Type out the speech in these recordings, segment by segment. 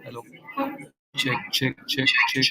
Hello. Check, check, check, check.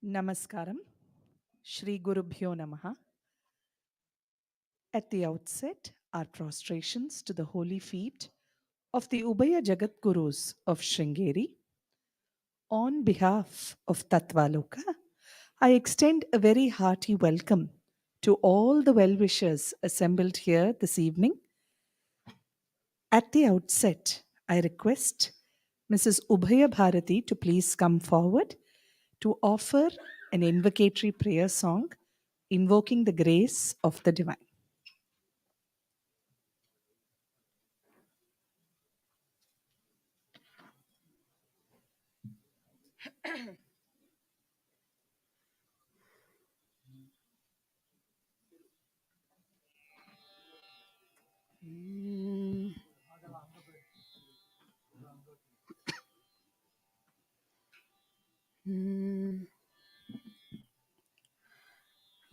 Namaskaram, Shri Gurubhyo Namaha. At the outset, our prostrations to the holy feet of the Ubhaya Jagadgurus of Sringeri. On behalf of Tattvaloka, I extend a very hearty welcome to all the well-wishers assembled here this evening. At the outset, I request Mrs. Ubhaya Bharati to please come forward to offer an invocatory prayer song invoking the grace of the divine.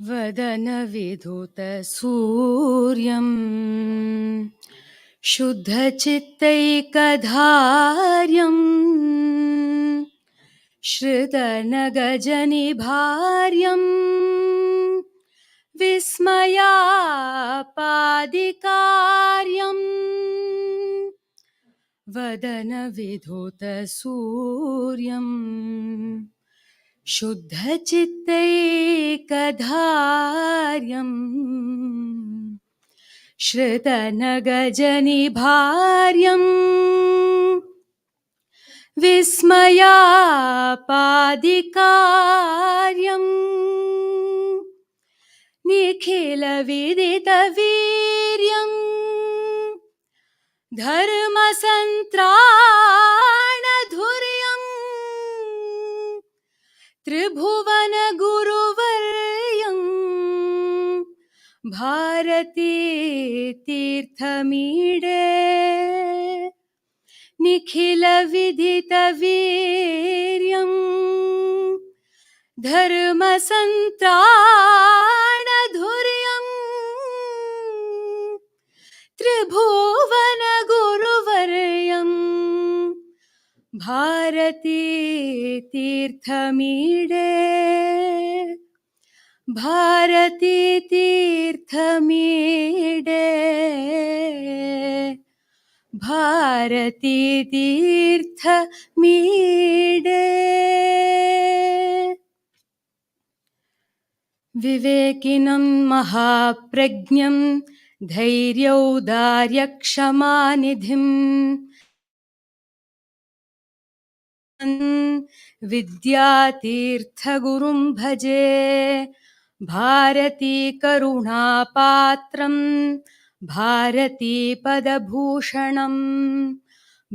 वदनविधुतसूर्यम् शुद्धचित्तैकधार्यम् श्रुतनगजनिभार्यम् विस्मयापादिकार्यम् वदनविधुतसूर्यम् शुद्धचित्तैकधार्यम् श्रुतनगजनिभार्यम् विस्मयापादिकार्यम् निखिलविदितवीर्यम् धर्मसन्त्राणधुर्यम् त्रिभुवनगुरुवर्यम् Bharti तीर्थमीडे निखिलविदितवीर्यम् धर्मसन्त्राणधुर्यम् त्रिभुवनगुरुवर्यम् Bharti तीर्थमीडे Bharti तीर्थमीडे Bharti तीर्थमीडे विवेकिनं महाप्रज्ञं धैर्यौदार्यक्षमानिधिम् विद्यातीर्थगुरुं भजे भारती करुणापात्रं भारती पदभूषणं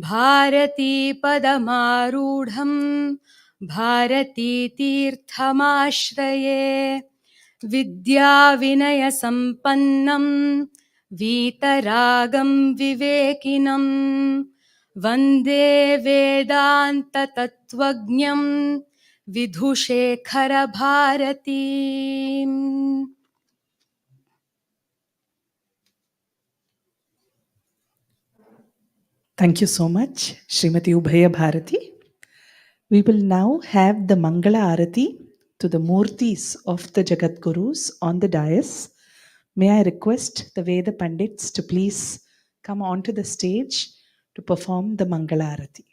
भारती पदमारूढं भारती तीर्थमाश्रये विद्याविनयसम्पन्नं वीतरागं विवेकिनं वन्दे वेदान्ततत्त्वज्ञं विधुशेखरभारतीम्। Thank you so much, Srimati Ubhaya Bharati. We will now have the Mangala Arati to the Murtis of the Jagadgurus on the dais. May I request the Veda Pandits to please come onto the stage to perform the Mangala Arati.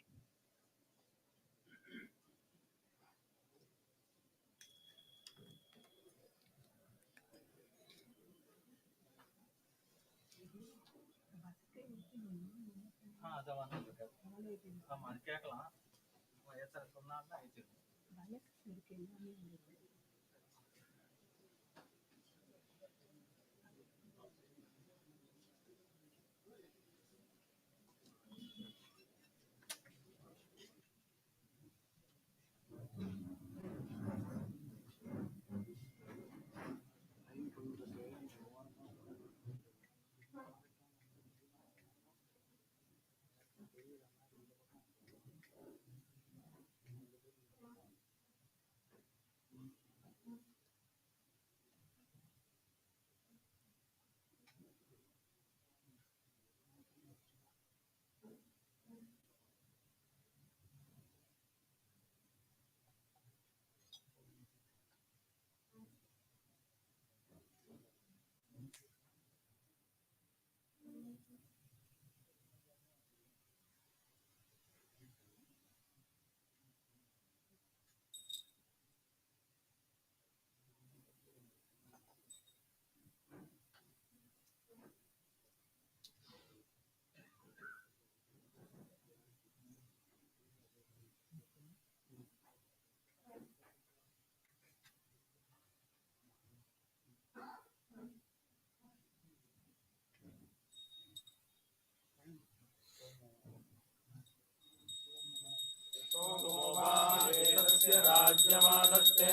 राज्यमादत्ते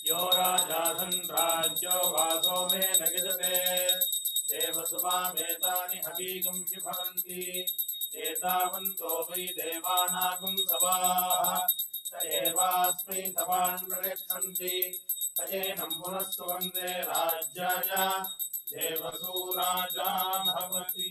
यो राजासन् राज्यो वासो मे न गिदते देवसुवामेतानि हवीगुंषि भवन्ति एतावन्तो वै देवानागुं सवाः स एवास्मै सवान् प्रयच्छन्ति स एनं पुनस्तु वन्दे राज्याय देवसू राजा भवति।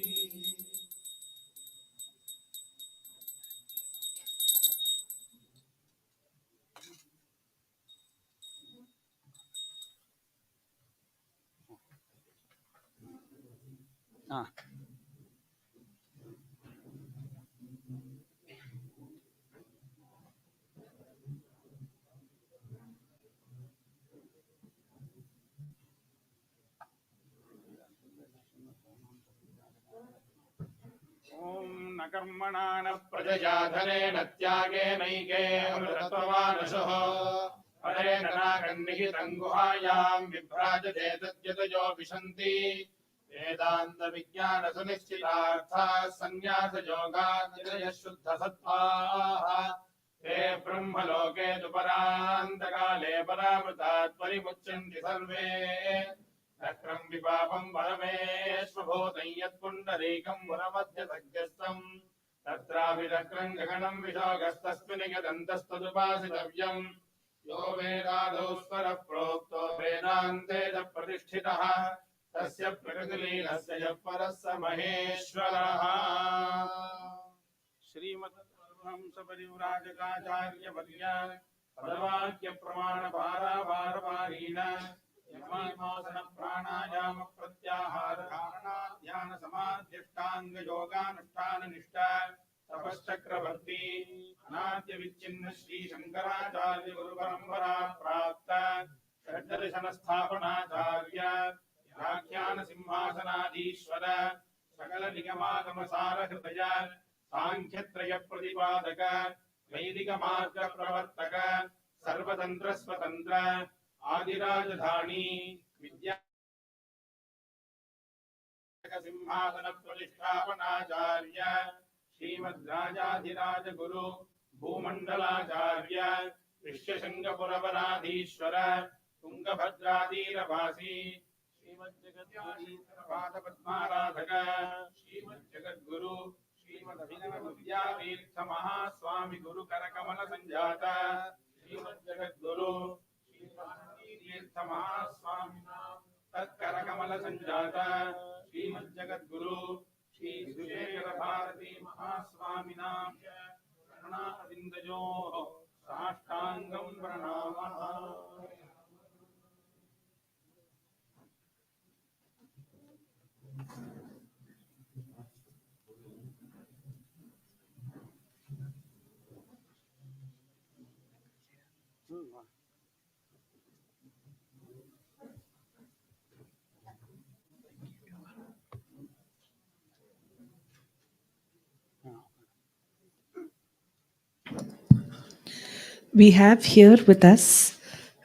न कर्मणा न प्रजया धनेन त्यागेनैके अमृतत्वमानशः फलेन नागन्निहितं गुहायां विभ्राजते तद्यतयो विशन्ति वेदान्तविज्ञानसुनिश्चितार्थाः सन्न्यासयोगाद्यतयः शुद्धसत्त्वाः ते ब्रह्मलोके तु परान्तकाले परामृतात् परिमुच्यन्ति सर्वे चक्रं विपापं परमेश्वभूतं यत्पुण्डरीकं पुरमध्यसज्ञस्थं तत्राभिचक्रं गगनं विशोगस्तस्मिन् गदन्तस्तदुपासितव्यम् यो वेदादौ स्वरः प्रोक्तो वेदान्ते च प्रतिष्ठितः तस्य प्रकृतिलीनस्य यः परः स महेश्वरः। श्रीमद्परमहंसपरिव्राजकाचार्यवर्य पदवाक्यप्रमाणपारावारपारीण यमासन प्राणायाम प्रत्याहार धारणा ध्यान समाधिष्टांग योगानुष्ठान निष्ठा तपश्चक्रवर्ती अनाद्य विच्छिन्न श्री शंकराचार्य गुरु परंपरा प्राप्त षड्दर्शन स्थापनाचार्य व्याख्यान सिंहासनाधीश्वर सकल निगमागम सार हृदय सांख्यत्रय प्रतिपादक वैदिक मार्ग प्रवर्तक सर्वतंत्र स्वतंत्र आदिराजधानी विद्या सिंहासन प्रतिष्ठापनाचार्य श्रीमद्राजाधिराज गुरु भूमंडलाचार्य विश्वशंगपुरवराधीश्वर तुंगभद्राधीरवासी श्रीमज्जगद्गुरुपादपद्माराधक श्रीमज्जगद्गुरु श्रीमदभिनवविद्यातीर्थ महास्वामी गुरु करकमल संजात श्रीमज्जगद्गुरु तीर्थ महास्वामिना तत्करकमल संजात श्रीमज्जगद्गुरु Shri विदुषेकर Bharti महास्वामिना शरणारविन्दयोः साष्टांगं प्रणमामः। We have here with us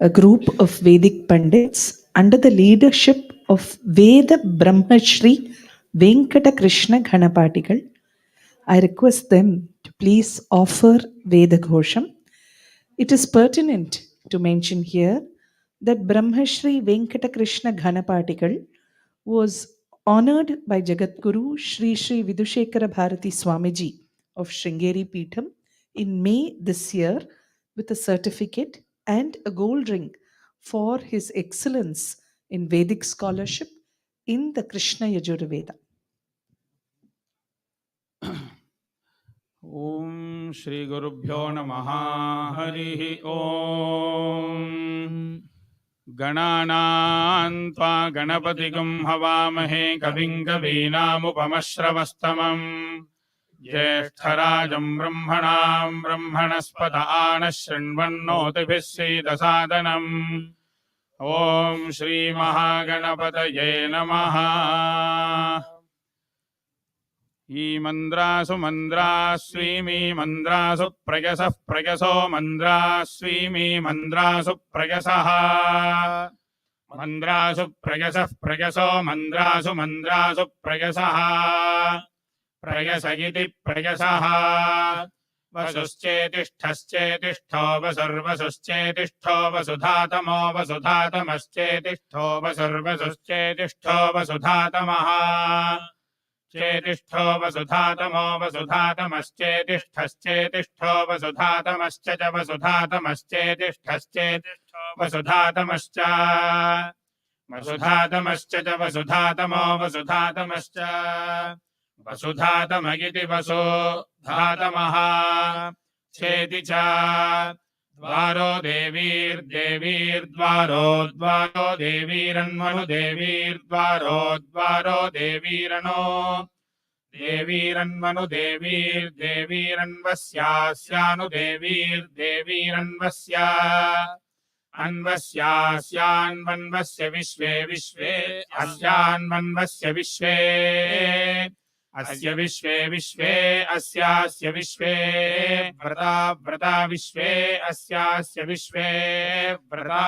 a group of Vedic Pandits under the leadership of Veda Brahmashri Venkata Krishna Ghanapatigal. I request them to please offer Veda Ghosham. It is pertinent to mention here that Brahmashri Venkata Krishna Ghanapatigal was honored by Jagadguru Sri Sri Vidyashankara Bharati Swamiji of Sringeri Peetham in May this year with a certificate and a gold ring for his excellence in Vedic scholarship in the Krishna Yajurveda. ओम श्री गुरुभ्यो नमः हरिः ओम गणानां त्वा गणपतिगुं हवामहे कविं कवीनामुपमश्रवस्तमं ज्येष्ठराजं ब्रह्मणां ब्रह्मणस्पत आनः शृण्वन्नोतिभिः सीदसादनम् ओम श्री महागणपतये नमः। ईमन्द्रासु मन्द्रास्वीमी मन्द्रासु प्रयसः प्रयसो मन्द्रास्वीमी मन्द्रासु प्रयसः मन्द्रासु प्रयसः प्रयसो मन्द्रासु मन्द्रासु प्रयसः प्रयस इति प्रयसः वसुश्चेतिष्ठश्चेतिष्ठो वसुर्वसुश्चेतिष्ठो वसुधातमो वसुधातमश्चेतिष्ठो वसुर्वसुश्चेतिष्ठो वसुधातमः चेतिष्ठो वसुधातमो वसुधातमश्चेतिष्ठश्चेतिष्ठो वसुधातमश्च च वसुधातमश्चेतिष्ठश्चेतिष्ठो वसुधातमश्च वसुधातमश्च च वसुधातमो वसुधातमश्च वसुधातम इति वसुधातमः चेति च द्वारो देवीर्देवीर्द्वारो द्वारो देवीरन्मनुदेवीर्द्वारो द्वारो देवीरनो देवीरन्मनुदेवीर्देवीरन्वस्यास्यानुदेवीर्देवीरन्वस्य अन्वस्यास्यान्वन्वस्य विश्वे विश्वे अस्यान्वन्वस्य विश्वे अस्य विश्वे विश्वे अस्यास्य विश्वे व्रता व्रता विश्वे अस्यास्य विश्वे व्रता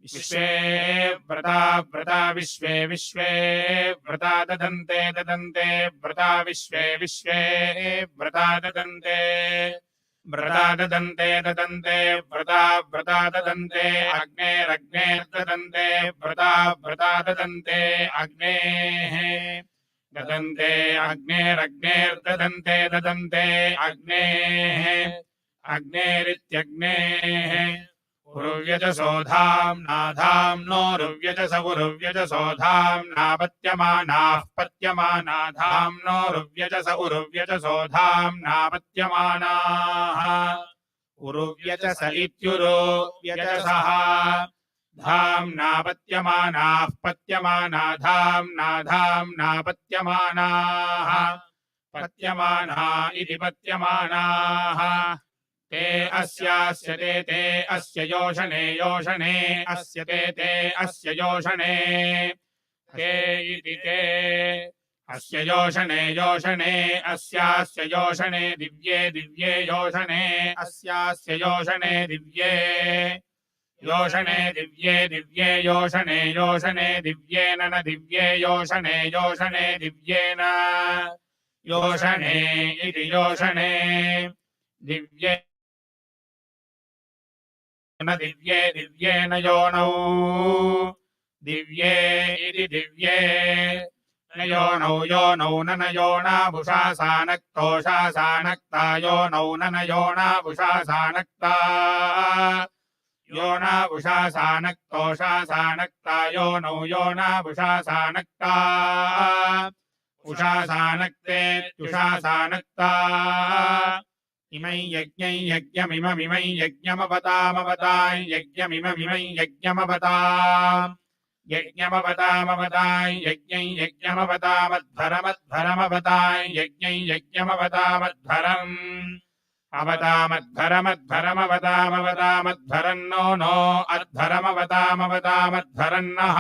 विश्वे व्रता व्रता विश्वे विश्वे व्रता ददन्ते ददन्ते व्रता विश्वे विश्वे व्रता ददन्ते व्रता ददन्ते ददन्ते व्रता व्रता ददन्ते अग्नेरग्नेर्ददन्ते व्रता व्रता ददन्ते अग्नेः ददन्ते अग्नेरग्नेर्ददन्ते ददन्ते अग्नेः अग्नेरित्यग्नेः उरुव्यजसोधाम्नाधाम्नो रुव्यजस उरुव्यजसोधाम्नापत्यमानाः पत्यमानाधाम्नो रुव्यजस उरुव्यजसोधाम्नापत्यमानाः उरुव्यजस इत्युरुव्यजसः धाम्नापत्यमानाः पत्यमानाधाम्नाधाम्नापत्यमानाः पत्यमाना इति पत्यमानाः ते अस्यास्य ते अस्य योषणे योषणे अस्य ते अस्य योषणे ते इति ते अस्य योषणे योषणे अस्यास्य योषणे दिव्ये दिव्ये योषणे अस्यास्य योषणे दिव्ये योषणे दिव्ये दिव्ये योषणे योषणे दिव्येन न दिव्ये योषणे योषणे दिव्येन योषणे इति योषणे दिव्ये न दिव्ये दिव्येन योनौ दिव्ये इति दिव्ये न योनौ योनौ न योनाभुषा सानक्तोषा सानक्ता योनौ न योनाभुषा सानक्ता योनाभुषा सानक्तोषा सानक्ता योनौ योनाभुषा सानक्ता उषा सानक्ते तुषा सानक्ता इमै यज्ञै यज्ञमिममिमै यज्ञमवतामवताय यज्ञमिममिमै यज्ञमवताम् यज्ञमवतामवताय यज्ञै यज्ञमवतामध्वरमध्वरमवताय यज्ञै यज्ञमवतामध्वरम् अवतामध्वरमध्वरमवतामवतामध्वरन्नो नो अध्वरमवतामवतामध्वरन्नः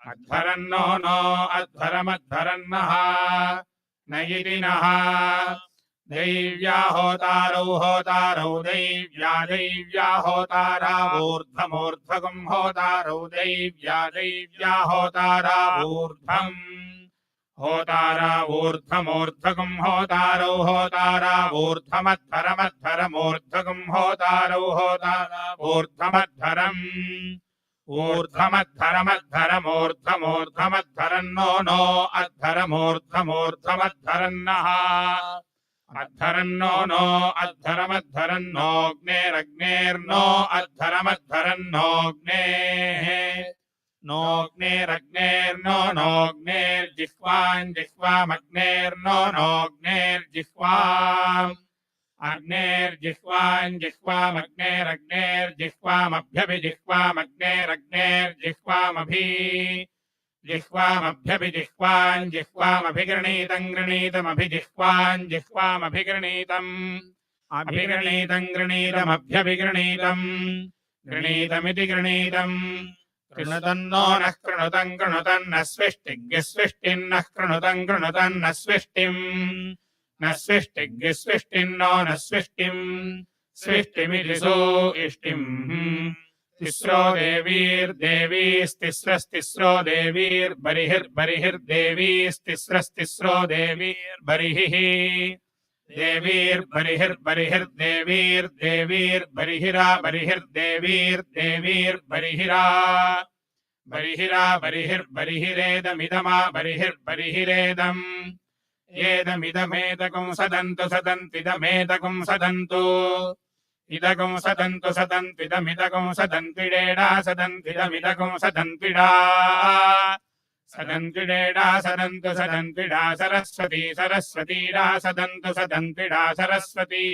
अध्वरन्नो नो अध्वरमध्वरन्नः न इति नः दैव्या होतारौ होतारौ दैव्या दैव्या होतारावूर्ध्वमूर्ध्वगुं होतारौ दैव्या दैव्या होतारावूर्ध्वम् होतारावूर्ध्वमूर्ध्वगुं होतारौ होतारावूर्ध्वमध्वरमध्वरमूर्ध्वगुं होतारौ होतारावूर्ध्वमध्वरम् ऊर्ध्वमध्वरमध्वरमूर्ध्वमूर्ध्वमध्वरन्नो नो अध्वरमूर्ध्वमूर्ध्वमध्वरन्नः अध्वरन्नो नो अध्वरमध्वरन्नोऽग्नेरग्नेर्नो अध्वरमध्वरन्नोऽग्नेः नोऽग्नेरग्नेर्नो नोऽग्नेर्जिह्वाञ्जिह्वामग्नेर्नो नोऽग्नेर्जिह्वाम् अग्नेर्जिह्वाञ्जिह्वामग्नेरग्नेर्जिह्वामभ्यभिजिह्वामग्नेरग्नेर्जिह्वामभि जिह्वामभ्यभिजिह्वाञ्जिह्वामभिगृणीतम् गृणीतमभिजिह्वाञ्जिह्वामभिगृणीतम् अभिगृणीतम् गृणीतमभ्यभिगृणीतम् गृणीतमिति गृणीतम् कृणुतन्नो नः कृणुतम् कृणुतन्न स्विष्टिग्स्विष्टिन्नः कृणुतम् कृणुतन्न स्विष्टिम् न स्विष्टिग्स्विष्टिन्नो न स्विष्टिम् स्विष्टिमिति सो इष्टिम् तिस्रो देवीर्देवीस्तिस्रस्तिस्रो देवीर्बरिहिर्बरिहिर्देवीस्तिस्रस्तिस्रो देवीर्बरिहिः देवीर्बरिहिर्बरिहिर्देवीर्देवीर्बरिहिरा बरिहिर्देवीर्देवीर्बरिहिरा बरिहिरा बरिहिर्बरिहिरेदमिदमा बरिहिर्बरिहिरेदम् येदमिदमेतकं सदन्तु सदन्तिदमेतकं सदन्तु इदकं सदन्तु सदन्तिदमिदकं सदन्तिडेडा सदन्तिदमिदकं सदन्तिडा सदन्तिडेडा सदन्तु सदन्तिडा सरस्वती सरस्वतीडा सदन्तु सदन्तिडा सरस्वती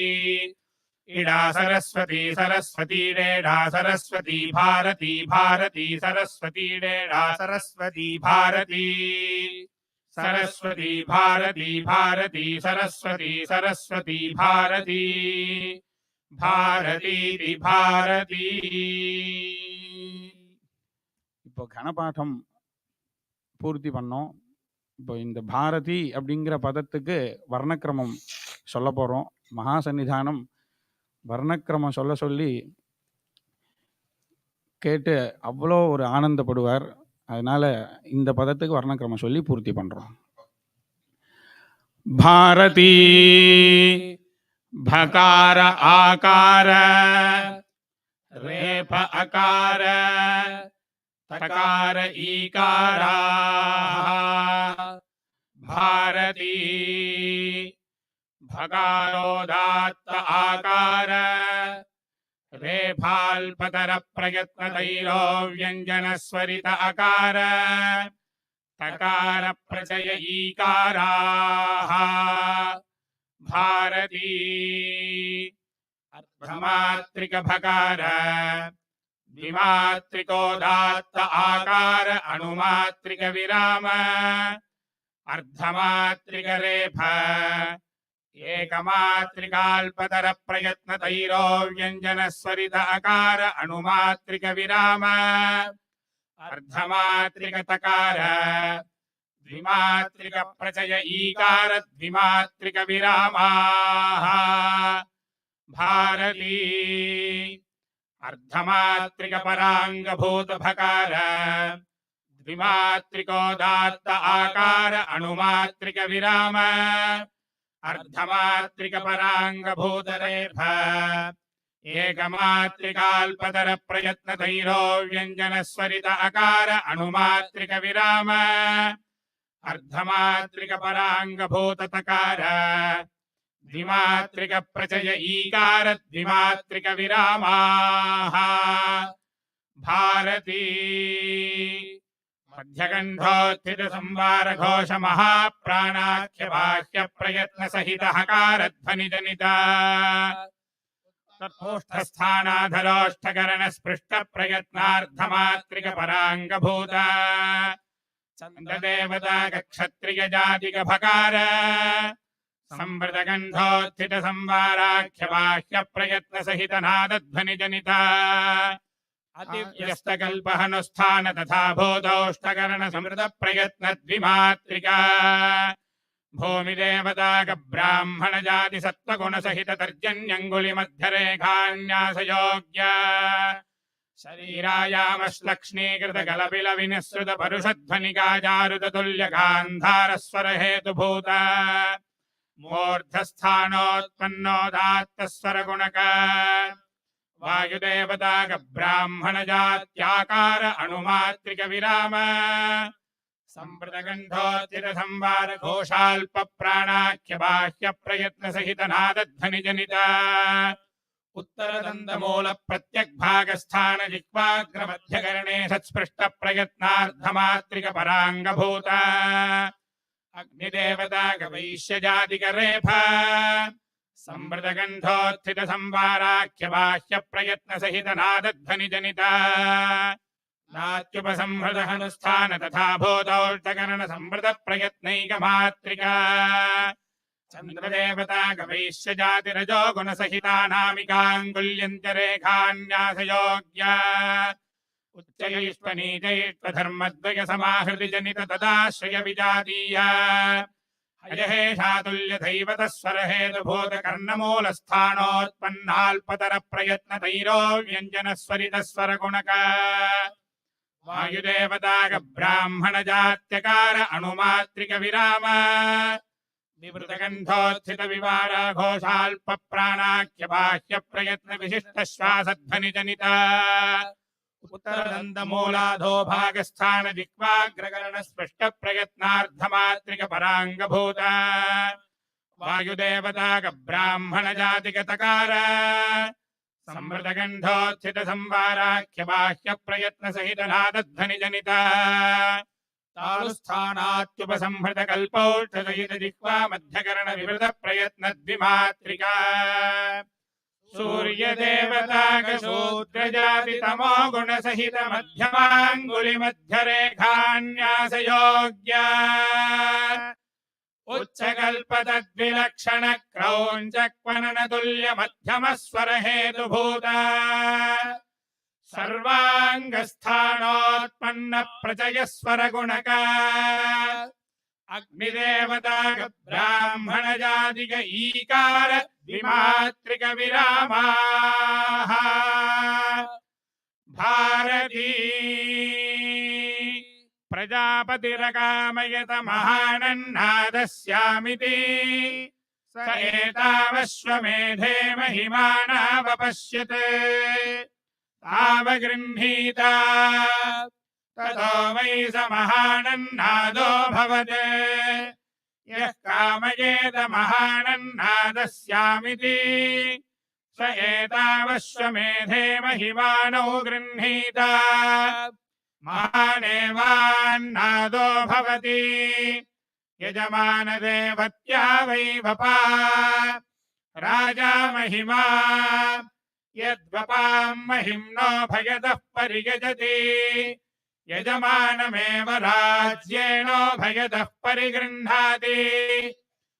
इडा सरस्वती सरस्वतीडेडा सरस्वती भारती भारती सरस्वतीडेडा सरस्वती भारती सरस्वती भारती भारती सरस्वती सरस्वती भारती भारती भारती இப்போ கணபாடம் பூர்த்தி பண்ணோம். இப்போ இந்த பாரதி அப்படிங்கிற பதத்துக்கு வர்ணக்கிரமம் சொல்ல போகிறோம். மகா சன்னிதானம் வர்ணக்கிரமம் சொல்ல சொல்லி கேட்டு அவ்வளோ ஒரு ஆனந்தப்படுவார். அதனால இந்த பதத்துக்கு வர்ணக்கிரமம் சொல்லி பூர்த்தி பண்ணுறோம். பாரதி भकार आकार रेफ अकार तकार ईकारा भारती भकारोदात्त आकार रेफाल्पतर प्रयत्नतैरो व्यञ्जनस्वरित अकार तकार प्रचय ईकाराः भारती अर्धमात्रिक भकार द्विमात्रिकोदात्त आकार अणुमात्रिक विराम अर्धमात्रिक रेफ एकमात्रिकाल्पतर प्रयत्नतैरो व्यञ्जनस्वरित अकार अणुमात्रिक विराम अर्धमात्रिक तकार द्विमात्रिक प्रचय ईकार द्विमात्रिक विरामाः भारती अर्धमात्रिक परांगभूत भकार द्विमात्रिकोदात्त आकार अणुमात्रिक विराम अर्धमात्रिक परांगभूत रेफ एकमात्रिकाल्पतर प्रयत्नतैरो व्यञ्जनस्वरित अकार अणुमात्रिक विराम अर्धमात्रिक परांगभूत तकार द्विमात्रिक प्रचय ईकार द्विमात्रिक विरामाः भारती मध्यगंधोत्थित संवार घोष महाप्राणाख्य बाह्य प्रयत्न सहित हकार ध्वनि जनिता तत्स्थानाधरोष्ठकरण स्पृष्ट प्रयत्नार्धमात्रिक परांगभूत चंद्रदेवता क्षत्रिय जातिक भकार संवृत गंधोत्थित संवाराख्य बाह्य प्रयत्न सहित नाद ध्वनि जनिता अतिव्यस्त कल्पहनुस्थान तथा भूतौष्ठकरण समृत प्रयत्न द्विमात्रिका भूमि देवता ब्राह्मण जाति सत्वगुण सहित तर्जन्यंगुलि मध्य रेखान्यास योग्य शरीरायामश्लक्ष्मीकृत गलबिल विनिसृत परुषध्वनिका जारुत तुल्य गांधार स्वर हेतुभूत मूर्धस्थानोत्पन्नोदात्त स्वर गुणक वायुदेवता ब्राह्मण जात्याकार अणुमात्रिक विराम संवृत गंधोत्थित संवार घोषाल्प प्राणाख्य बाह्य प्रयत्न सहित नाद ध्वनि जनिता उत्तर दंत मूल प्रत्यक भाग स्थान जिह्वाग्र मध्यकर्णे सत्स्पृष्ट प्रयत्नार्धमात्रिक परांगभूत अग्निदेवता वैश्य जातिक रेफ संवृत गंधोत्थित संवाराख्य बाह्य प्रयत्न सहित नाद ध्वनि जनिता नात्युपसंहृत हनुस्थान तथा भूतौष्ठकरण संवृत प्रयत्नैकमात्रिका चंद्रदेवता वैश्य जाति रजो गुण सहितानामिकांगुल्यन्त्य रेखान्यास योग्य उच्चैष्वनीचैष्व धर्मद्वय समाहृति जनित तदाश्रय विजातीय हयहेषातुल्य दैवत स्वर हेतुभूत कर्णमूल स्थानोत्पन्नाल्पतर प्रयत्न तैरो व्यंजन स्वरित स्वर गुणक वायुदेवता ब्राह्मण जात्यकार अणुमात्रिक विराम विवृतगन्धोत्थितविवाराघोषाल्पप्राणाख्यबाह्यप्रयत्नविशिष्टश्वासध्वनिजनिता उत्तरदन्तमूलाधो भागस्थानदिक्वाग्रकरणस्पृष्टप्रयत्नार्धमात्रिकपराङ्गभूता वायुदेवताकब्राह्मणजातिगतकार संवृतगन्धोत्थितसंवाराख्यबाह्यप्रयत्नसहितनादध्वनिजनिता तालुस्थानात्युपसंहृतकल्पौषधयितजिह्वा मध्यकरणविवृतप्रयत्नद्विमात्रिका सूर्यदेवताकशूद्रजातितमो गुणसहितमध्यमाङ्गुलिमध्यरेखान्यासयोग्या उच्चकल्पतद्विलक्षण क्रौञ्चक्वननतुल्यमध्यमस्वरहेतुभूता सर्वाङ्गस्थानोत्पन्न प्रचयस्वरगुणक अग्निदेवताक ब्राह्मणजातिक ईकार द्विमात्रिक विरामाः भारती प्रजापतिरकामयत महानन्नादस्यामिति स एतावश्वमेधे महिमानावपश्यत् तावगृह्णीता ततो वै स महानन्नादो भवत् यः कामयेत महानन्नादस्यामिति स एतावश्वमेधे महिमानौ गृह्णीता महानेवान्नादो भवति यजमानदेवत्या वै वपा राजा महिमा यद्वपां महिम्नो भयतः परिगजति यजमानमेव राज्येनो भयतः परिगृह्णाति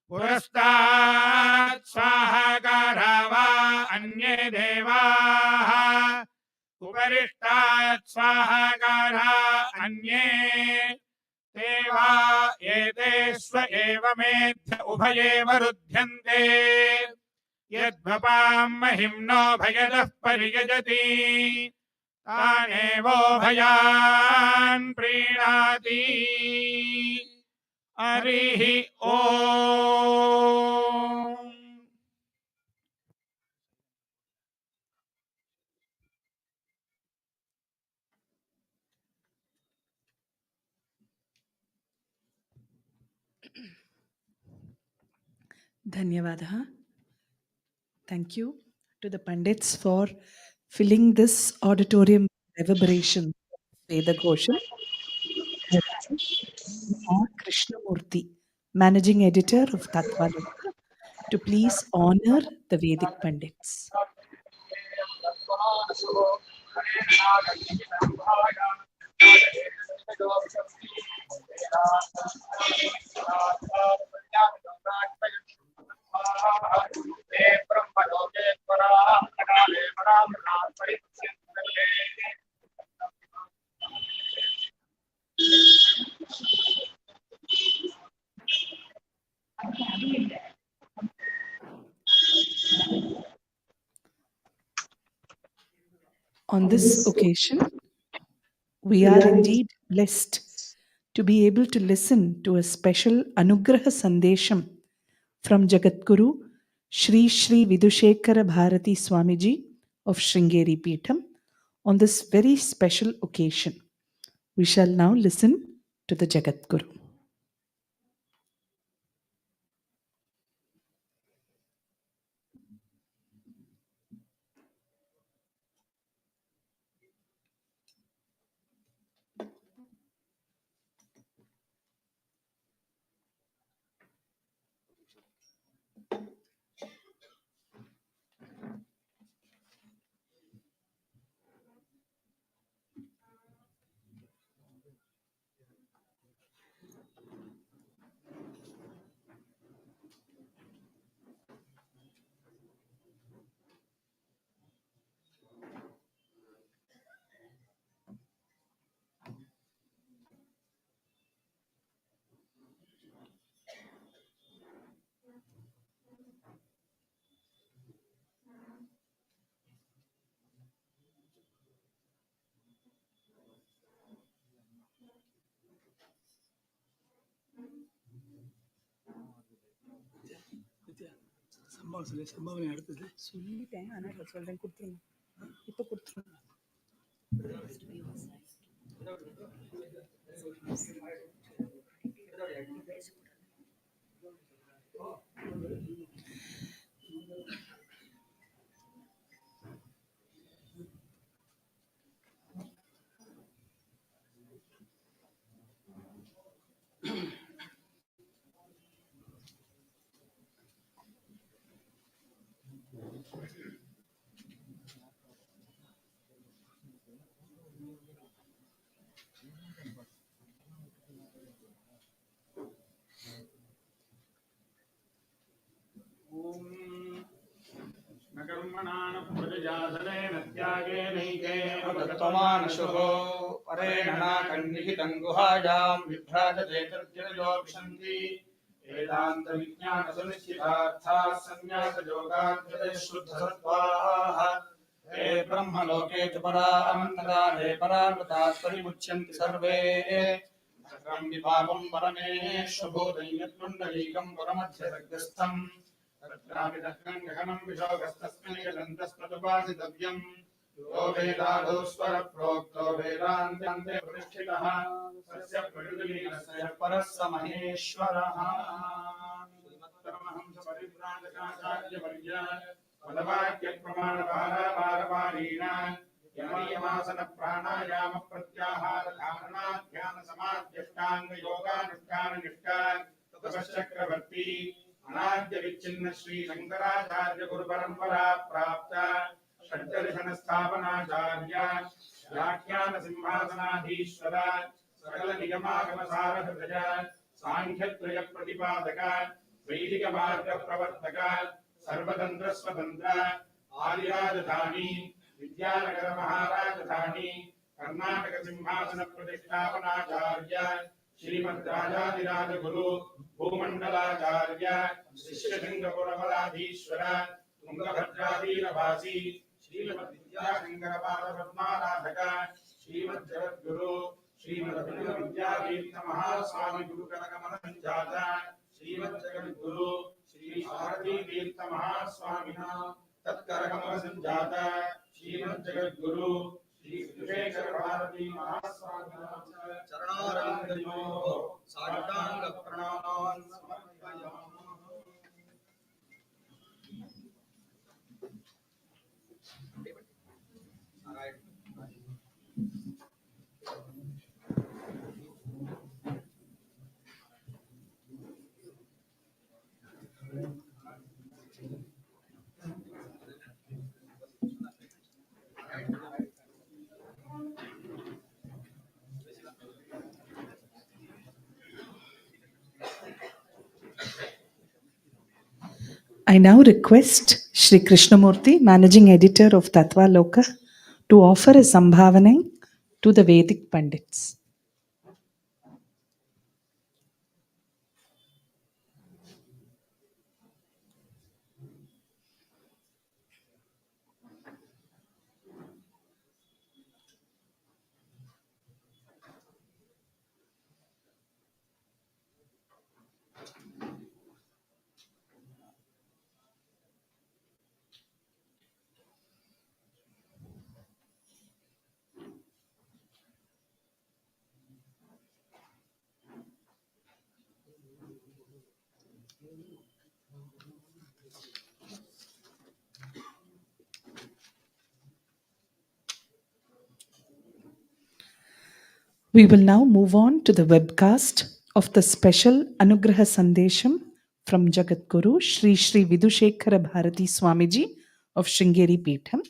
पुरस्तात् स्वाहाकारा वा अन्ये देवाः उपरिष्टात् स्वाहाकारा अन्ये ते वा एते स्व एवमेध्य उभयेव रुध्यन्ते यद्वपां महिम्नो भयतः परिगजति तानेवोभयान् प्रीणाति हरिः ओम्। Dhanyavadaha. Thank you to the Pandits for filling this auditorium with reverberation of Veda Ghosham. R. Krishnamurthy, Managing Editor of Tattvaloka, to please honor the Vedic Pandits. On this occasion, we are indeed blessed to be able to listen to a special Anugraha Sandesham from Jagadguru Shri Shri Vidyashankara Bharati Swamiji of Sringeri Peetham on this very special occasion. We shall now listen to the Jagadguru. சம்பாவனை அடுத்தது சொல்லிட்டேன், ஆனால் இப்போ சொல்கிறேன், கொடுத்துருங்க, இப்போ கொடுத்துருங்க. कर्मणान प्रजासनेन त्यागेनैके अवगतमानशुः परेण नाकन्निहितं गुहायां विभ्राजते तर्जनयोक्षन्ति वेदान्तविज्ञानसुनिश्चितार्थाः सन्न्यासयोगाग्रते शुद्धसत्त्वाः ते ब्रह्मलोके च परामन्तकाले परामृताः परिमुच्यन्ति सर्वे चक्रं विपापं परमेश्वभूतं यत्पुण्डलीकं परमध्यसर्गस्थम् तत्राभिदग्नं विशोकस्तस्मिन् यदन्तस्प्रतुपासितव्यम् यो वेदादौ स्वरप्रोक्तो वेदान्ते प्रतिष्ठितः तस्य प्रकृतिलीनस्य परः स महेश्वरः। श्रीमत्परमहंसपरिव्राजकाचार्यवर्य पदवाक्यप्रमाणपारापारपारीण यमनियमासनप्राणायामप्रत्याहारधारणाध्यानसमाध्यष्टाङ्गयोगानुष्ठाननिष्ठा तपश्चक्रवर्ती अनाद्य विच्छिन्न श्री शंकराचार्य गुरु परंपरा प्राप्त षड्दर्शन स्थापनाचार्य व्याख्यान सिंहासनाधीश्वर सकल निगमागम सारहृदय सांख्यत्रय प्रतिपादक वैदिक मार्ग प्रवर्तक सर्वतंत्र स्वतंत्र आदिराजधानी विद्यानगर महाराजधानी कर्नाटक सिंहासन प्रतिष्ठापनाचार्य श्रीमद्राजाधिराज गुरु भूमंडलाचार्य शिष्यलिंगपुरपराधीश्वर तुंगभद्राधीनवासी श्रीमद्विद्याशंकर पादपद्माराधक श्रीमज्जगद्गुरु श्रीमद्विद्यातीर्थ महास्वामी गुरुकनकमल संजात श्रीमज्जगद्गुरु श्री शारदी तीर्थ महास्वामिना तत्करकमल संजात श्रीमज्जगद्गुरु श्री विद्याशंकर भारती महास्वामिना चरणारविन्दयोः साष्टांग प्रणामान् समर्पयामः। I now request Shri Krishnamurti, Managing Editor of Tattvaloka, to offer a sambhavanai to the Vedic Pandits. We will now move on to the webcast of the special Anugraha Sandesham from Jagadguru Shri Shri Vidyashankara Bharati Swamiji of Sringeri Peetham.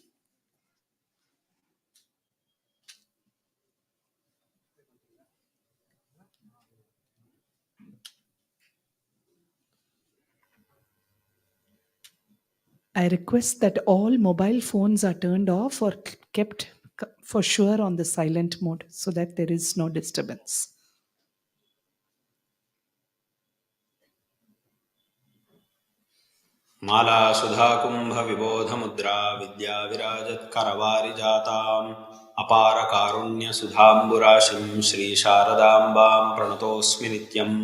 I request that all mobile phones are turned off or kept for sure on the silent mode so that there is no disturbance. माला सुधा कुंभ विबोध मुद्रा विद्या विराजत करवारिजाताम् अपार कारुण्य सुधाम्बुराशिं श्री शारदाम्बां प्रणतोऽस्मि नित्यम्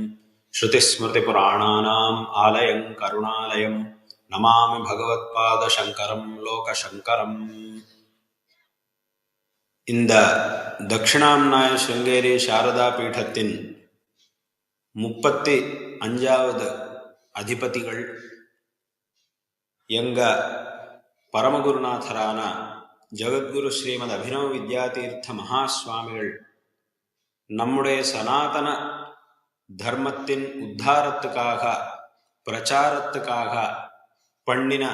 श्रुतिस्मृति पुराणानाम् आलयं करुणालयं நமாமி பகவத்பாத சங்கரம் லோகசங்கரம். இந்த தட்சிணாம்நாய ஸ்ருங்கேரி சாரதா பீடத்தின் 35வது அதிபதிகள் எங்க பரமகுருநாதரான ஜகத்குரு ஸ்ரீமத் அபினவ வித்யாதீர்த்த மகாஸ்வாமிகள் நம்முடைய சனாதன தர்மத்தின் உத்தாரத்துக்காக பிரச்சாரத்துக்காக பண்ணின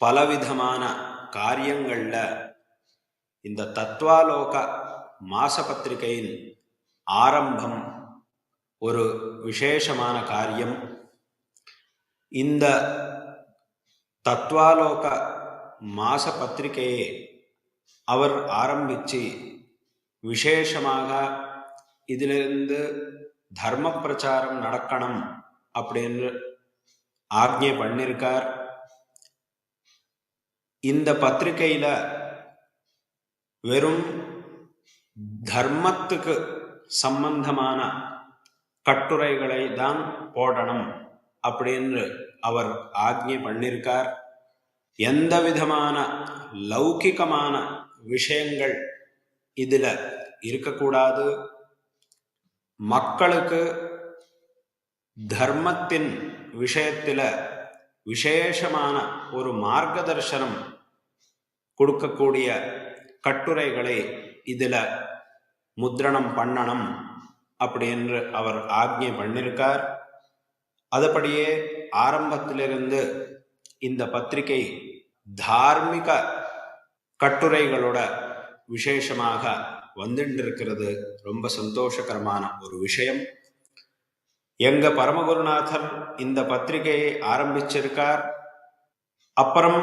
பலவிதமான காரியங்கள்ல இந்த தத்வாலோக மாசபத்திரிகையின் ஆரம்பம் ஒரு விசேஷமான காரியம். இந்த தத்வாலோக மாச பத்திரிகையை அவர் ஆரம்பித்து விசேஷமாக இதிலிருந்து தர்ம பிரச்சாரம் நடக்கணும் அப்படின்னு ஆக்ஞை பண்ணியிருக்கார். இந்த பத்திரிகையில் வெறும் தர்மத்துக்கு சம்பந்தமான கட்டுரைகளை தான் போடணும் அப்படின்னு அவர் ஆக்ஞை பண்ணியிருக்கார். எந்த விதமான லௌகிகமான விஷயங்கள் இதில் இருக்கக்கூடாது. மக்களுக்கு தர்மத்தின் விஷயத்தில் விசேஷமான ஒரு மார்க்கதர்சனம் கொடுக்கக்கூடிய கட்டுரைகளை இதில் முத்ரணம் பண்ணணும் அப்படின்னு அவர் ஆக்ஞை பண்ணியிருக்கார். அதுபடியே ஆரம்பத்திலிருந்து இந்த பத்திரிகை தார்மீக கட்டுரைகளோட விசேஷமாக வந்துட்டு இருக்கிறது. ரொம்ப சந்தோஷகரமான ஒரு விஷயம். எங்க பரமகுருநாதர் இந்த பத்திரிகையை ஆரம்பிச்சிருக்கார். அப்புறம்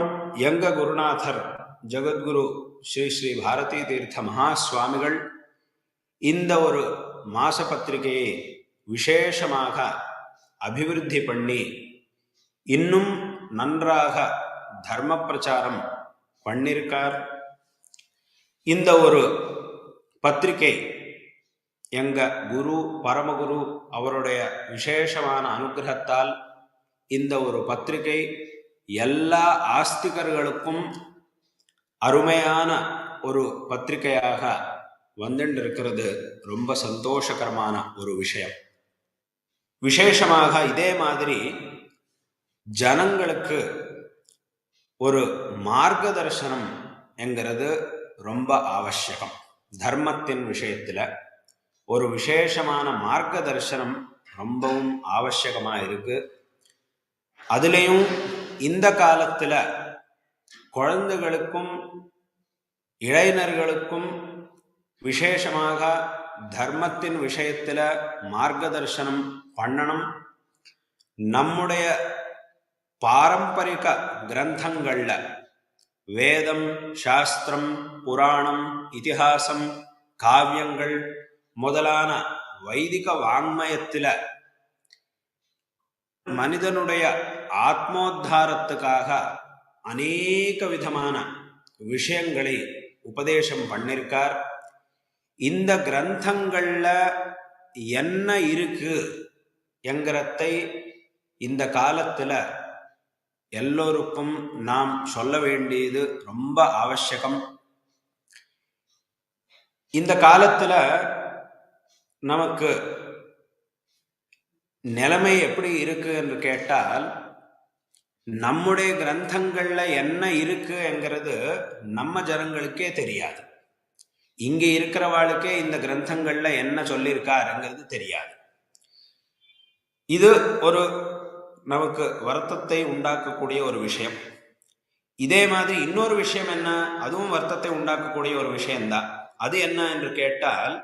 எங்க குருநாதர் ஜகத்குரு ஸ்ரீ ஸ்ரீ பாரதி தீர்த்த மகாஸ்வாமிகள் இந்த ஒரு மாச பத்திரிகையை விசேஷமாக அபிவிருத்தி பண்ணி இன்னும் நன்றாக தர்ம பிரச்சாரம் பண்ணியிருக்கார். இந்த ஒரு பத்திரிகை எங்க குரு பரமகுரு அவருடைய விசேஷமான அனுகிரகத்தால் இந்த ஒரு பத்திரிகை எல்லா ஆஸ்திகர்களுக்கும் அருமையான ஒரு பத்திரிகையாக வந்துட்டு இருக்கிறது. ரொம்ப சந்தோஷகரமான ஒரு விஷயம். விசேஷமாக இதே மாதிரி ஜனங்களுக்கு ஒரு மார்க்கதர்சனம் என்கிறது ரொம்ப அவசியம். தர்மத்தின் விஷயத்தில் ஒரு விசேஷமான மார்க்கதர்சனம் ரொம்பவும் அவசியமாக இருக்கு. அதுலேயும் இந்த காலத்தில் குழந்தைகளுக்கும் இளைஞர்களுக்கும் விசேஷமாக தர்மத்தின் விஷயத்தில் மார்க்கதர்சனம் பண்ணணும். நம்முடைய பாரம்பரிக கிரந்தங்கள்ல வேதம், சாஸ்திரம், புராணம், இதிகாசம், காவியங்கள் முதலான வைதிக வாங்மயத்தில் மனிதனுடைய ஆத்மோத்தாரத்துக்காக அநேக விதமான விஷயங்களை உபதேசம் பண்ணிருக்கார். இந்த கிரந்தங்கள்ல என்ன இருக்கு என்கிறதை இந்த காலத்தில் எல்லோருக்கும் நாம் சொல்ல வேண்டியது ரொம்ப அவசியம். இந்த காலத்தில் நமக்கு நிலைமை எப்படி இருக்கு என்று கேட்டால், நம்முடைய கிரந்தங்கள்ல என்ன இருக்கு என்கிறது நம்ம ஜனங்களுக்கே தெரியாது. இங்கே இருக்கிறவாளுக்கே இந்த கிரந்தங்கள்ல என்ன சொல்லியிருக்காருங்கிறது தெரியாது. இது ஒரு நமக்கு வருத்தத்தை உண்டாக்கக்கூடிய ஒரு விஷயம். இதே மாதிரி இன்னொரு விஷயம் என்ன, அதுவும் வருத்தத்தை உண்டாக்கக்கூடிய ஒரு விஷயம்தான். அது என்ன என்று கேட்டால்,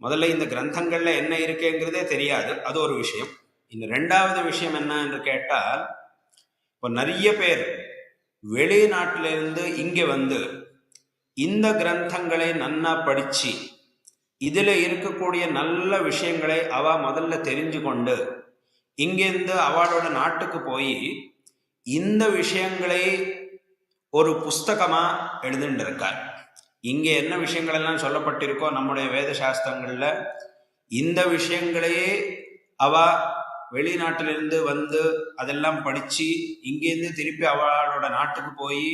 முதல்ல இந்த கிரந்தங்கள்ல என்ன இருக்குங்கிறதே தெரியாது, அது ஒரு விஷயம். இந்த ரெண்டாவது விஷயம் என்ன என்று கேட்டால், இப்போ நிறைய பேர் வெளிநாட்டிலிருந்து இங்கே வந்து இந்த கிரந்தங்களை நன்னா படிச்சு இதில் இருக்கக்கூடிய நல்ல விஷயங்களை அவ முதல்ல தெரிஞ்சு கொண்டு இங்கேருந்து அவளோட நாட்டுக்கு போய் இந்த விஷயங்களை ஒரு புஸ்தகமா எழுதிட்டு இருக்கார். இங்கே என்ன விஷயங்கள் எல்லாம் சொல்லப்பட்டிருக்கோ நம்முடைய வேத சாஸ்திரங்கள்ல இந்த விஷயங்களையே அவ வெளிநாட்டிலிருந்து வந்து அதெல்லாம் படிச்சு இங்கேருந்து திருப்பி அவளோட நாட்டுக்கு போய்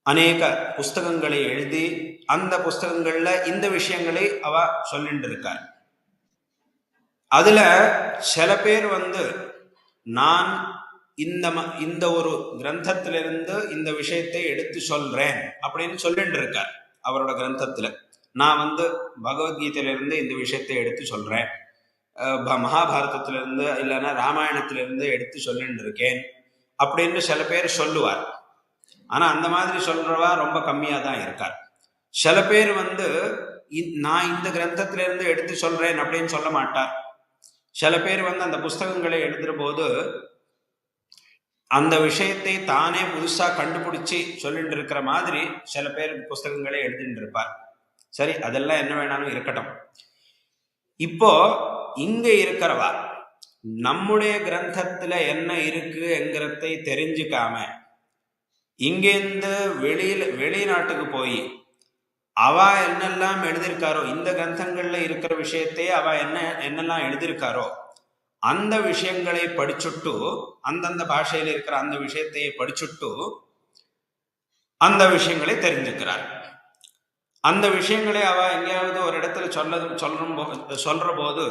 அநேக புஸ்தகங்களை எழுதி அந்த புஸ்தகங்கள்ல இந்த விஷயங்களை அவ சொல்லிட்டு இருக்கார். அதுல சில பேர் வந்து நான் இந்த ஒரு கிரந்தத்திலிருந்து இந்த விஷயத்தை எடுத்து சொல்றேன் அப்படின்னு சொல்லிட்டு இருக்கார். அவரோட கிரந்தத்துல நான் வந்து பகவத்கீதையிலிருந்து இந்த விஷயத்தை எடுத்து சொல்றேன், மகாபாரதத்திலிருந்து இல்லைன்னா ராமாயணத்திலிருந்து எடுத்து சொல்லிட்டு இருக்கேன் அப்படின்னு சில பேர் சொல்லுவார். ஆனா அந்த மாதிரி சொல்றவா ரொம்ப கம்மியா தான் இருக்கார். சில பேர் வந்து நான் இந்த கிரந்தத்திலிருந்து எடுத்து சொல்றேன் அப்படின்னு சொல்ல மாட்டார். சில பேர் வந்து அந்த புஸ்தகங்களை எழுதுற போது அந்த விஷயத்தை தானே புதுசா கண்டுபிடிச்சு சொல்லிட்டு இருக்கிற மாதிரி சில பேர் புஸ்தகங்களை எழுதிட்டு இருப்பார். சரி, அதெல்லாம் என்ன வேணாலும் இருக்கட்டும். இப்போ இங்க இருக்கிறவா நம்முடைய கிரந்தத்துல என்ன இருக்கு என்கிறதை தெரிஞ்சுக்காம இங்கேருந்து வெளிநாட்டுக்கு போய் அவ என்னெல்லாம் எழுதியிருக்காரோ, இந்த கிரந்தங்கள்ல இருக்கிற விஷயத்தையே அவ என்னெல்லாம் எழுதியிருக்காரோ அந்த விஷயங்களை படிச்சுட்டு, அந்தந்த பாஷையில் இருக்கிற அந்த விஷயத்தையே படிச்சுட்டு அந்த விஷயங்களை தெரிஞ்சுக்கிறார். அந்த விஷயங்களை அவ எங்கேயாவது ஒரு இடத்துல சொல்ற போது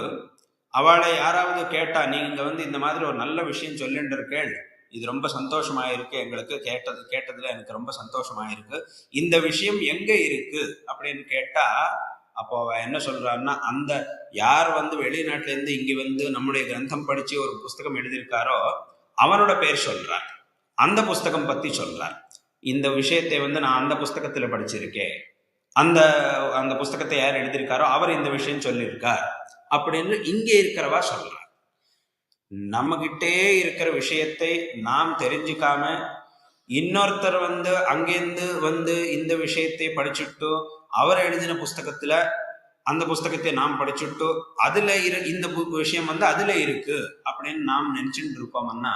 அவளை யாராவது கேட்டா, நீங்க வந்து இந்த மாதிரி ஒரு நல்ல விஷயம் சொல்லிட்டு இருக்கேள், இது ரொம்ப சந்தோஷமாயிருக்கு, எங்களுக்கு கேட்டதுல எனக்கு ரொம்ப சந்தோஷமாயிருக்கு, இந்த விஷயம் எங்க இருக்கு அப்படின்னு கேட்டா, அப்போ அவ என்ன சொல்றான்னா, அந்த யார் வந்து வெளிநாட்டுல இருந்து இங்க வந்து நம்முடைய கிரந்தம் படிச்சு ஒரு புஸ்தகம் எழுதியிருக்காரோ அவனோட பேர் சொல்றார், அந்த புஸ்தகம் பத்தி சொல்றார். இந்த விஷயத்தை வந்து நான் அந்த புஸ்தகத்துல படிச்சிருக்கேன், அந்த புஸ்தகத்தை யார் எழுதியிருக்காரோ அவர் இந்த விஷயம் சொல்லியிருக்கார் அப்படின்னு இங்கே இருக்கிறவா சொல்றார். நம்ம கிட்டே இருக்கிற விஷயத்தை நாம் தெரிஞ்சுக்காம இன்னொருத்தர் வந்து அங்கேருந்து வந்து இந்த விஷயத்தை படிச்சுட்டு அவர் எழுதின புஸ்தகத்துல அந்த புஸ்தகத்தை நாம் படிச்சுட்டு அதுல இந்த விஷயம் வந்து அதுல இருக்கு அப்படின்னு நாம் நினைச்சுட்டு இருப்போம்னா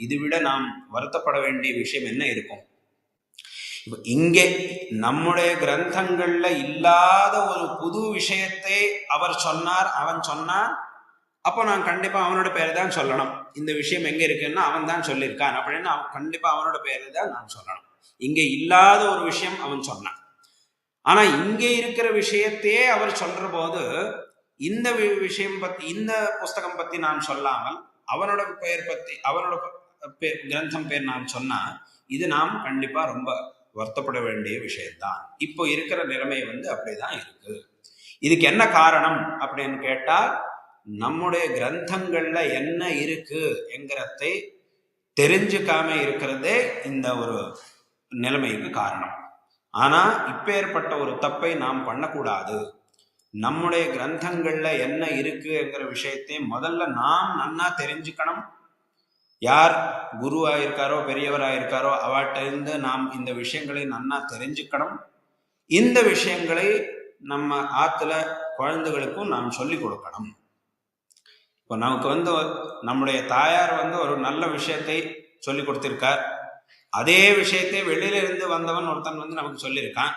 இது விட நாம் வருத்தப்பட வேண்டிய விஷயம் என்ன இருக்கும்? இங்கே நம்முடைய கிரந்தங்கள்ல இல்லாத ஒரு புது விஷயத்தை அவன் சொன்னான், அப்போ நான் கண்டிப்பா அவனோட பேரை தான் சொல்லணும். இந்த விஷயம் எங்க இருக்குன்னா அவன் தான் சொல்லியிருக்கான் அப்படின்னு கண்டிப்பா அவனோட பேரை தான் நான் சொல்லணும். இங்க இல்லாத ஒரு விஷயம் அவன் சொன்னான். ஆனா இங்கே இருக்கிற விஷயத்தையே அவர் சொல்ற போது இந்த விஷயம் பத்தி, இந்த புஸ்தகம் பத்தி நான் சொல்லாமல் அவனோட பெயர் பத்தி, அவனோட கிரந்தம் பேர் நாம் சொன்னா இது நாம் கண்டிப்பா ரொம்ப வருத்தப்பட வேண்டிய விஷயம்தான். இப்போ இருக்கிற நிலைமை வந்து அப்படிதான் இருக்கு. இதுக்கு என்ன காரணம் அப்படின்னு கேட்டா, நம்முடைய கிரந்தங்கள்ல என்ன இருக்கு என்கிறதை தெரிஞ்சுக்காம இருக்கிறதே இந்த ஒரு நிலைமைக்கு காரணம். ஆனா இப்பேற்பட்ட ஒரு தப்பை நாம் பண்ணக்கூடாது. நம்முடைய கிரந்தங்கள்ல என்ன இருக்கு என்கிற விஷயத்தை முதல்ல நாம் நன்னா தெரிஞ்சுக்கணும். யார் குருவாயிருக்காரோ பெரியவராயிருக்காரோ அவட்ட இருந்து நாம் இந்த விஷயங்களை நன்னா தெரிஞ்சுக்கணும். இந்த விஷயங்களை நம்ம ஆத்துல குழந்தைகளுக்கும் நாம் சொல்லி கொடுக்கணும். இப்போ நமக்கு வந்து நம்முடைய தாயார் வந்து ஒரு நல்ல விஷயத்தை சொல்லி கொடுத்திருக்கார், அதே விஷயத்தை வெளியில இருந்து வந்தவன் ஒருத்தன் வந்து நமக்கு சொல்லியிருக்கான்.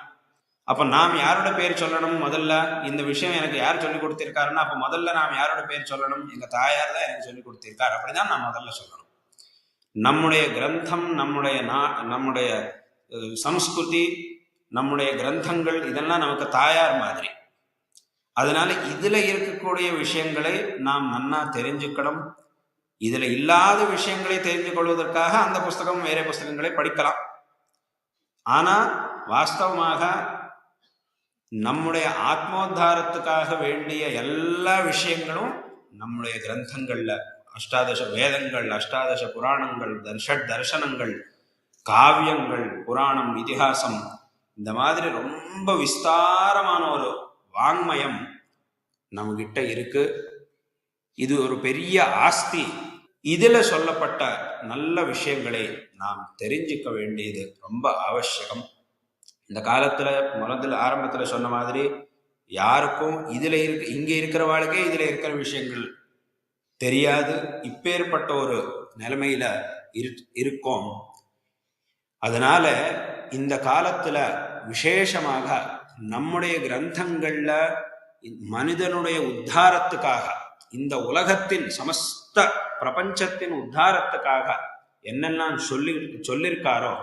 அப்ப நாம் யாரோட பேர் சொல்லணும்? முதல்ல இந்த விஷயம் எனக்கு யார் சொல்லி கொடுத்திருக்காருன்னா அப்ப முதல்ல நாம் யாரோட பேர் சொல்லணும்? எங்க தாயார் தான் எனக்கு சொல்லி கொடுத்திருக்கார் அப்படிதான் நான் முதல்ல சொல்லணும். நம்முடைய கிரந்தம், நம்முடைய சம்ஸ்கிருதி, நம்முடைய கிரந்தங்கள் இதெல்லாம் நமக்கு தாயார் மாதிரி. அதனால இதுல இருக்கக்கூடிய விஷயங்களை நாம் நன்னா தெரிஞ்சுக்கணும். இதுல இல்லாத விஷயங்களை தெரிந்து கொள்வதற்காக அந்த புஸ்தகம் வேற புஸ்தகங்களை படிக்கலாம். ஆனா வாஸ்தவமாக நம்முடைய ஆத்மோத்தாரத்துக்காக வேண்டிய எல்லா விஷயங்களும் நம்முடைய கிரந்தங்கள்ல, அஷ்டாதச வேதங்கள், அஷ்டாதச புராணங்கள், தர்சனங்கள், காவியங்கள், புராணம், இதிகாசம், இந்த மாதிரி ரொம்ப விஸ்தாரமான ஒரு வாங்மயம் நம்மகிட்ட இருக்கு. இது ஒரு பெரிய ஆஸ்தி. இதுல சொல்லப்பட்ட நல்ல விஷயங்களை நாம் தெரிஞ்சுக்க வேண்டியது ரொம்ப அவசியம். இந்த காலத்துல முதல்ல ஆரம்பத்துல சொன்ன மாதிரி யாருக்கும் இங்க இருக்கிறவாளுக்கே இதுல இருக்கிற விஷயங்கள் தெரியாது. இப்பேற்பட்ட ஒரு நிலைமையில இருக்கும். அதனால இந்த காலத்துல விசேஷமாக நம்முடைய கிரந்தங்கள்ல மனிதனுடைய உத்தாரத்துக்காக, இந்த உலகத்தின் சமஸ்த பிரபஞ்சத்தின் உத்தாரத்துக்காக என்னெல்லாம் சொல்லியிருக்காரோ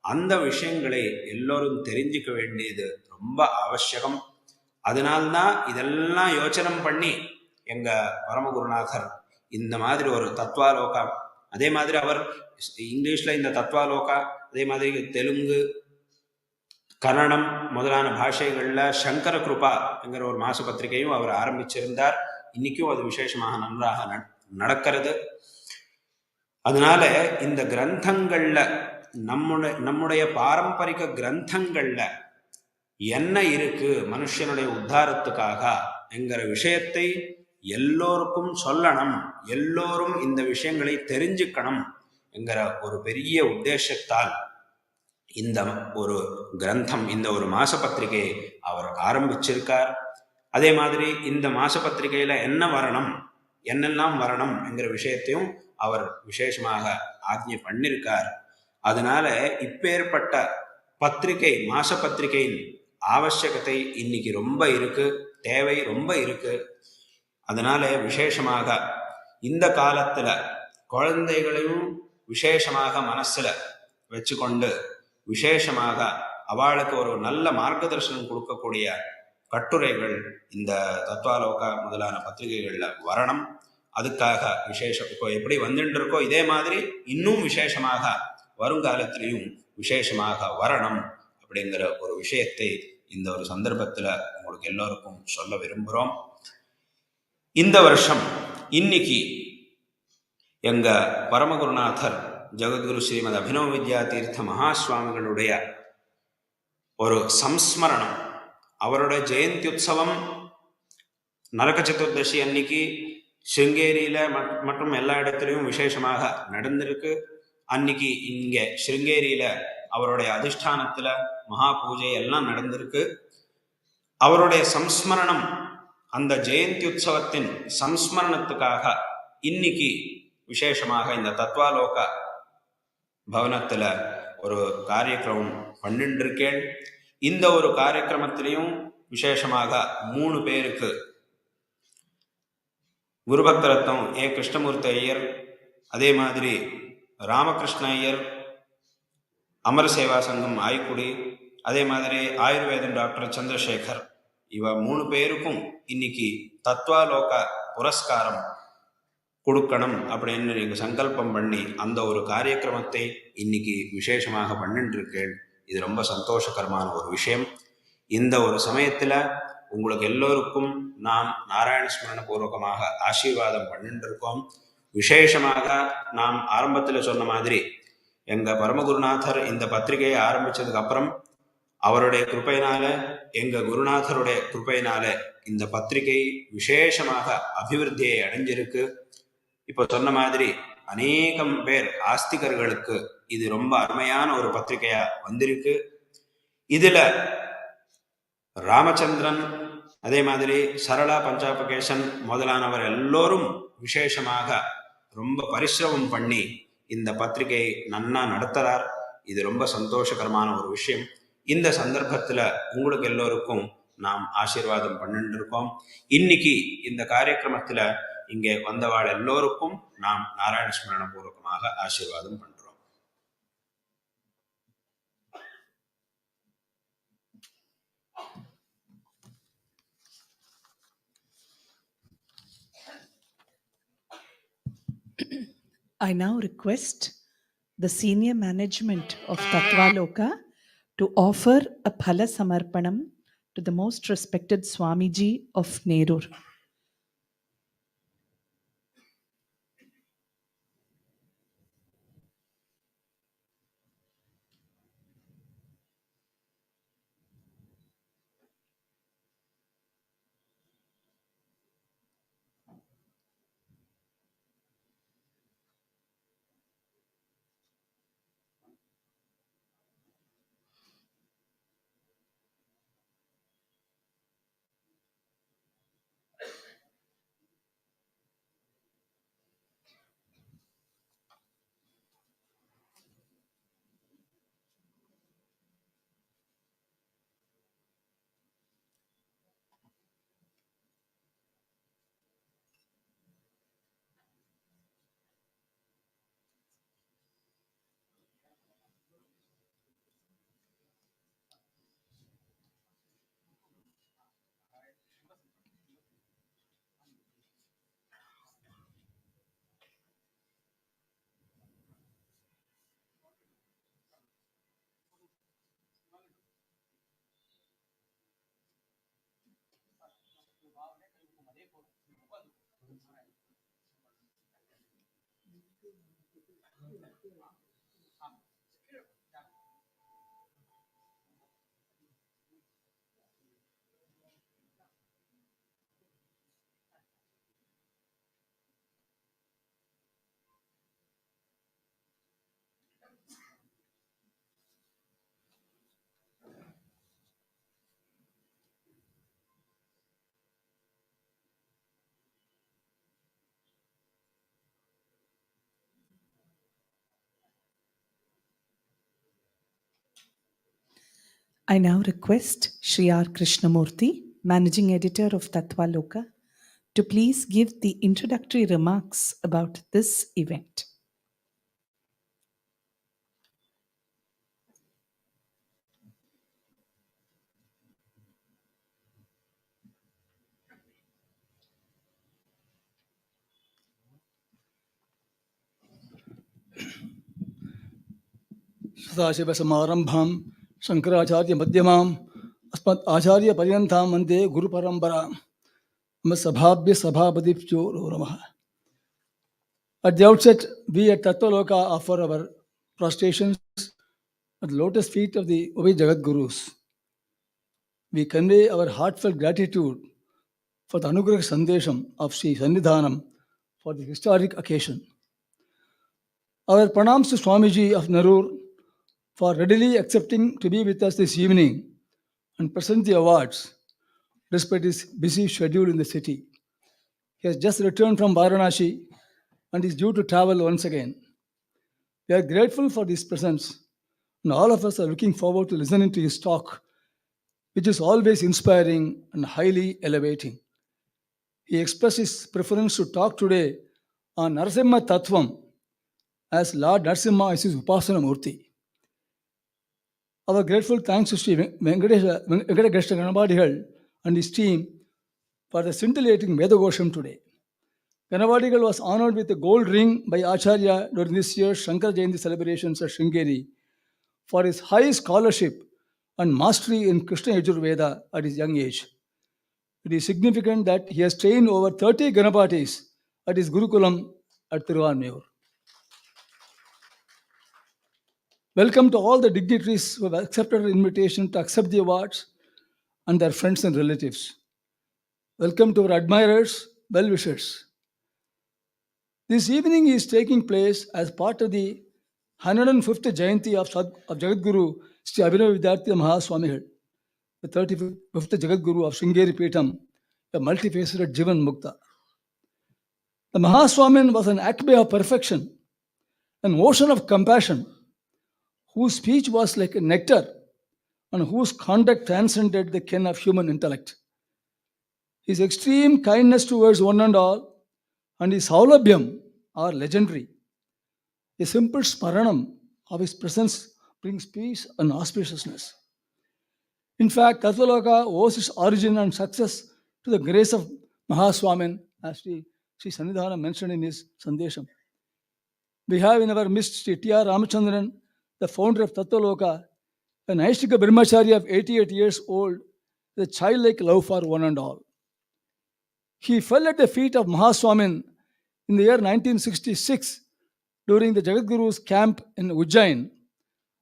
அந்த விஷயங்களை எல்லோரும் தெரிஞ்சுக்க வேண்டியது ரொம்ப அவசியம். அதனால்தான் இதெல்லாம் யோசனை பண்ணி எங்க பரமகுருநாதர் இந்த மாதிரி ஒரு தத்வாலோகா, அதே மாதிரி அவர் இங்கிலீஷ்ல இந்த தத்வாலோகா, அதே மாதிரி தெலுங்கு, கன்னடம் முதலான பாஷைகள்ல சங்கர கிருபா என்கிற ஒரு மாச பத்திரிகையும் அவர் ஆரம்பிச்சிருந்தார். இன்னைக்கும் அது விசேஷமாக நன்றாக நடக்கிறது. அதனால இந்த கிரந்தங்கள்ல நம்முடைய பாரம்பரிக கிரந்தங்கள்ல என்ன இருக்கு மனுஷனுடைய உத்தாரத்துக்காக என்கிற விஷயத்தை எல்லோருக்கும் சொல்லணும், எல்லோரும் இந்த விஷயங்களை தெரிஞ்சுக்கணும் என்கிற ஒரு பெரிய உத்தேசத்தால் இந்த ஒரு கிரந்தம், இந்த ஒரு மாச பத்திரிகையை அவர் ஆரம்பிச்சிருக்கார். அதே மாதிரி இந்த மாச பத்திரிகையில என்னெல்லாம் வரணும் என்கிற விஷயத்தையும் அவர் விசேஷமாக ஆக்ஞை பண்ணிருக்கார். அதனால இப்பேற்பட்ட பத்திரிகை, மாச பத்திரிகையின் ஆவசியகத்தை இன்னைக்கு ரொம்ப இருக்கு, தேவை ரொம்ப இருக்கு. அதனால விசேஷமாக இந்த காலத்துல குழந்தைகளையும் விசேஷமாக மனசுல வச்சுக்கொண்டு விசேஷமாக அவளுக்கு ஒரு நல்ல மார்க்கதர்சனம் கொடுக்கக்கூடிய கட்டுரைகள் இந்த தத்வாலோகா முதலான பத்திரிகைகள்ல வரணும். அதுக்காக விசேஷம் இப்போ எப்படி வந்துட்டு இருக்கோ இதே மாதிரி இன்னும் விசேஷமாக வருங்காலத்திலையும் விசேஷமாக வரணும் அப்படிங்கிற ஒரு விஷயத்தை இந்த ஒரு சந்தர்ப்பத்துல உங்களுக்கு எல்லோருக்கும் சொல்ல விரும்புகிறோம். இந்த வருஷம் இன்னைக்கு எங்க பரமகுருநாதர் ஜகத்குரு ஸ்ரீமத் அபினவ வித்யா தீர்த்த மகாஸ்வாமிகளுடைய ஒரு சம்ஸ்மரணம், அவருடைய ஜெயந்தி உற்சவம் நரக சதுர்தசி அன்னைக்கு ஸ்ருங்கேரியில மற்றும் எல்லா இடத்துலையும் விசேஷமாக நடந்திருக்கு. அன்னைக்கு இங்க ஸ்ருங்கேரியில அவருடைய அதிஷ்டானத்துல மகா பூஜை எல்லாம் நடந்திருக்கு. அவருடைய சம்ஸ்மரணம், அந்த ஜெயந்தி உற்சவத்தின் சம்ஸ்மரணத்துக்காக இன்னைக்கு விசேஷமாக இந்த தத்வாலோக பவனத்துல ஒரு காரியக்கிரமம் பண்ணிட்டு இருக்கேன். இந்த ஒரு காரியக்கிரமத்திலையும் விசேஷமாக 3 பேருக்கு குருபக்த ரத்னம் ஏ கிருஷ்ணமூர்த்தி ஐயர், அதே மாதிரி ராமகிருஷ்ண ஐயர், அமர சேவா சங்கம் ஆய்க்குடி, அதே மாதிரி ஆயுர்வேதம் டாக்டர் சந்திரசேகர், இவ 3 பேருக்கும் இன்னைக்கு தத்வாலோக புரஸ்காரம் கொடுக்கணும் அப்படின்னு நீங்க சங்கல்பம் பண்ணி அந்த ஒரு காரியக்கிரமத்தை இன்னைக்கு விசேஷமாக பண்ணிட்டு இருக்கேன். இது ரொம்ப சந்தோஷகரமான ஒரு விஷயம். இந்த ஒரு சமயத்துல உங்களுக்கு எல்லோருக்கும் நாம் நாராயண ஸ்மரண பூர்வகமாக ஆசீர்வாதம் பண்ணிட்டு இருக்கோம். விசேஷமாக நாம் ஆரம்பத்தில் சொன்ன மாதிரி எங்க பரமகுருநாதர் இந்த பத்திரிகையை ஆரம்பிச்சதுக்கு அப்புறம் அவருடைய கிருப்பையினால, எங்க குருநாதருடைய கிருப்பையினால இந்த பத்திரிகை விசேஷமாக அபிவிருத்தியை அடைஞ்சிருக்கு. இப்போ சொன்ன மாதிரி அநேகம் பேர் ஆஸ்திகர்களுக்கு இது ரொம்ப அருமையான ஒரு பத்திரிகையா வந்திருக்கு. இதுல ராமச்சந்திரன், அதே மாதிரி சரளா பஞ்சாபகேசன் முதலானவர் எல்லோரும் விசேஷமாக ரொம்ப பரிசிரமம் பண்ணி இந்த பத்திரிகையை நன்னா நடத்துறார். இது ரொம்ப சந்தோஷகரமான ஒரு விஷயம். இந்த சந்தர்ப்பத்துல உங்களுக்கு எல்லோருக்கும் நாம் ஆசீர்வாதம் பண்ணிட்டு இருக்கோம். இன்னைக்கு இந்த காரியக்கிரமத்துல இங்கே வந்தவாள் எல்லோருக்கும் நாம் நாராயண ஸ்மரண பூர்வகமாக ஆசீர்வாதம் பண்றோம். I now request the senior management of Tattvaloka to offer a phala samarpanam to the most respected Swamiji of Nerur. I now request Sri R. Krishnamurthy, Managing Editor of Tattvaloka, to please give the introductory remarks about this event. सदाशिवसमारम्भां शङ्कराचार्यमध्यमाम् अस्मत् आचार्यपर्यन्तां वन्दे गुरुपरम्परां सभाभ्य सभापतिभ्यो नमः. At the outset, we at Tattvaloka offer our prostrations at the lotus feet of the Ubhaya Jagadgurus. We convey our heartfelt gratitude for the Anugrah Sandesham of Sri Sannidhanam for the historic occasion. Our pranams to Swamiji of Narur for readily accepting to be with us this evening and present the awards despite his busy schedule in the city. He has just returned from Varanasi and is due to travel once again. We are grateful for this presence, and all of us are looking forward to listening to his talk, which is always inspiring and highly elevating. He expressed his preference to talk today on Narasimha Tattvam, as Lord Narasimha is his Upasana Murti. Our grateful thanks to Sri Venkatageshta Ganabadigal and his team for the scintillating Vedagosham today. Ganabadigal was honored with a gold ring by Acharya during this year's Shankara Jayanti celebrations at Sringeri for his high scholarship and mastery in Krishna Yajurveda at his young age. It is significant that he has trained over 30 Ganapatis at his Gurukulam at Tiruvanmiyur. Welcome to all the dignitaries who have accepted our invitation to accept the awards and their friends and relatives. Welcome to our admirers, well-wishers. This evening is taking place as part of the 105th Jayanti of Jagadguru Sri Abhinava Vidyarthi Mahaswami, the 35th Jagadguru of Sringeri Peetham, a multifaceted Jivan Mukta. The Mahaswamin was an acme of perfection, an ocean of compassion, whose speech was like a nectar and whose conduct transcended the ken of human intellect. His extreme kindness towards one and all and his saulabhyam are legendary. A simple smaranam of his presence brings peace and auspiciousness. In fact, Tattvaloka owes its origin and success to the grace of Mahaswamin, as Sri Sannidhanam mentioned in his Sandesham. We have in our midst Sri T.R. Ramachandran, the founder of Tattvaloka, an Aishtika Brahmachari of 88 years old, with a childlike love for one and all. He fell at the feet of Mahaswamin in the year 1966 during the Jagadguru's camp in Ujjain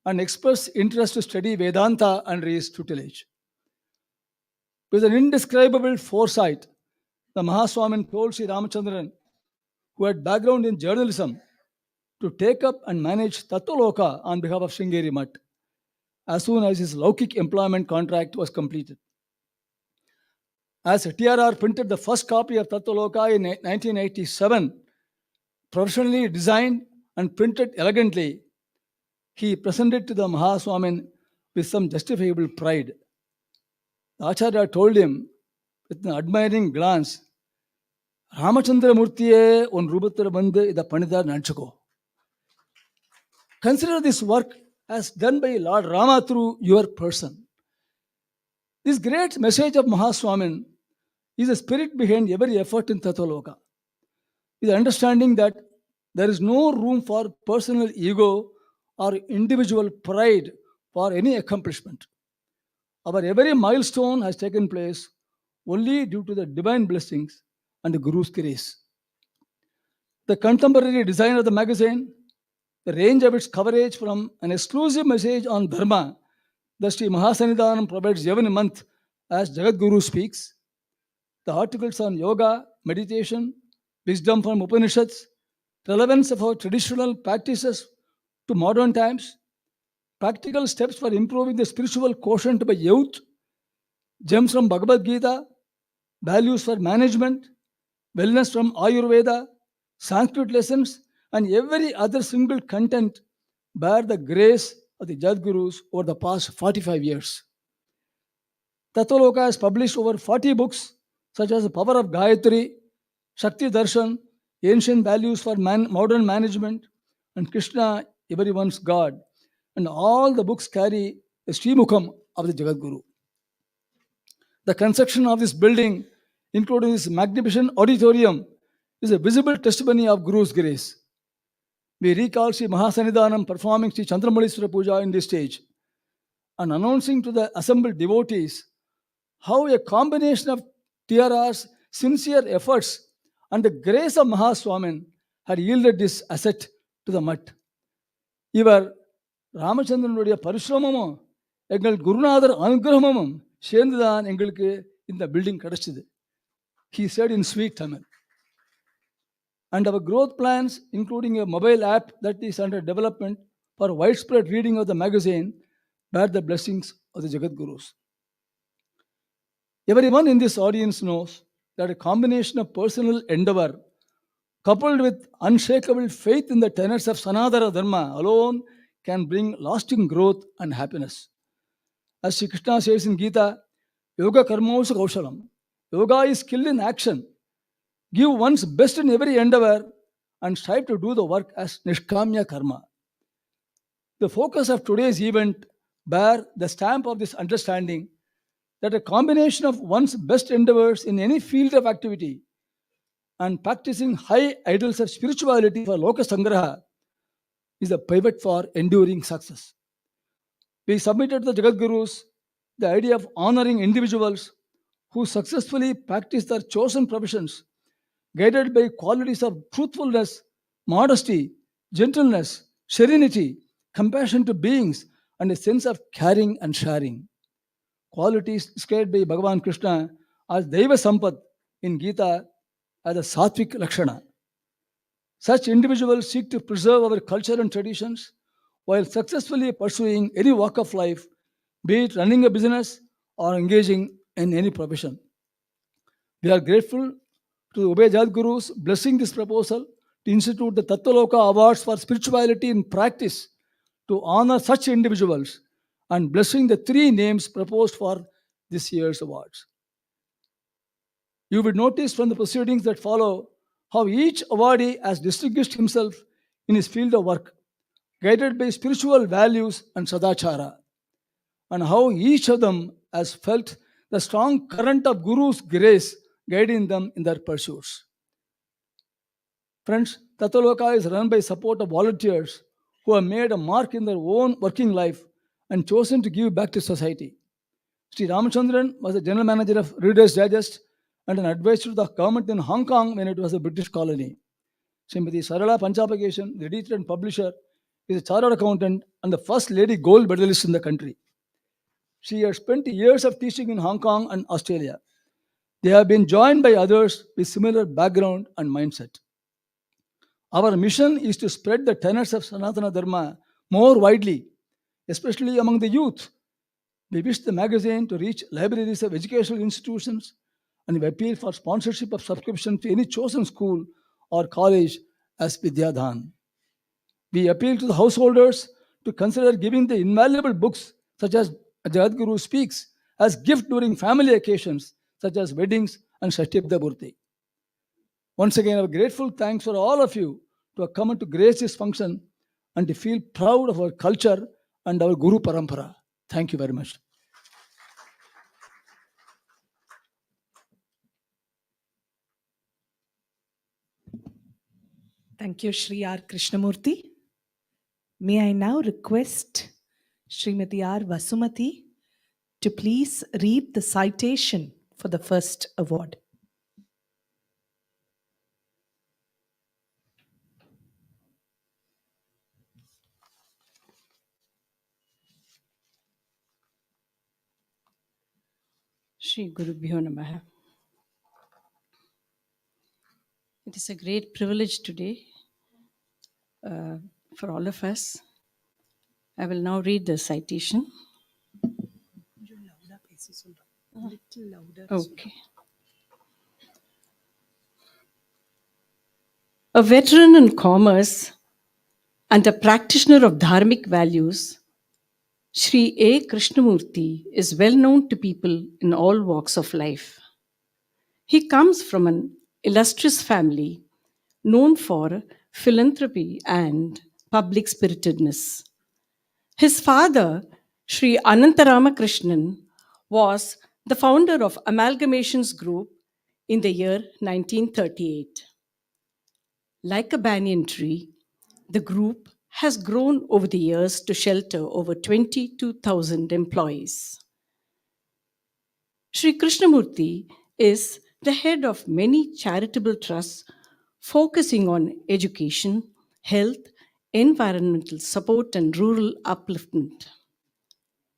and expressed interest to study Vedanta under his tutelage. With an indescribable foresight, the Mahaswamin told Sri Ramachandran, who had background in journalism, to take up and manage Tattvaloka on behalf of Sringeri Mutt as soon as his Laukik employment contract was completed. As TRR printed the first copy of Tattvaloka in 1987, professionally designed and printed elegantly, he presented to the Mahaswamin with some justifiable pride. The Acharya told him with an admiring glance, Ramachandra Murtiye on Rubathara Bandhu ida Panidar Nanchako. Consider this work as done by Lord Rama through your person. This great message of Mahaswamin is the spirit behind every effort in Tattvaloka, with the understanding that there is no room for personal ego or individual pride for any accomplishment. Our every milestone has taken place only due to the divine blessings and the Guru's grace. The contemporary design of the magazine, the range of its coverage from an exclusive message on Dharma, the Sri Mahasanidhanam provides every month as Jagadguru speaks, the articles on yoga, meditation, wisdom from Upanishads, relevance of our traditional practices to modern times, practical steps for improving the spiritual quotient by youth, gems from Bhagavad Gita, values for management, wellness from Ayurveda, Sanskrit lessons, and every other single content bear the grace of the Jagadgurus over the past 45 years. Tattvaloka has published over 40 books such as The Power of Gayatri, Shakti Darshan, Ancient Values for Modern Management, and Krishna, Everyone's God. And all the books carry the Srimukham of the Jagadguru. The construction of this building, including this magnificent auditorium, is a visible testimony of Guru's grace. We recall Sri Mahasanidhanam performing Sri Chandramaliswara Puja in this stage and announcing to the assembled devotees how a combination of TRR's sincere efforts and the grace of Mahaswamin had yielded this asset to the mutt. இவர் ராமச்சந்திரனுடைய பரிசிரமமும் எங்கள் குருநாதர் அனுகிரகமும் சேர்ந்துதான் எங்களுக்கு இந்த building கிடைச்சது. He said in sweet Tamil. And our growth plans, including a mobile app that is under development for widespread reading of the magazine, bear the blessings of the Jagadgurus. Everyone in this audience knows that a combination of personal endeavor coupled with unshakable faith in the tenets of Sanatana Dharma alone can bring lasting growth and happiness. As Sri Krishna says in Gita, Yoga Karmosu Kaushalam. Yoga is skill in action. Give one's best in every endeavor and strive to do the work as Nishkamya Karma. The focus of today's event bear the stamp of this understanding that a combination of one's best endeavors in any field of activity and practicing high ideals of spirituality for Loka Sangraha is the pivot for enduring success. We submitted to the Jagadgurus the idea of honoring individuals who successfully practice their chosen professions, guided by qualities of truthfulness, modesty, gentleness, serenity, compassion to beings, and a sense of caring and sharing. Qualities described by Bhagavan Krishna as Daiva Sampad in Gita as a Sattvic Lakshana. Such individuals seek to preserve our culture and traditions while successfully pursuing any walk of life, be it running a business or engaging in any profession. We are grateful to the Ubhaya Jagadgurus blessing this proposal to institute the Tattvaloka Awards for Spirituality in Practice to honor such individuals and blessing the 3 names proposed for this year's awards. You will notice from the proceedings that follow how each awardee has distinguished himself in his field of work, guided by spiritual values and sadachara, and how each of them has felt the strong current of Guru's grace guiding them in their pursuits. Friends, Tattvaloka is run by support of volunteers who have made a mark in their own working life and chosen to give back to society. Sri Ramachandran was the general manager of Reader's Digest and an advisor to the government in Hong Kong when it was a British colony. Srimati Sarala Panchapageshan, the editor and publisher, is a chartered accountant and the first lady gold medalist in the country. She has spent years of teaching in Hong Kong and Australia. They have been joined by others with similar background and mindset. Our mission is to spread the tenets of Sanatana Dharma more widely, especially among the youth. We wish the magazine to reach libraries of educational institutions, and we appeal for sponsorship of subscription to any chosen school or college as Vidyadhan. We appeal to the householders to consider giving the invaluable books such as Jagadguru Speaks as gift during family occasions such as weddings and Shashtibda Burti. Once again, our grateful thanks for all of you to have come to grace this function and to feel proud of our culture and our Guru Parampara. Thank you very much. Thank you, Shri R. Krishnamurti. May I now request Srimati R. Vasumati to please read the citation for the first award. Shri Gurubhyo Namaha. It is a great privilege today for all of us. I will now read the citation. Okay. A veteran in commerce and a practitioner of dharmic values, Sri A. Krishnamurti is well known to people in all walks of life. He comes from an illustrious family known for philanthropy and public spiritedness. His father, Sri Anantaramakrishnan, was the founder of Amalgamations Group in the year 1938. Like a banyan tree, the group has grown over the years to shelter over 22,000 employees. Sri Krishnamurti is the head of many charitable trusts focusing on education, health, environmental support, and rural upliftment.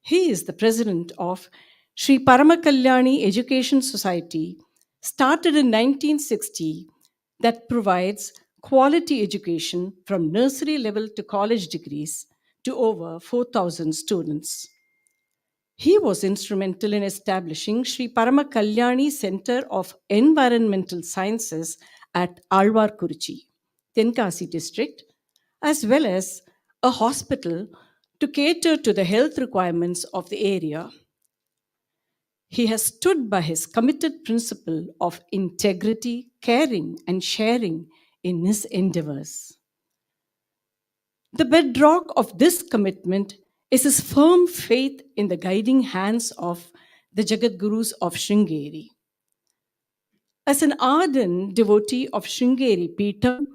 He is the president of Sri Paramakalyani Education Society, started in 1960, that provides quality education from nursery level to college degrees to over 4,000 students. He was instrumental in establishing Sri Paramakalyani Center of Environmental Sciences at Alvarkuruchi, Tenkasi district, as well as a hospital to cater to the health requirements of the area. He has stood by his committed principle of integrity, caring, and sharing in his endeavors. The bedrock of this commitment is his firm faith in the guiding hands of the Jagadgurus of Sringeri. As an ardent devotee of Sringeri Peetham,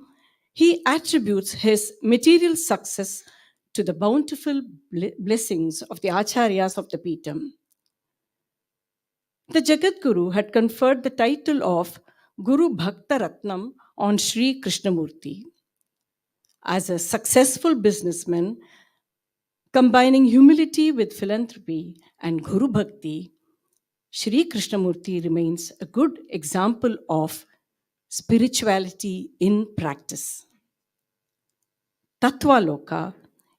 he attributes his material success to the bountiful blessings of the Acharyas of the Peetham. The Jagadguru had conferred the title of Guru Bhakta Ratnam on Sri Krishnamurti. As a successful businessman, combining humility with philanthropy and Guru Bhakti, Sri Krishnamurti remains a good example of spirituality in practice. Tattvaloka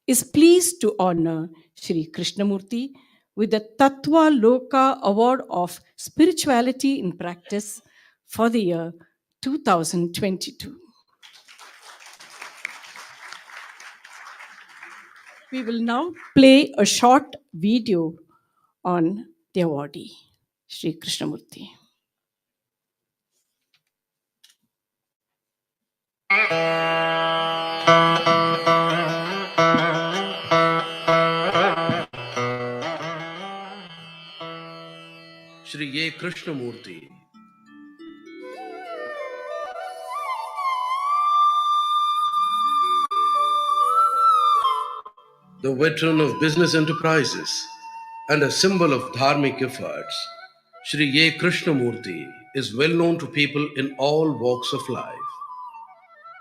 is pleased to honor Sri Krishnamurti with the Tattvaloka Award of Spirituality in Practice for the year 2022. We will now play a short video on the awardee, Sri Krishnamurti. Sri A. Krishnamurti. The veteran of business enterprises and a symbol of dharmic efforts, Sri A. Krishnamurti is well known to people in all walks of life.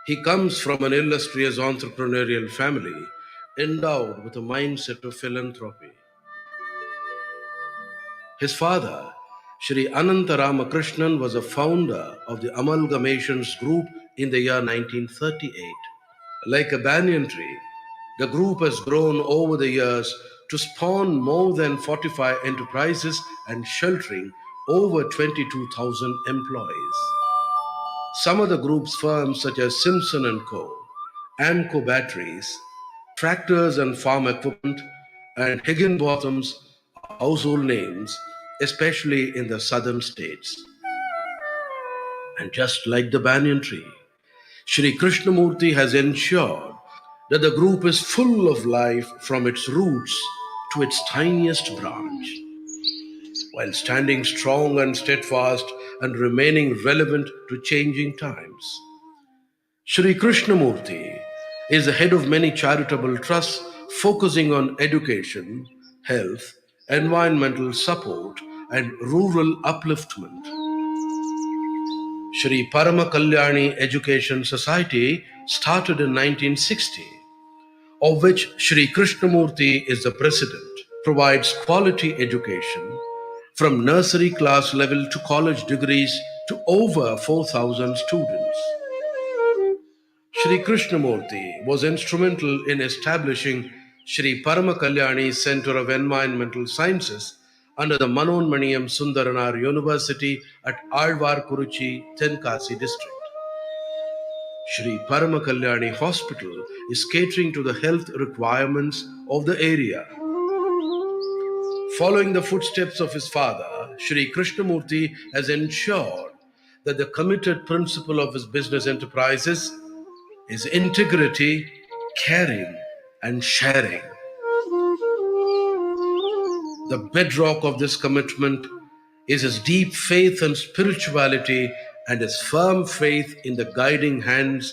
He comes from an illustrious entrepreneurial family endowed with a mindset of philanthropy. His father, Sri Anantaramakrishnan, was a founder of the Amalgamations Group in the year 1938. Like a banyan tree, the group has grown over the years to spawn more than 45 enterprises and sheltering over 22,000 employees. Some of the group's firms such as Simpson & Co., Amco Batteries, Tractors and Farm Equipment, and Higginbotham's are household names, especially in the southern states. And just like the banyan tree, Sri Krishnamurti has ensured that the group is full of life from its roots to its tiniest branch, while standing strong and steadfast and remaining relevant to changing times. Sri Krishnamurti is the head of many charitable trusts focusing on education, health, environmental support, and rural upliftment. Sri Paramakalyani Education Society started in 1960, of which Sri Krishnamurti is the president, provides quality education from nursery class level to college degrees to over 4,000 students. Shri Krishnamurti was instrumental in establishing Shri Parama Center of Environmental Sciences under the Manonmaniyam Sundaranar University at Alvar Kuruchi, Tenkasi district. Shri Parama Hospital is catering to the health requirements of the area. Following the footsteps of his father, Shri Krishnamurti has ensured that the committed principle of his business enterprises is integrity, caring, and sharing. The bedrock of this commitment is his deep faith and spirituality and his firm faith in the guiding hands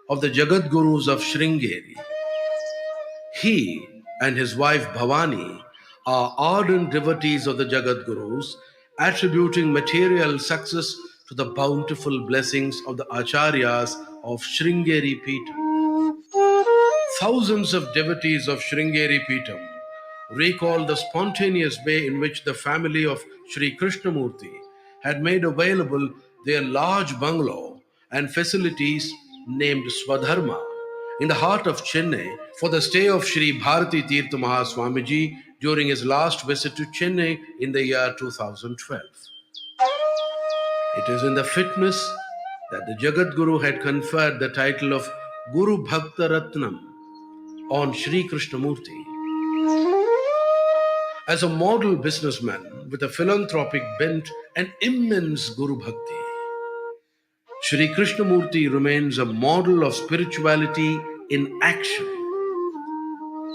of the Jagadgurus of Sringeri. He and his wife Bhavani are ardent devotees of the Jagadgurus, attributing material success to the bountiful blessings of the Acharyas of Sringeri Peetham. Thousands of devotees of Sringeri Peetham recall the spontaneous way in which the family of Sri Krishnamurti had made available their large bungalow and facilities named Swadharma in the heart of Chennai for the stay of Sri Bharati Tirtha Swamiji during his last visit to Chennai in the year 2012. It is in the fitness that the Jagadguru had conferred the title of Guru Bhakta Ratnam on Sri Krishnamurti. As a model businessman with a philanthropic bent and immense Guru Bhakti, Sri Krishnamurti remains a model of spirituality in action.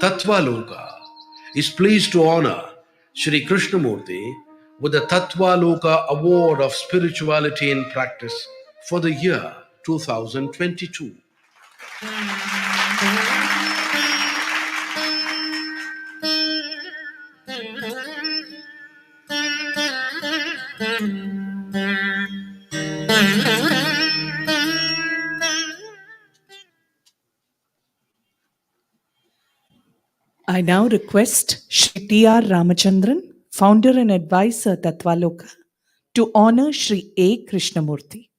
Tattvaloka is pleased to honor Sri Krishnamurti with the Tattvaloka Award of Spirituality in Practice for the year 2022. I now request Shri T.R. Ramachandran, founder and advisor Tattvaloka, to honor Shri A. Krishnamurti.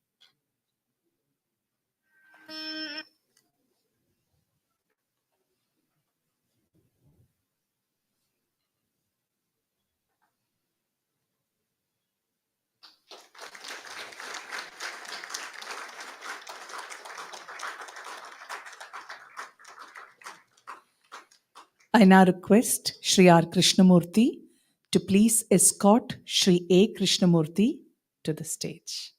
I now request Shri R. Krishnamurti to please escort Shri A. Krishnamurti to the stage.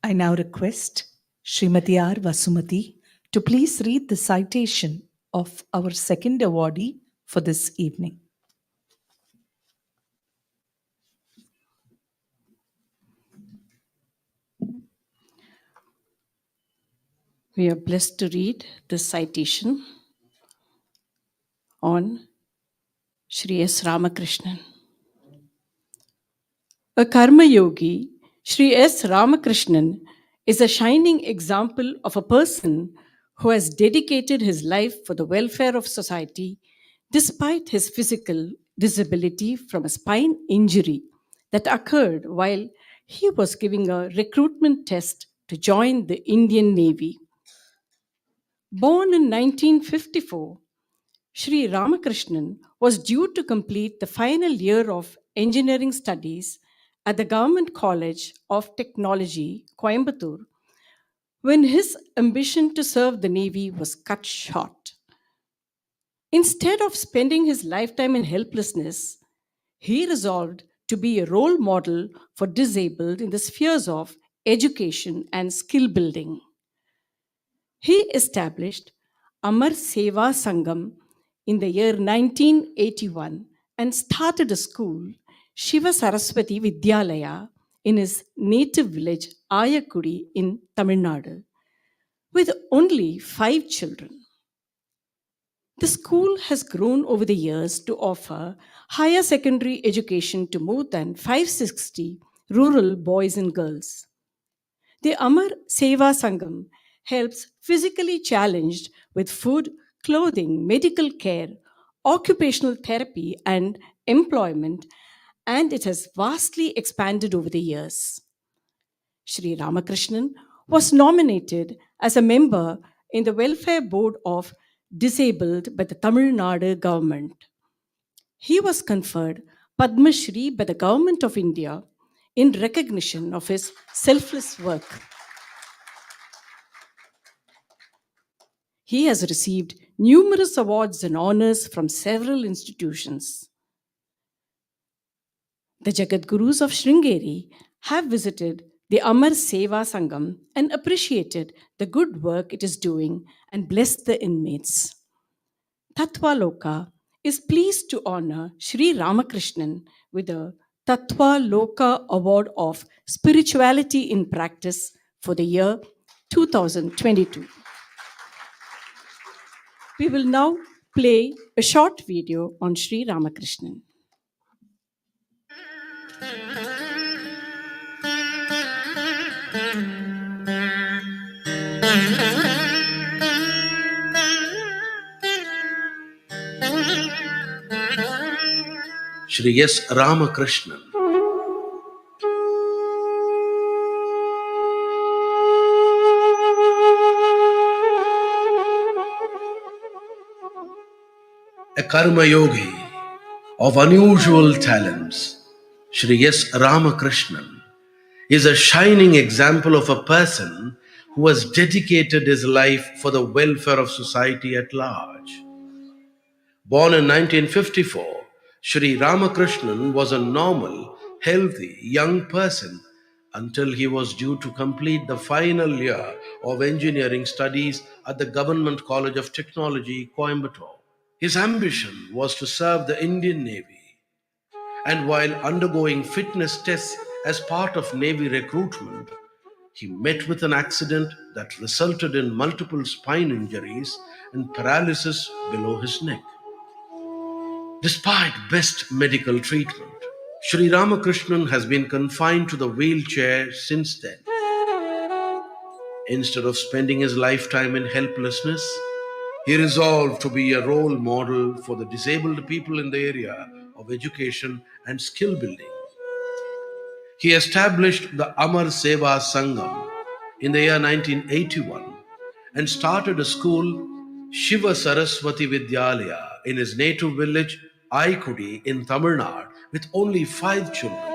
I now request Srimati R. Vasumati to please read the citation of our second awardee for this evening. We are blessed to read this citation on Sri S. Ramakrishnan. A karma yogi, Sri S. Ramakrishnan is a shining example of a person who has dedicated his life for the welfare of society despite his physical disability from a spine injury that occurred while he was giving a recruitment test to join the Indian Navy. Born in 1954, Sri Ramakrishnan was due to complete the final year of engineering studies at the Government College of Technology, Coimbatore, when his ambition to serve the Navy was cut short. Instead of spending his lifetime in helplessness, he resolved to be a role model for disabled in the spheres of education and skill building. He established Amar Seva Sangam in the year 1981 and started a school, Shiva Saraswathy Vidyalaya, in his native village Ayakudi in Tamil Nadu, with only 5 children. The school has grown over the years to offer higher secondary education to more than 560 rural boys and girls. The Amar Seva Sangam helps physically challenged with food, clothing, medical care, occupational therapy, and employment, and it has vastly expanded over the years. Sri Ramakrishnan was nominated as a member in the Welfare Board of Disabled by the Tamil Nadu government. He was conferred Padma Shri by the Government of India in recognition of his selfless work. He has received numerous awards and honors from several institutions. The Jagadgurus of Sringeri have visited the Amar Seva Sangam and appreciated the good work it is doing and blessed the inmates. Tattvaloka is pleased to honor Sri Ramakrishnan with the Tattvaloka Award of Spirituality in Practice for the year 2022. We will now play a short video on Sri Ramakrishnan. Shri S. Ramakrishnan. A karma yogi of unusual talents, Shri S. Ramakrishnan is a shining example of a person who has dedicated his life for the welfare of society at large. Born in 1954, Shri Ramakrishnan was a normal, healthy young person until he was due to complete the final year of engineering studies at the Government College of Technology, Coimbatore. His ambition was to serve the Indian Navy, and while undergoing fitness tests as part of Navy recruitment, he met with an accident that resulted in multiple spine injuries and paralysis below his neck. Despite best medical treatment, Sri Ramakrishnan has been confined to the wheelchair since then. Instead of spending his lifetime in helplessness, he resolved to be a role model for the disabled people in the area of education and skill building. He established the Amar Seva Sangam in the year 1981 and started a school, Shiva Saraswathy Vidyalaya, in his native village Aikudi in Tamil Nadu with only 5 children.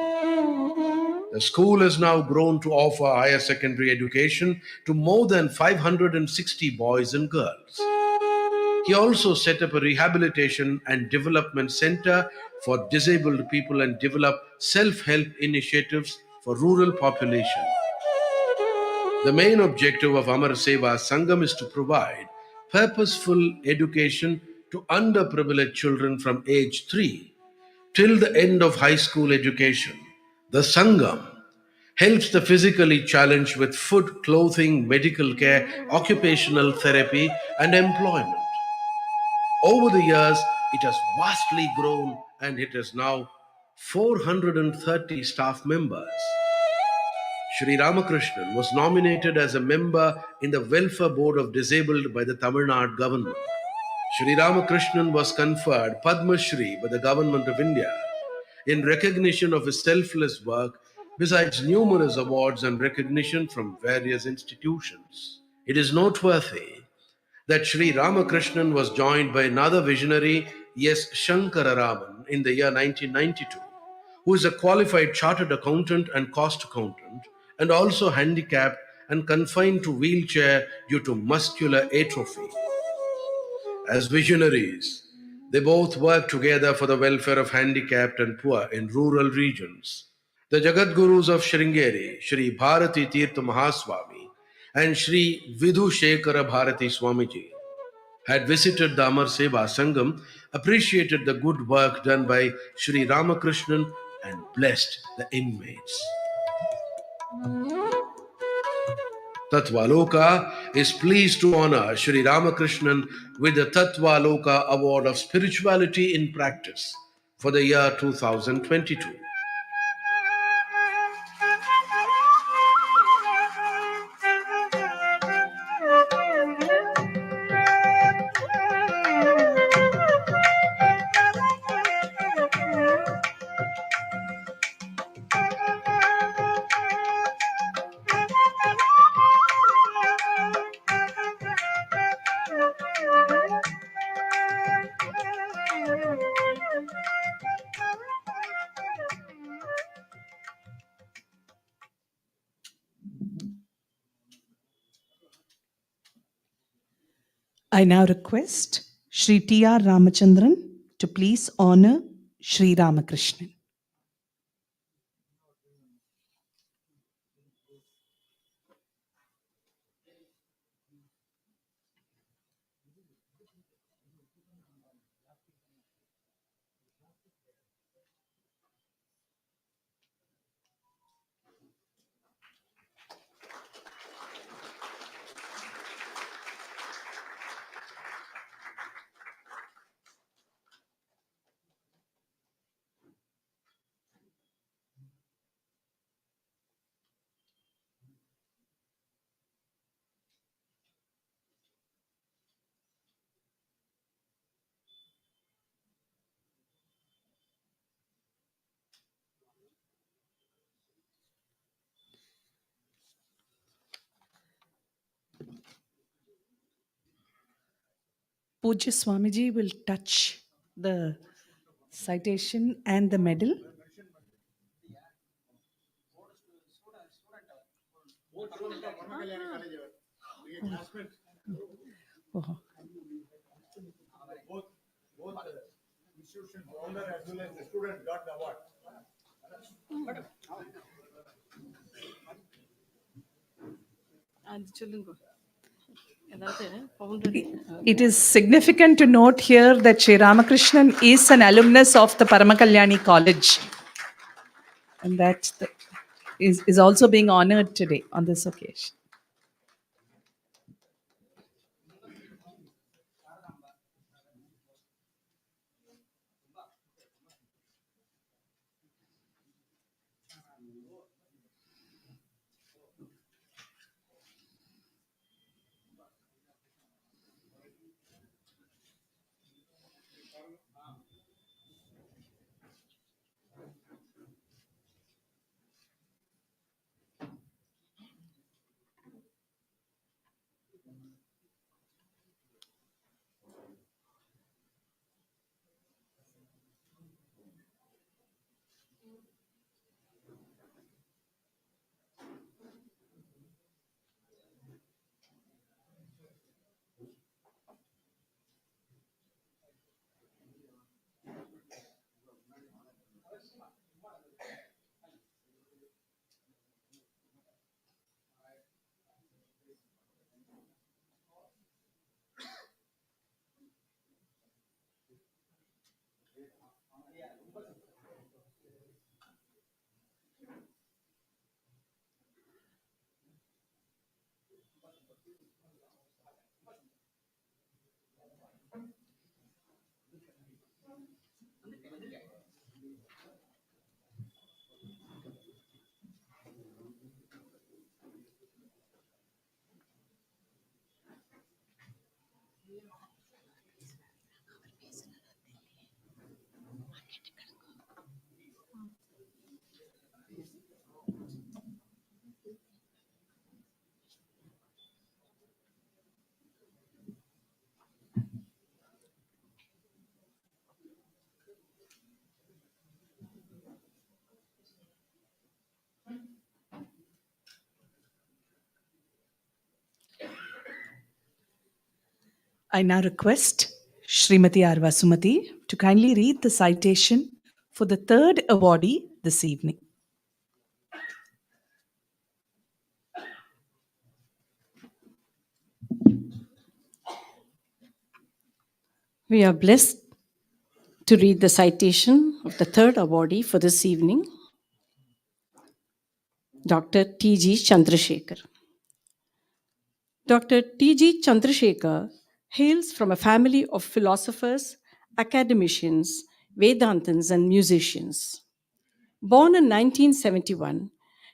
The school has now grown to offer higher secondary education to more than 560 boys and girls. He also set up a rehabilitation and development center for disabled people and developed self-help initiatives for rural population. The main objective of Amar Seva Sangam is to provide purposeful education to underprivileged children from age 3 till the end of high school education. The Sangam helps the physically challenged with food, clothing, medical care, occupational therapy, and employment. Over the years, it has vastly grown and it has now 430 staff members. Sri Ramakrishnan was nominated as a member in the Welfare Board of Disabled by the Tamil Nadu government. Sri Ramakrishnan was conferred Padma Shri by the government of India in recognition of his selfless work, besides numerous awards and recognition from various institutions. It is noteworthy that Sri Ramakrishnan was joined by another visionary, S. Shankara Raman, in the year 1992, who is a qualified chartered accountant and cost accountant, and also handicapped and confined to wheelchair due to muscular atrophy. As visionaries, they both work together for the welfare of handicapped and poor in rural regions. The Jagadgurus of Sringeri, Shri Bharati Tirtha Mahaswami and Shri Vidyashankara Bharati Swamiji, had visited the Amar Seva Sangam, appreciated the good work done by Sri Ramakrishnan, and blessed the inmates. Tattvaloka is pleased to honor Sri Ramakrishnan with the Tattvaloka Award of Spirituality in Practice for the year 2022. I now request Shri T.R. Ramachandran to please honor Shri Ramakrishnan. Pujya Swamiji will touch the citation and the medal. Oh. Institution founder as well as the student got the award. It is significant to note here that Sri Ramakrishnan is an alumnus of the Paramakalyani College, and that is also being honored today on this occasion. I now request Srimati Arva Sumati to kindly read the citation for the third awardee this evening. We are blessed to read the citation of the third awardee for this evening, Dr. T.G. Chandrasekhar. Dr. T.G. Chandrasekhar hails from a family of philosophers, academicians, Vedantins, and musicians. Born in 1971,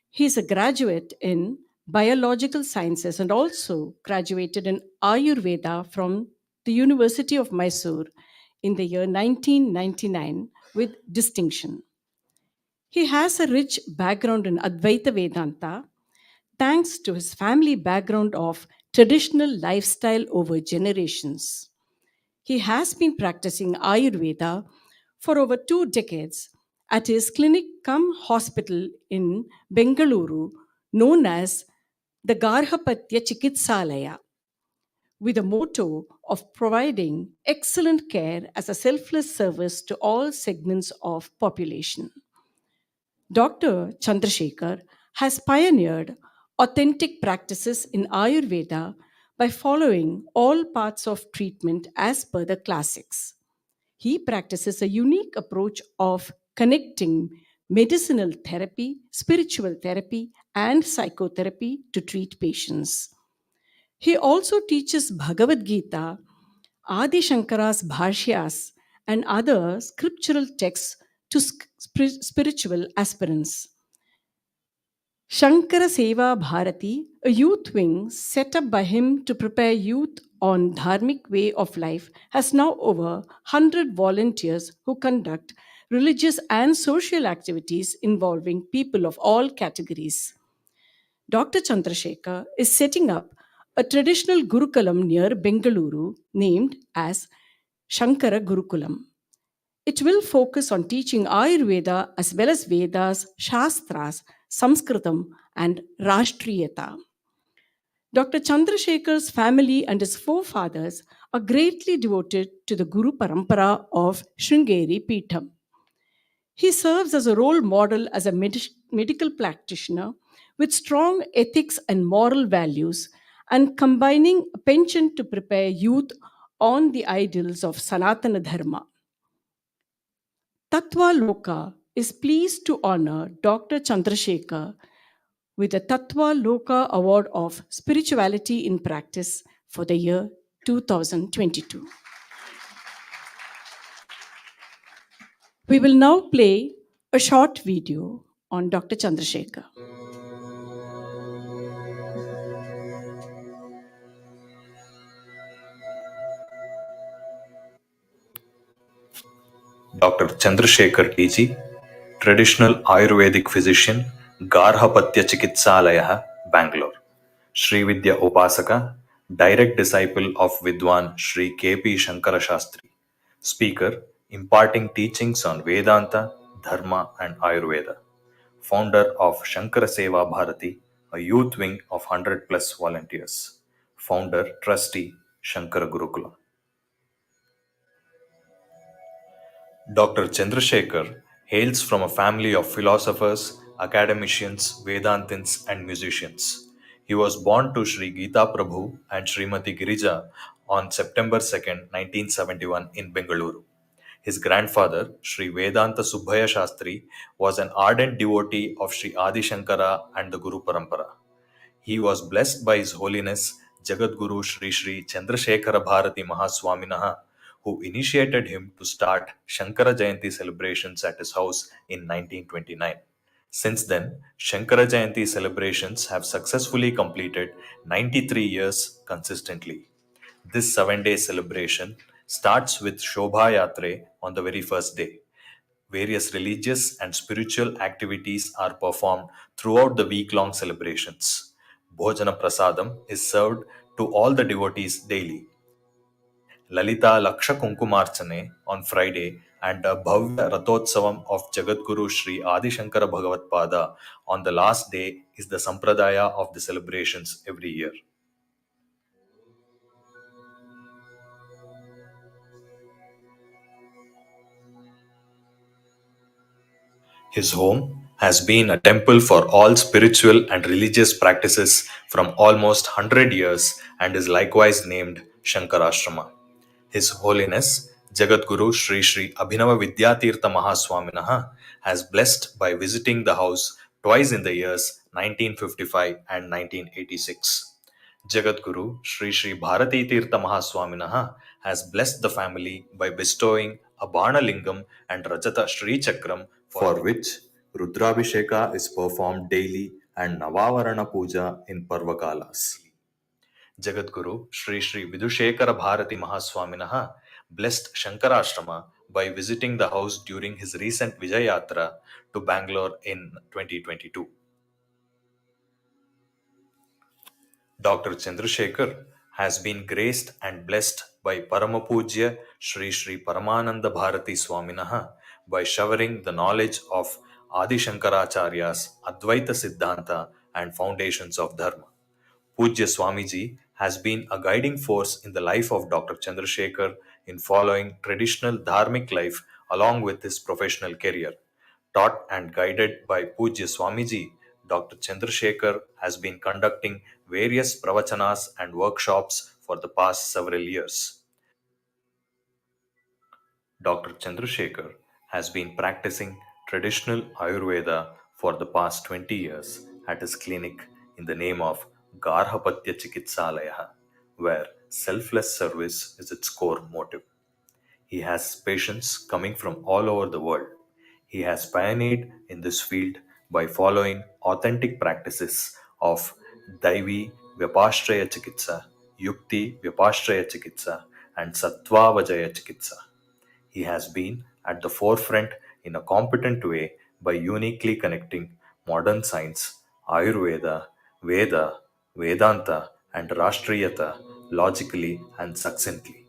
he is a graduate in biological sciences and also graduated in Ayurveda from the University of Mysore in the year 1999 with distinction. He has a rich background in Advaita Vedanta thanks to his family background of traditional lifestyle over generations. He has been practicing Ayurveda for over 2 decades at his clinic cum hospital in Bengaluru, known as the Garhapatya Chikitsalaya, with a motto of providing excellent care as a selfless service to all segments of population. Dr. Chandrasekhar has pioneered authentic practices in Ayurveda by following all paths of treatment as per the classics. He practices a unique approach of connecting medicinal therapy, spiritual therapy, and psychotherapy to treat patients. He also teaches Bhagavad Gita, Adi Shankara's Bhashyas, and other scriptural texts to spiritual aspirants. Shankara Seva Bharati, a youth wing set up by him to prepare youth on dharmic way of life, has now over 100 volunteers who conduct religious and social activities involving people of all categories. Dr. Chandrasekhar is setting up a traditional Gurukulam near Bengaluru named as Shankara Gurukulam. It will focus on teaching Ayurveda as well as Vedas, Shastras, Sanskritam, and Rashtriyata. Dr. Chandrasekhar's family and his forefathers are greatly devoted to the Guru Parampara of Sringeri Peetham. He serves as a role model as a medical practitioner with strong ethics and moral values and combining a penchant to prepare youth on the ideals of Sanatana Dharma. Tattvaloka is pleased to honor Dr. Chandrasekhar with the Tattvaloka Award of Spirituality in Practice for the year 2022. We will now play a short video on Dr. Chandrasekhar. Dr. Chandrasekhar TG, traditional Ayurvedic physician, Garhapatya Chikitsalaya, Bangalore. Sri Vidya Upasaka, direct disciple of Vidwan Sri K.P. Shankara Shastri. Speaker, imparting teachings on Vedanta, Dharma and Ayurveda. Founder of Shankara Seva Bharati, a youth wing of 100 plus volunteers. Founder, trustee, Shankara Gurukula. Dr. Chandrasekhar hails from a family of philosophers, academicians, Vedantins, and musicians. He was born to Sri Gita Prabhu and Srimati Girija on September 2nd, 1971 in Bengaluru. His grandfather, Sri Vedanta Ubhaya Shastri, was an ardent devotee of Sri Adi Shankara and the Guru Parampara. He was blessed by His Holiness Jagadguru Sri Sri Chandrasekhara Bharati Mahaswaminaha, who initiated him to start Shankara Jayanti celebrations at his house in 1929. Since then, Shankara Jayanti celebrations have successfully completed 93 years consistently. This 7-day celebration starts with Shobha Yatre on the very first day. Various religious and spiritual activities are performed throughout the week-long celebrations. Bhojana Prasadam is served to all the devotees daily. Lalita Laksha Kunkumarchane on Friday and a Bhavya Rathotsavam of Jagadguru Sri Adi Shankara Bhagavatpada on the last day is the Sampradaya of the celebrations every year. His home has been a temple for all spiritual and religious practices from almost 100 years and is likewise named Shankarashrama. His Holiness Jagadguru Sri Sri Abhinava Vidyatirtha Mahaswaminaha has blessed by visiting the house twice in the years 1955 and 1986. Jagadguru Sri Sri Bharati Tirtha Mahaswaminaha has blessed the family by bestowing a Banalingam and Rajata Sri Chakram, for which Rudrabhisheka is performed daily and Navavarana Puja in Parvakalas. Jagadguru Sri Sri Vidyashankara Bharati Mahaswaminaha blessed Shankarashrama by visiting the house during his recent Vijayatra to Bangalore in 2022. Dr. Chandrasekhar has been graced and blessed by Paramapujya Sri Sri Paramananda Bharati Swaminaha by showering the knowledge of Adi Shankaracharya's Advaita Siddhanta and foundations of Dharma. Pujya Swamiji has been a guiding force in the life of Dr. Chandrasekhar in following traditional dharmic life along with his professional career. Taught and guided by Pujya Swamiji, Dr. Chandrasekhar has been conducting various pravachanas and workshops for the past several years. Dr. Chandrasekhar has been practicing traditional Ayurveda for the past 20 years at his clinic in the name of Garhapatya Chikitsalaya, where selfless service is its core motive. He has patients coming from all over the world. He has pioneered in this field by following authentic practices of Daivi Vyapashraya Chikitsa, Yukti Vyapashraya Chikitsa, and Sattva Vajaya Chikitsa. He has been at the forefront in a competent way by uniquely connecting modern science, Ayurveda, Veda, Vedanta, and Rashtriyata logically and succinctly.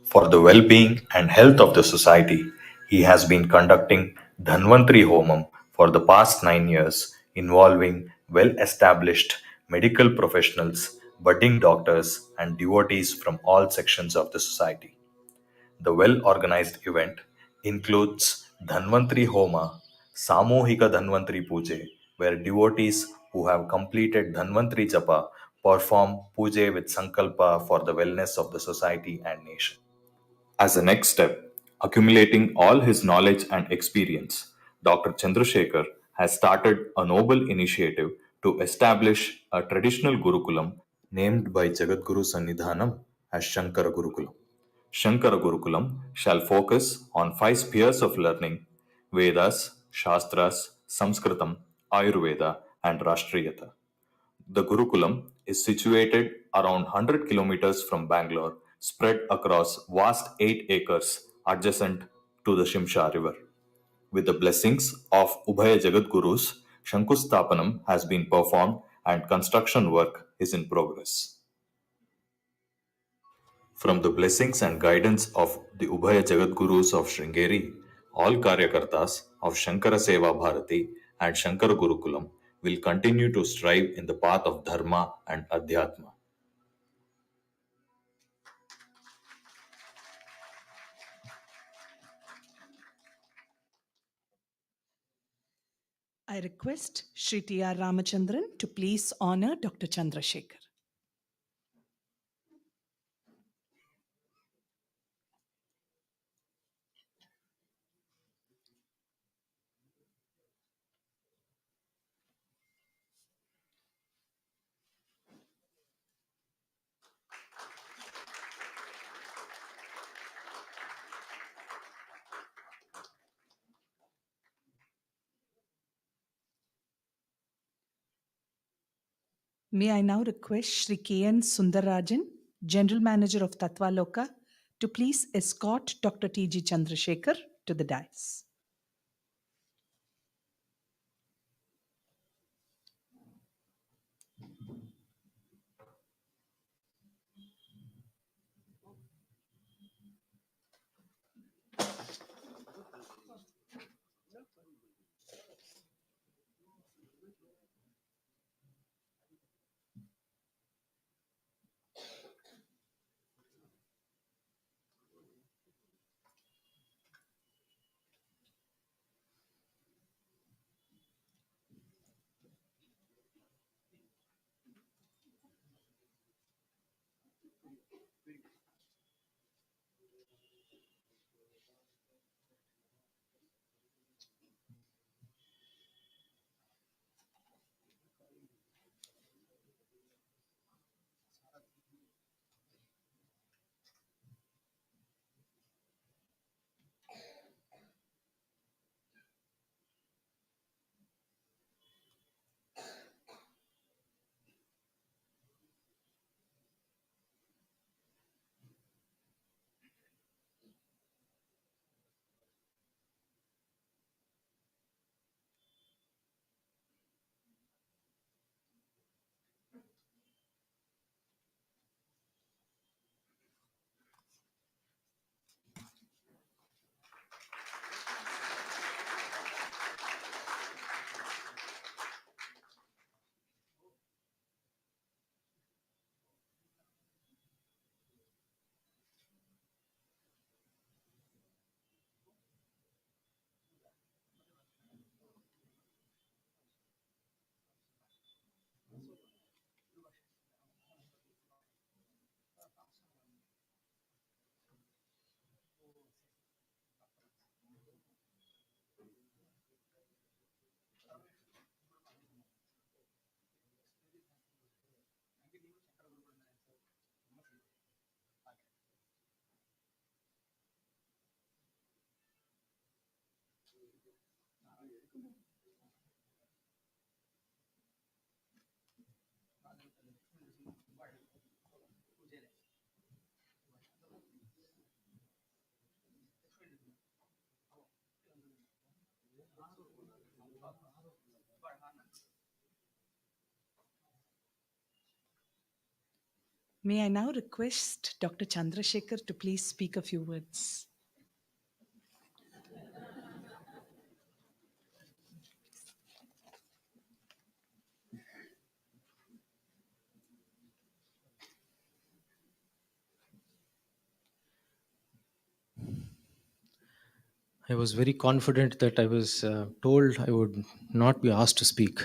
For the well being and health of the society, he has been conducting Dhanvantri Homam for the past 9 years, involving well established medical professionals, budding doctors, and devotees from all sections of the society. The well organized event includes Dhanvantri Homa, Samohika Dhanvantri Puja, where devotees who have completed Dhanvantri Japa perform puja with sankalpa for the wellness of the society and nation. As a next step, accumulating all his knowledge and experience, Dr. Chandrasekhar has started a noble initiative to establish a traditional Gurukulam named by Jagadguru Sannidhanam as Shankara Gurukulam. Shankara Gurukulam shall focus on five spheres of learning: Vedas, Shastras, Sanskritam, Ayurveda, and Rashtriyata. The Gurukulam is situated around 100 kilometers from Bangalore, spread across vast 8 acres adjacent to the Shimsha River. With the blessings of Ubhaya Jagadgurus, Shankustapanam has been performed and construction work is in progress. From the blessings and guidance of the Ubhaya Jagadgurus of Sringeri, all Karyakartas of Shankara Seva Bharati and Shankara Gurukulam will continue to strive in the path of Dharma and Adhyatma. I request Shri T.R. Ramachandran to please honor Dr. Chandrasekhar. May I now request Shri K.N. Sundarajan, General Manager of Tattvaloka, to please escort Dr. T.G. Chandrasekhar to the dais. May I now request Dr. Chandrasekhar to please speak a few words. I was very confident that I was told I would not be asked to speak.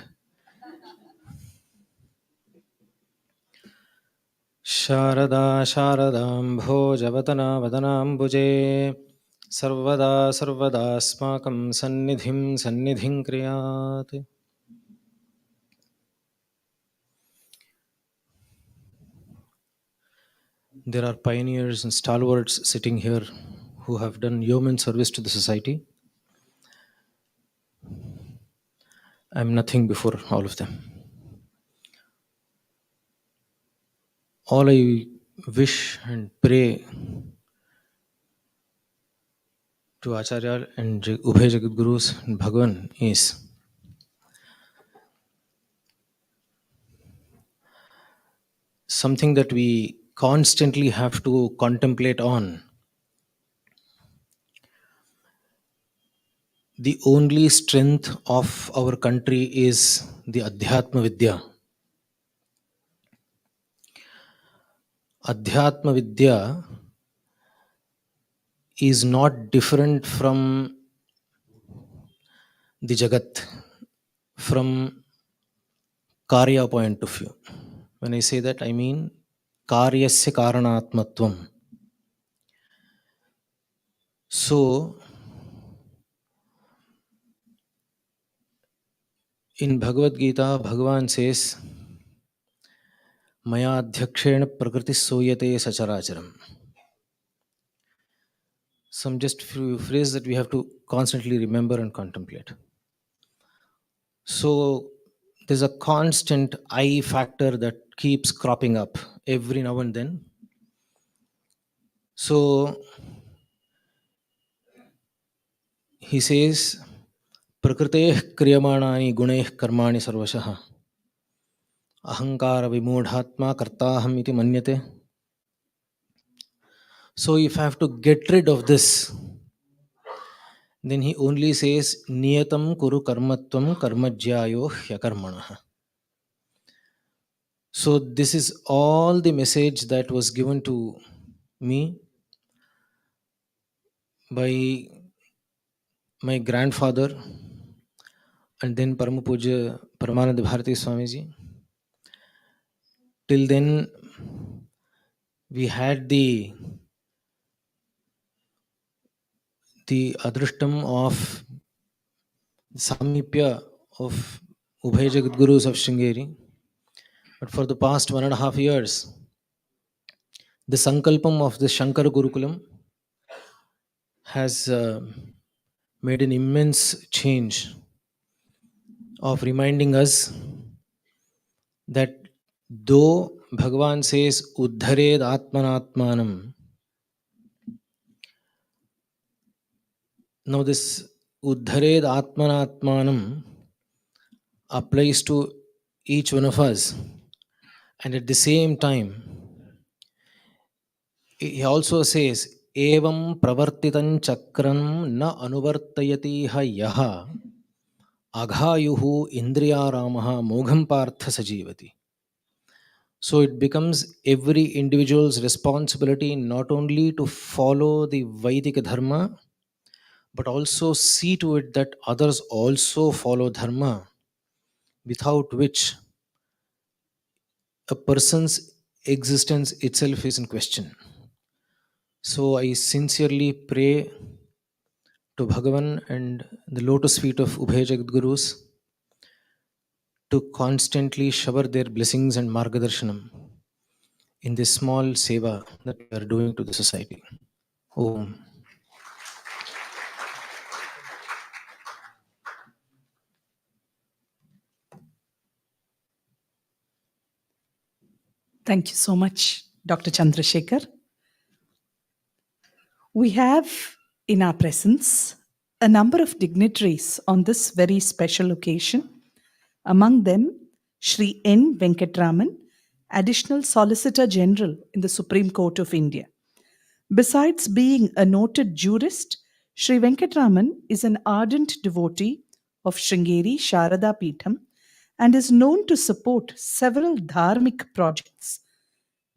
Sharada Sharadam Bhojavadana Vadanambuje Sarvada Sarvada Smakam Sannidhim Kriyat. There are pioneers and stalwarts sitting here who have done yeoman service to the society. I'm nothing before all of them. All I wish and pray to Acharya and Ubhaya Jagadgurus and Bhagavan is something that we constantly have to contemplate on. The only strength of our country is the Adhyatma Vidya. Adhyatma Vidya is not different from the Jagat, from Karya point of view. When I say that, I mean Karyasya Karanatmatvam. So, in Bhagavad Gita, Bhagavan says, Maya Adhyakshena Prakriti Soyate Sacharacharam. Some just few phrases that we have to constantly remember and contemplate. So, there's a constant I factor that keeps cropping up every now and then. So, he says, Prakriteh kriyamanani guneh karmani sarvashaha ahankara vimodhatma kartaham iti manyate. So, if I have to get rid of this, then he only says, Niyatam kuru karmatvam karmajyayo hyakarmanaha. So, this is all the message that was given to me by my grandfather and then Parama Pujya Paramananda Bharati Swamiji. Till then, We had the adrishtam of Samipya of Ubhaya Jagadgurus of Sringeri. But for the past 1.5 years, the Sankalpam of the Shankara Gurukulam has made an immense change of reminding us that though Bhagavan says Uddhared Atmanatmanam, now this Uddhared Atmanatmanam applies to each one of us, and at the same time he also says Evam pravartitan chakram na anuvartayati ha yaha aghayuhu indriyaramaha mogham partha sajivati. So it becomes every individual's responsibility not only to follow the Vedic dharma, but also see to it that others also follow dharma, without which a person's existence itself is in question. So I sincerely pray to Bhagavan and the lotus feet of Ubhaya Jagadgurus to constantly shower their blessings and margadarshanam in this small seva that we are doing to the society. Om. Thank you so much, Dr. Chandrasekhar. We have in our presence a number of dignitaries on this very special occasion. Among them, Shri N. Venkatraman, Additional Solicitor General in the Supreme Court of India. Besides being a noted jurist, Shri Venkatraman is an ardent devotee of Sringeri Sharada Peetham and is known to support several dharmic projects.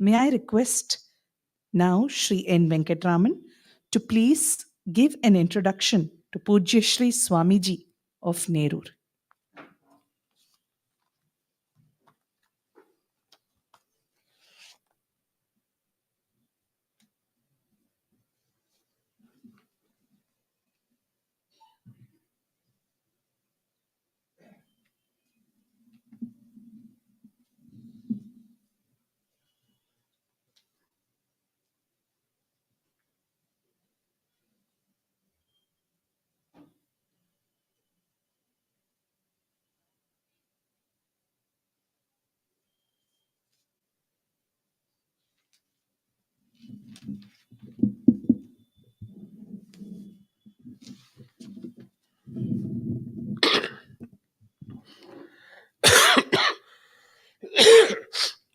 May I request now Shri N. Venkatraman to please give an introduction to Pujya Shri Swamiji of Nerur.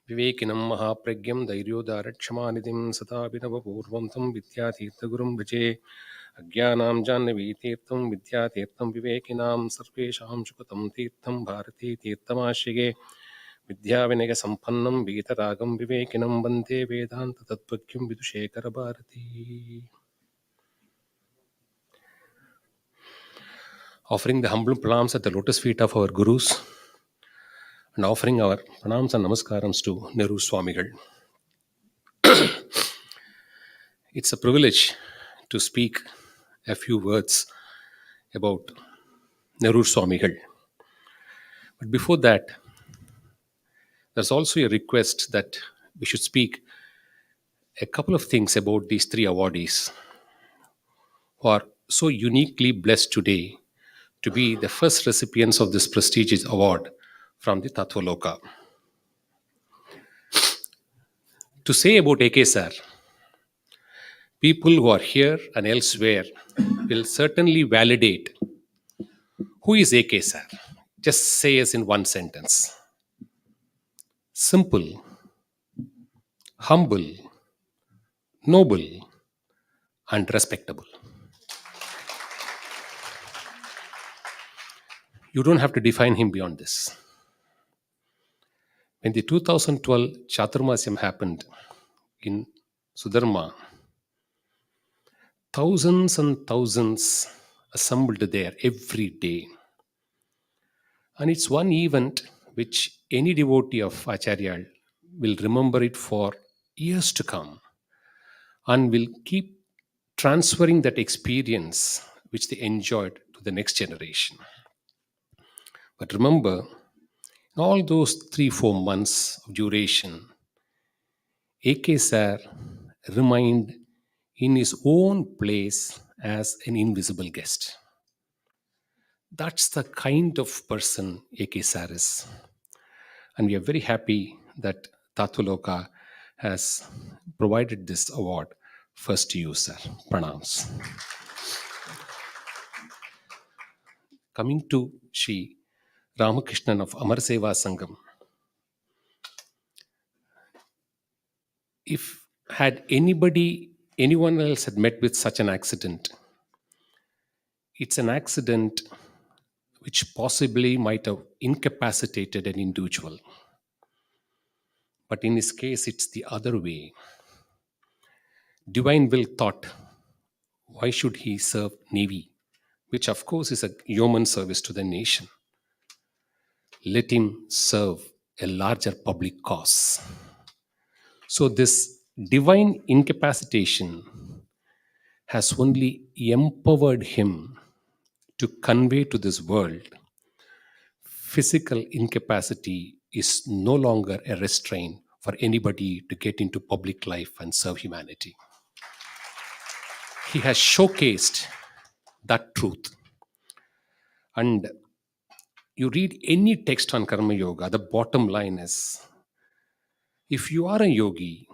विवेकिनं महाप्रज्ञं धैर्योदारक्षमानिधिं सताभिनवपूर्वं तं विद्यातीर्थगुरुं भजे अज्ञानां जाह्नवीतीर्थं विद्यातीर्थं विवेकिनां सर्वेषां सुखतं तीर्थं भारतीतीर्थमाश्रये विद्याविनयसम्पन्नं वीतरागं विवेकिनं वन्दे वेदान्ततत्त्वज्ञं विदुषेखरभारती. Offering the humble pranams at the lotus feet of our gurus and offering our pranams and namaskarams to Nehru Swamigal. It's a privilege to speak a few words about Nehru Swamigal. But before that, there's also a request that we should speak a couple of things about these three awardees who are so uniquely blessed today to be the first recipients of this prestigious award from the Tattvaloka. To say about AK sir, people who are here and elsewhere will certainly validate who is AK sir. Just say us in one sentence. Simple, humble, noble, and respectable. You don't have to define him beyond this. When the 2012 Chaturmasyam happened in Sudharma, thousands and thousands assembled there every day. And it's one event which any devotee of Acharya will remember it for years to come and will keep transferring that experience which they enjoyed to the next generation. But remember, in all those 3-4 months of duration, AK Sir remained in his own place as an invisible guest. That's the kind of person AK Sir is. And we are very happy that Tattvaloka has provided this award first to you, sir. Pranams. Coming to Shri Ramakrishnan of Amar Seva Sangam. If anyone else had met with such an accident, it's an accident which possibly might have incapacitated an individual. But in his case, it's the other way. Divine will thought, why should he serve Navy? Which of course is a yeoman service to the nation. Let him serve a larger public cause. So this divine incapacitation has only empowered him to convey to this world physical incapacity is no longer a restraint for anybody to get into public life and serve humanity. He has showcased that truth. And you read any text on Karma Yoga, the bottom line is, if you are a yogi,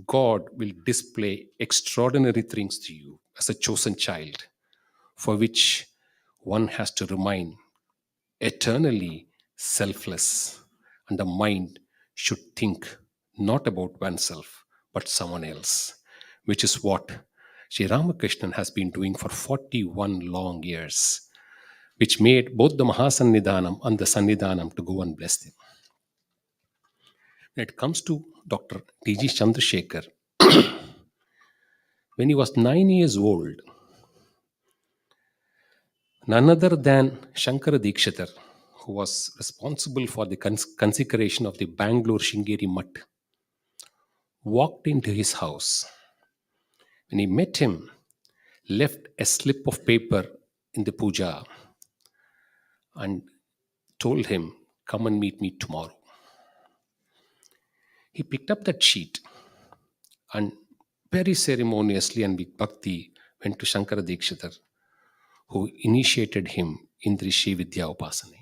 God will display extraordinary things to you as a chosen child, for which one has to remain eternally selfless, and the mind should think not about oneself but someone else, which is what Sri Ramakrishnan has been doing for 41 long years, which made both the Mahasannidhanam and the Sannidhanam to go and bless them. When it comes to Dr. T.G. Chandrasekhar, when he was 9 years old, none other than Shankara Dikshitar, who was responsible for the consecration of the Bangalore Sringeri Mutt, walked into his house. When he met him, left a slip of paper in the puja and told him, come and meet me tomorrow. He picked up that sheet and very ceremoniously and with bhakti went to Shankara Dikshitar, who initiated him in the Rishi Vidya Upasana.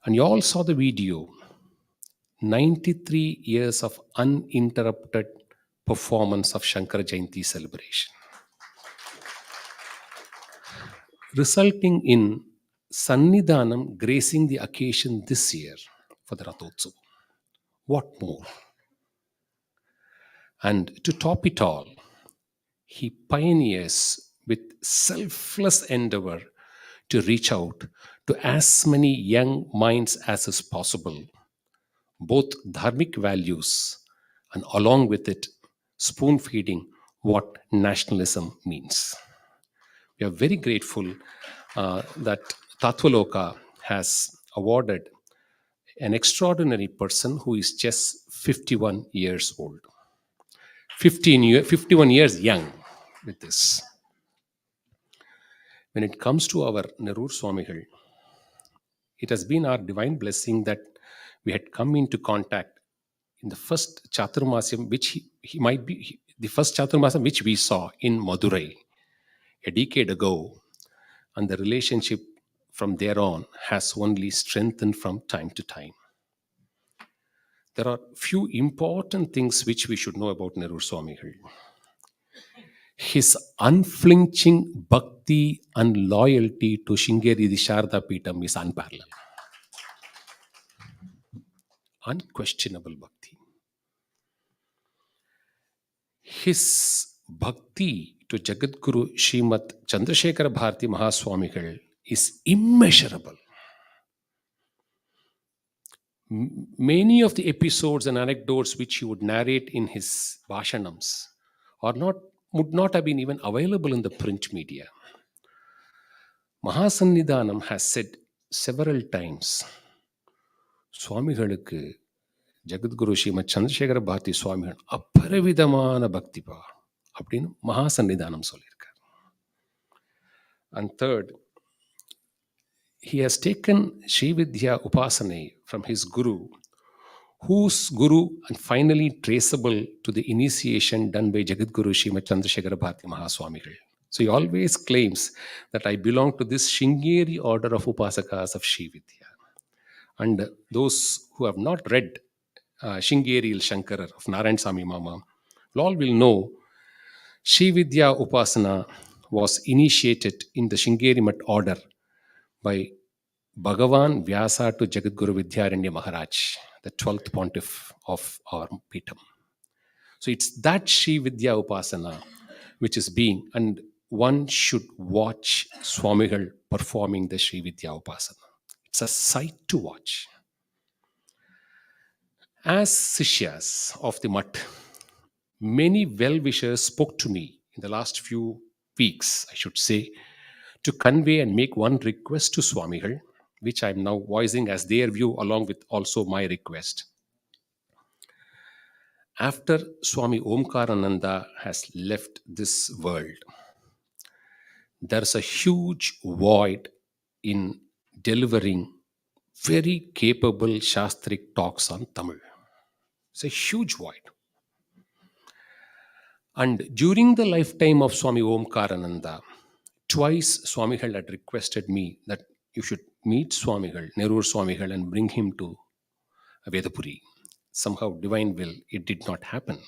And you all saw the video, 93 years of uninterrupted performance of Shankara Jayanti celebration, resulting in Sannidhanam gracing the occasion this year for the Rathotsav. What more? And to top it all, he pioneers with selfless endeavor to reach out to as many young minds as is possible, both dharmic values and along with it, spoon feeding what nationalism means. We are very grateful that Tattvaloka has awarded an extraordinary person who is just 51 years old. 51 years young with this. When it comes to our Nerur Swamigal, it has been our divine blessing that we had come into contact in the first Chaturmasam, which he might be the first Chaturmasam which we saw in Madurai a decade ago, and the relationship from there on has only strengthened from time to time. There are few important things which we should know about Nerur Swamigal. His unflinching bhakti and loyalty to Sringeri Sharda Peetham is unparalleled. Unquestionable bhakti. His bhakti to Jagadguru Srimad Chandrasekhara Bharati Mahaswamigal is immeasurable. Many of the episodes and anecdotes which he would narrate in his Bhashanams would not have been even available in the print media. Mahasannidhanam has said several times, Swamigalukku Jagadguru Srimad Chandrasekhar Bharathi சுவாமிகள் அபரிவிதமான பக்திப்பா அப்படின்னு மகா சன்னிதானம் சொல்லியிருக்கார். And third, he has taken Sri Vidya Upasana from his guru, whose guru and finally traceable to the initiation done by Jagadguru Srimad Chandrasekhara Bharati Mahaswamigal. So he always claims that I belong to this Sringeri order of Upasakas of Sri Vidya. And those who have not read Sringeri Shankara of Narayan Sami Mama all will know Sri Vidya Upasana was initiated in the Sringeri Mat order by Bhagavan Vyasa to Jagadguru Vidyaranya Maharaj, the 12th pontiff of our Peetham. So it's that Sri Vidya Upasana which is being, and one should watch Swamigal performing the Sri Vidya Upasana. It's a sight to watch. As Sishyas of the Mutt, many well-wishers spoke to me in the last few weeks, I should say, to convey and make one request to Swamigal, which I am now voicing as their view along with also my request. After Swami Omkarananda has left this world, there's a huge void in delivering very capable Shastric talks on Tamil. It's a huge void. And during the lifetime of Swami Omkarananda, twice Swamigal had requested me that you should meet Swamigal, Nerur Swamigal, and bring him to Vedapuri. Somehow, divine will, it did not happen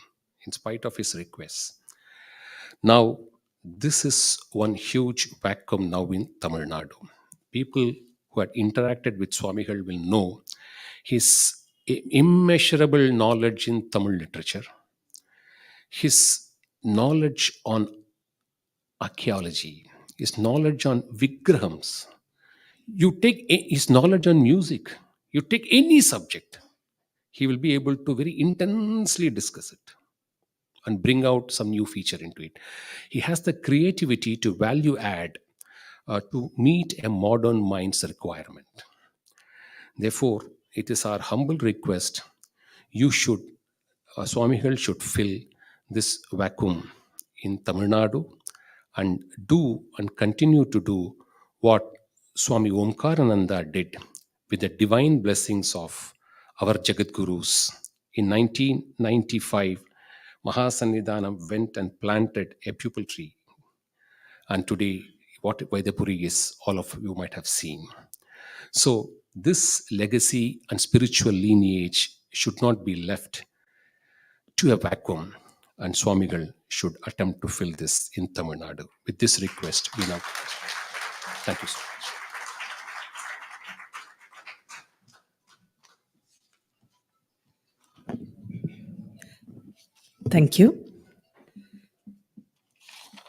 in spite of his requests. Now, this is one huge vacuum now in Tamil Nadu. People who had interacted with Swamigal will know his immeasurable knowledge in Tamil literature, his knowledge on archaeology, his knowledge on Vigrahams. You take his knowledge on music, you take any subject, he will be able to very intensely discuss it and bring out some new feature into it. He has the creativity to value add to meet a modern mind's requirement. Therefore, it is our humble request, you should, Swamigal should fill this vacuum in Tamil Nadu and do and continue to do what Swami Omkarananda did with the divine blessings of our Jagadgurus. In 1995, Mahasannidhanam went and planted a pupil tree. And today, what Vedapuri is, all of you might have seen. So, this legacy and spiritual lineage should not be left to a vacuum, and Swamigal should attempt to fill this in Tamil Nadu. With this request, we now. Thank you so much. Thank you.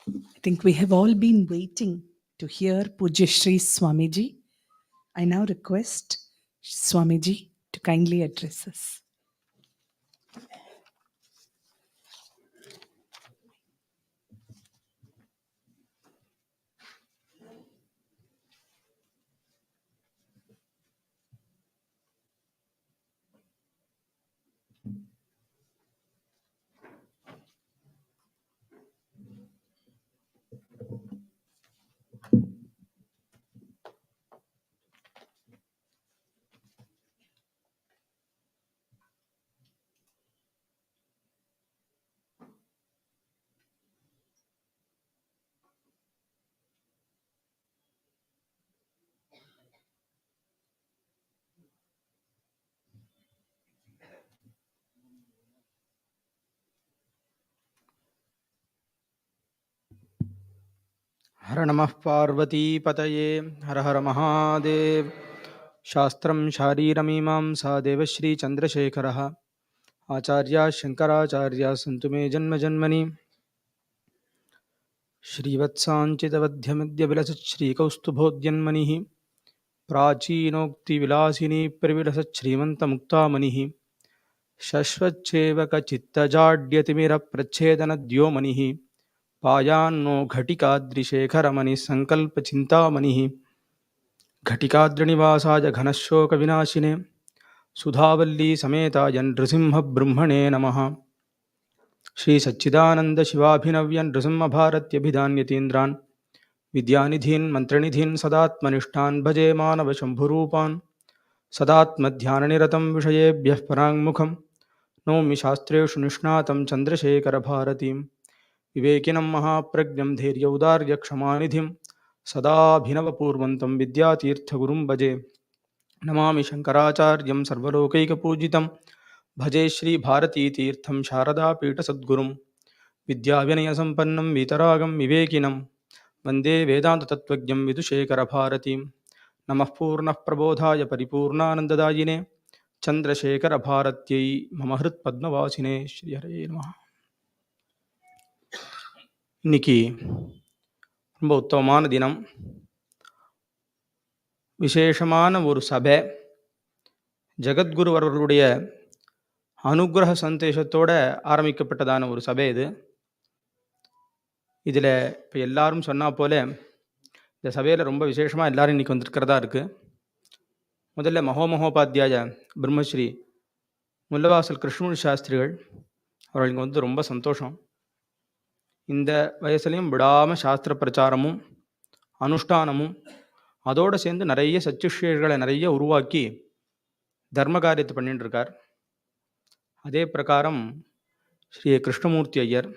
I think we have all been waiting to hear Pujya Shri Swamiji. I now request Swamiji to kindly address us. हर नमः पार्वती पतये हर हर महादेव शास्त्रं शारीरमीमांसा देवश्री चन्द्रशेखरः आचार्या शङ्कराचार्या सन्तु मे जन्मजन्मनि श्रीवत्साञ्चितवध्यमद्यविलसच्छ्रीकौस्तुभोद्यन्मनिः प्राचीनोक्तिविलासिनी प्रविलसच्छ्रीमन्तमुक्तामणिः शश्वच्छेवकचित्तजाड्यतिमिरप्रच्छेदनद्योमनिः पायान्नो घटिकाद्रिशेखरमणिः सङ्कल्पचिन्तामणिः घटिकाद्रिनिवासाय घनशोकविनाशिने सुधावल्ली समेताय नृसिंहब्रह्मणे नमः। श्रीसच्चिदानन्दशिवाभिनव्य नृसिंहभारत्यभिधान्यतीन्द्रान् विद्यानिधीन् मन्त्रनिधीन् सदात्मनिष्ठान् भजे मानवशम्भुरूपान् सदात्मध्याननिरतं विषयेभ्यः पराङ्मुखं नौमि शास्त्रेषु निष्णातं चन्द्रशेखरभारतीं विवेकिनं महाप्रज्ञं धैर्यौदार्यक्षमानिधिं सदाभिनवपूर्वन्तं विद्यातीर्थगुरुं भजे। नमामि शङ्कराचार्यं सर्वलोकैकपूजितं भजे श्रीभारतीतीर्थं शारदापीठसद्गुरुं विद्याविनयसम्पन्नं वीतरागं विवेकिनं वन्दे वेदान्ततत्त्वज्ञं विदुशेखरभारतीं। नमः पूर्णः प्रबोधाय परिपूर्णानन्ददायिने चन्द्रशेखरभारत्यै मम हृत्पद्मवासिने श्रीहरये நமः. இன்னைக்கு ரொம்ப உத்தமமான தினம், விசேஷமான ஒரு சபை. ஜகத்குரு அவர்களுடைய அனுகிரக சந்தேஷத்தோட ஆரம்பிக்கப்பட்டதான ஒரு சபை இது. இதில் இப்போ எல்லாரும் சொன்னா போல இந்த சபையில் ரொம்ப விசேஷமாக எல்லாரும் இன்னைக்கு வந்திருக்கிறதா இருக்குது. முதல்ல மகோபாத்தியாய பிரம்மஸ்ரீ முல்லவாசல் கிருஷ்ணமூர்த்தி சாஸ்திரிகள் அவர்கள் இங்கே வந்து ரொம்ப சந்தோஷம். இந்த வயசுலையும் விடாமல் சாஸ்திர பிரச்சாரமும் அனுஷ்டானமும் அதோடு சேர்ந்து நிறைய சச்சுஷியர்களை நிறைய உருவாக்கி தர்ம காரியத்தை பண்ணிட்டு இருக்கார். அதே பிரகாரம் ஸ்ரீ கிருஷ்ணமூர்த்தி ஐயர்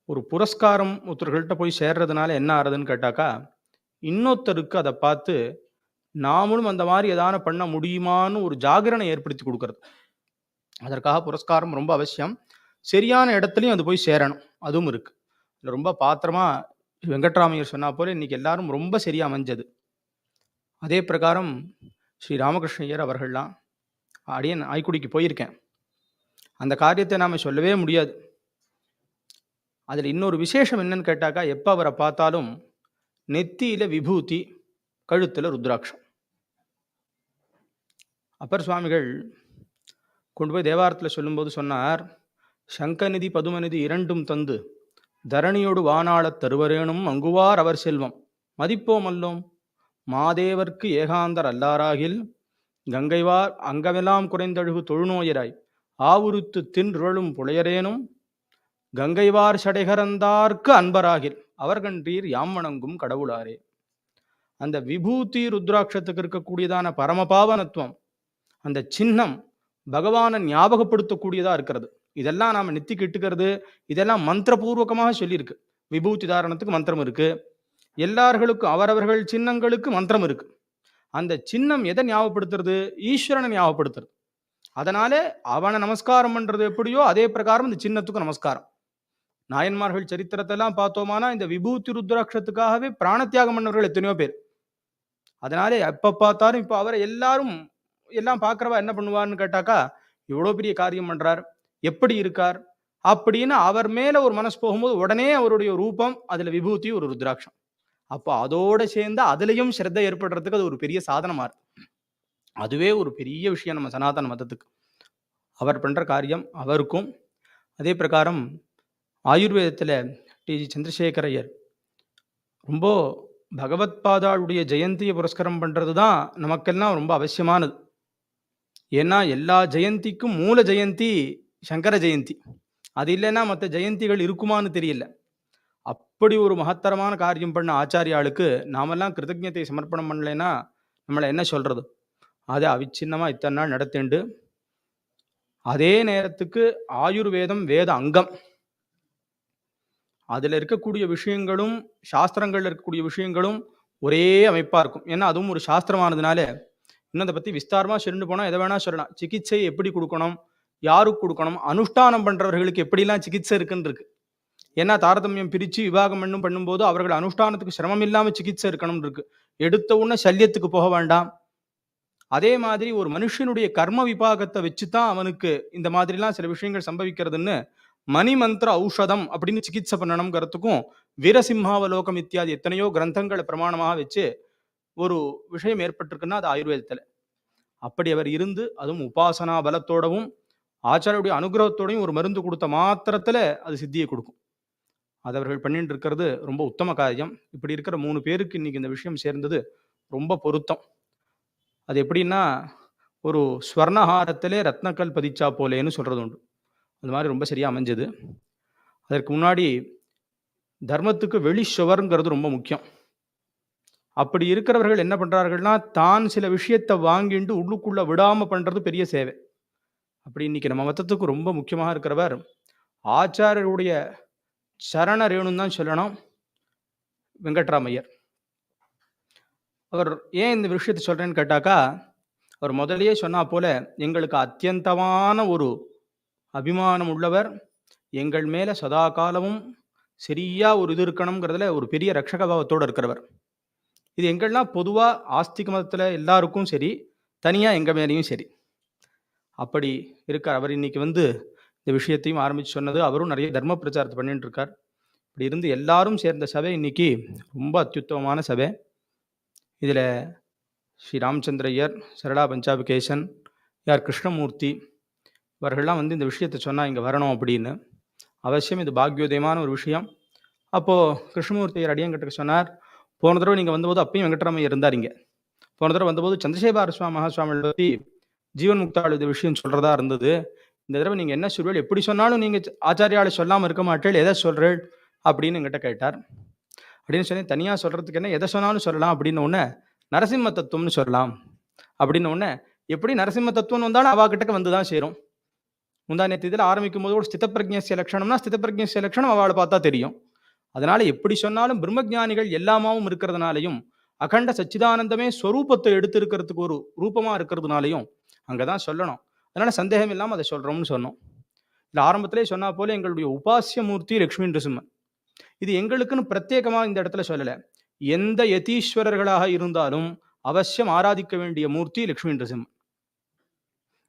ஒரு புரஸ்காரம் ஒருத்தர்கள்ட்ட போய் சேர்றதுனால என்ன ஆறுதுன்னு கேட்டாக்கா, இன்னொருத்தருக்கு அதை பார்த்து நாமளும் அந்த மாதிரி எதான பண்ண முடியுமான்னு ஒரு ஜாகரணை ஏற்படுத்தி கொடுக்கறது. அதற்காக புரஸ்காரம் ரொம்ப அவசியம். சரியான இடத்துலையும் அது போய் சேரணும், அதுவும் இருக்கு. இல்லை ரொம்ப பாத்திரமா வெங்கட்ராமையர் சொன்னா போல இன்னைக்கு எல்லாரும் ரொம்ப சரியா அமைஞ்சது. அதே பிரகாரம் ஸ்ரீ ராமகிருஷ்ணய்யர் அவர்கள்லாம் அடியன் ஆய்க்குடிக்கு போயிருக்கேன். அந்த காரியத்தை நாம் சொல்லவே முடியாது. அதில் இன்னொரு விசேஷம் என்னன்னு கேட்டாக்கா, எப்போ அவரை பார்த்தாலும் நெத்தியில் விபூதி, கழுத்தில் ருத்ராட்சம். அப்பர் சுவாமிகள் கொண்டு போய் தேவாரத்தில் சொல்லும்போது சொன்னார், சங்கநிதி பதுமநிதி இரண்டும் தந்து தரணியோடு வானாளத் தருவரேனும் அங்குவார் அவர் செல்வம் மதிப்போம் அல்லோம் மாதேவர்க்கு ஏகாந்தர் அல்லாராகில் கங்கைவார் அங்கமெல்லாம் குறைந்தழுகு தொழுநோயராய் ஆவுருத்து தின்றுழும் புலையரேனும் கங்கைவார் சடைகரந்தார்க்கு அன்பராகில் அவர் கன்றீர் யாம் வணங்கும் கடவுளாரே. அந்த விபூதி ருத்ராட்சத்துக்கு இருக்கக்கூடியதான பரமபாவனத்துவம், அந்த சின்னம் பகவானை ஞாபகப்படுத்தக்கூடியதா இருக்கிறது. இதெல்லாம் நாம நித்தி கிட்டுக்கிறது, இதெல்லாம் மந்திரபூர்வகமாக சொல்லியிருக்கு. விபூதி தாரணத்துக்கு மந்திரம் இருக்கு, எல்லார்களுக்கும் அவரவர்கள் சின்னங்களுக்கு மந்திரம் இருக்கு. அந்த சின்னம் எதை ஞாபகப்படுத்துறது? ஈஸ்வரனை ஞாபகப்படுத்துறது. அதனால அவனை நமஸ்காரம் பண்றது எப்படியோ அதே பிரகாரம் இந்த சின்னத்துக்கு நமஸ்காரம். நாயன்மார்கள் சரித்திரத்தெல்லாம் பார்த்தோமானா இந்த விபூதி ருத்ராட்சத்துக்காகவே பிராணத்தியாகம் பண்ணவர்கள் எத்தனையோ பேர். அதனால எப்ப பார்த்தாலும் இப்போ அவரை எல்லாரும் எல்லாம் பார்க்கறவா என்ன பண்ணுவார்னு கேட்டாக்கா, இவ்வளோ பெரிய காரியம் பண்றார், எப்படி இருக்கார் அப்படின்னு அவர் மேல ஒரு மனசு போகும்போது உடனே அவருடைய ரூபம், அதுல விபூதி, ஒரு ருத்ராட்சம். அப்போ அதோட சேர்ந்து அதுலயும் ஸ்ரத்தை ஏற்படுறதுக்கு அது ஒரு பெரிய சாதனமா இருக்கு. அதுவே ஒரு பெரிய விஷயம் நம்ம சனாதன மதத்துக்கு. அவர் பண்ற காரியம் அவருக்கும். அதே பிரகாரம் ஆயுர்வேதத்துல டி.ஜி. சந்திரசேகரையர் ரொம்ப பகவத் பாதாளுடைய ஜெயந்தியை புரஸ்காரம் பண்றது தான் நமக்கெல்லாம் ரொம்ப அவசியமானது. ஏன்னா எல்லா ஜெயந்திக்கும் மூல ஜெயந்தி சங்கர ஜெயந்தி. அது இல்லைன்னா மற்ற ஜெயந்திகள் இருக்குமான்னு தெரியல. அப்படி ஒரு மகத்தரமான காரியம் பண்ண ஆச்சாரியாளுக்கு நாமெல்லாம் கிருதஜ்ஞத்தை சமர்ப்பணம் பண்ணலைன்னா நம்மளை என்ன சொல்றது? அதை அவிச்சின்னமா இத்தனை நாள் நடத்திண்டு, அதே நேரத்துக்கு ஆயுர்வேதம் வேத அங்கம், அதுல இருக்கக்கூடிய விஷயங்களும் சாஸ்திரங்கள்ல இருக்கக்கூடிய விஷயங்களும் ஒரே அமைப்பா இருக்கும். ஏன்னா அதுவும் ஒரு சாஸ்திரமானதுனால இன்னும் அதை பத்தி விஸ்தாரமா சொல்லிட்டு போனா எதை வேணா சொல்லலாம். சிகிச்சை எப்படி கொடுக்கணும், யாருக்கு கொடுக்கணும், அனுஷ்டானம் பண்றவர்களுக்கு எப்படிலாம் சிகிச்சை இருக்குன்னு இருக்கு. ஏன்னா தாரதமியம் பிரிச்சு விவாகம் பண்ணும்போது அவர்கள் அனுஷ்டானத்துக்கு சிரமம் இல்லாம சிகிச்சை இருக்கணும் இருக்கு. எடுத்த உடனே சல்யத்துக்கு போக வேண்டாம். அதே மாதிரி ஒரு மனுஷனுடைய கர்ம விபாகத்தை வச்சுதான் அவனுக்கு இந்த மாதிரிலாம் சில விஷயங்கள் சம்பவிக்கிறதுன்னு மணி மந்திர ஔஷதம் அப்படின்னு சிகிச்சை பண்ணணுங்கிறதுக்கும் வீரசிம்ஹாவலோகம் இத்தியாதி எத்தனையோ கிரந்தங்களை பிரமாணமாக வச்சு ஒரு விஷயம் ஏற்பட்டிருக்குன்னா அது ஆயுர்வேதத்துல. அப்படி அவர் இருந்து அதுவும் உபாசனா பலத்தோடவும் ஆச்சாரியுடைய அனுகிரகத்தோடையும் ஒரு மருந்து கொடுத்த மாத்திரத்துல அது சித்தியை கொடுக்கும். அது அவர்கள் பண்ணிட்டு இருக்கிறது ரொம்ப உத்தம காரியம். இப்படி இருக்கிற 3 பேருக்கு இன்னைக்கு இந்த விஷயம் சேர்ந்தது ரொம்ப பொருத்தம். அது எப்படின்னா, ஒரு ஸ்வர்ணஹாரத்திலே ரத்னக்கல் பதிச்சா போலேன்னு சொல்கிறது உண்டு. அந்த மாதிரி ரொம்ப சரியாக அமைஞ்சது. அதற்கு முன்னாடி தர்மத்துக்கு வெளி சுவருங்கிறது ரொம்ப முக்கியம். அப்படி இருக்கிறவர்கள் என்ன பண்ணுறார்கள்னா, தான் சில விஷயத்தை வாங்கிட்டு உள்ளுக்குள்ளே விடாமல் பண்ணுறது பெரிய சேவை. அப்படி இன்னைக்கு நம்ம மதத்துக்கு ரொம்ப முக்கியமாக இருக்கிறவர் ஆச்சாரியருடைய சரண ரேணுன்னு தான் சொல்லணும், வெங்கட்ராமையர். அவர் ஏன் இந்த விஷயத்தை சொல்கிறேன்னு கேட்டாக்கா, அவர் முதலையே சொன்னா போல எங்களுக்கு அத்தியந்தமான ஒரு அபிமானம் உள்ளவர், எங்கள் மேலே சதா காலமும் சரியாக ஒரு இது இருக்கணுங்கிறதுல ஒரு பெரிய ரட்சக பாவத்தோடு இருக்கிறவர். இது எங்கள்லாம் பொதுவாக ஆஸ்திக மதத்தில் எல்லாருக்கும் சரி, தனியாக எங்கள் மேலேயும் சரி. அப்படி இருக்கார் அவர். இன்னைக்கு இந்த விஷயத்தையும் ஆரம்பித்து சொன்னது, அவரும் நிறைய தர்ம பிரச்சாரத்தை பண்ணிட்டு இருக்கார். இப்படி இருந்து எல்லாரும் சேர்ந்த சபை இன்னைக்கு ரொம்ப அத்யுத்தமமான சபை. இதில் ஸ்ரீ ராமச்சந்திரையர், சரளா பஞ்சாபிகேசன், யார் கிருஷ்ணமூர்த்தி இவர்கள்லாம் இந்த விஷயத்தை சொன்னால் இங்கே வரணும் அப்படின்னு. அவசியம் இது பாக்யோதயமான ஒரு விஷயம். அப்போது கிருஷ்ணமூர்த்தியர் அடியங்கிட்ட சொன்னார், போன தடவை நீங்கள் வந்தபோது அப்பயும் வெங்கட்ராமையர் இருந்தாருங்க. போன தடவை வந்தபோது சந்திரசேகர மகாசுவாமிகளை பற்றி ஜீவன் முக்தாள் இது விஷயம் சொல்கிறதா இருந்தது. இந்த தடவை நீங்கள் என்ன சொல்வீள், எப்படி சொன்னாலும் நீங்கள் ஆச்சாரியாவை சொல்லாமல் இருக்க மாட்டேள், எதை சொல்கிறேள் அப்படின்னு எங்கிட்ட கேட்டார். அப்படின்னு சொன்னேன், தனியாக சொல்கிறதுக்கு என்ன, எதை சொன்னாலும் சொல்லலாம் அப்படின்னு ஒன்று, நரசிம்ம தத்துவம்னு சொல்லலாம் அப்படின்னு ஒன்று. எப்படி நரசிம்ம தத்துவம் வந்தாலும் அவாக்கிட்ட வந்து தான் சேரும். முந்தானத்து இதில் ஆரம்பிக்கும் போது ஒரு ஸ்திதப்பிரஜ்ஞஸ்ய லட்சணம்னா ஸ்திதப்பிரஜ்ஞஸ்ய லட்சணம் அவளை பார்த்தா தெரியும். அதனால எப்படி சொன்னாலும் பிரம்மஜானிகள் எல்லாமாவும் இருக்கிறதுனாலையும், அகண்ட சச்சிதானந்தமே ஸ்வரூபத்தை எடுத்திருக்கிறதுக்கு ஒரு ரூபமாக இருக்கிறதுனாலையும் அங்கே தான் சொல்லணும். அதனால சந்தேகம் இல்லாமல் அதை சொல்கிறோம்னு சொன்னோம். இல்லை ஆரம்பத்திலே சொன்னா போல எங்களுடைய உபாசிய மூர்த்தி லக்ஷ்மி நரசிம்மன். இது எங்களுக்குன்னு பிரத்யேகமாக இந்த இடத்துல சொல்லலை. எந்த யதீஸ்வரர்களாக இருந்தாலும் அவசியம் ஆராதிக்க வேண்டிய மூர்த்தி லக்ஷ்மி நரசிம்மன்.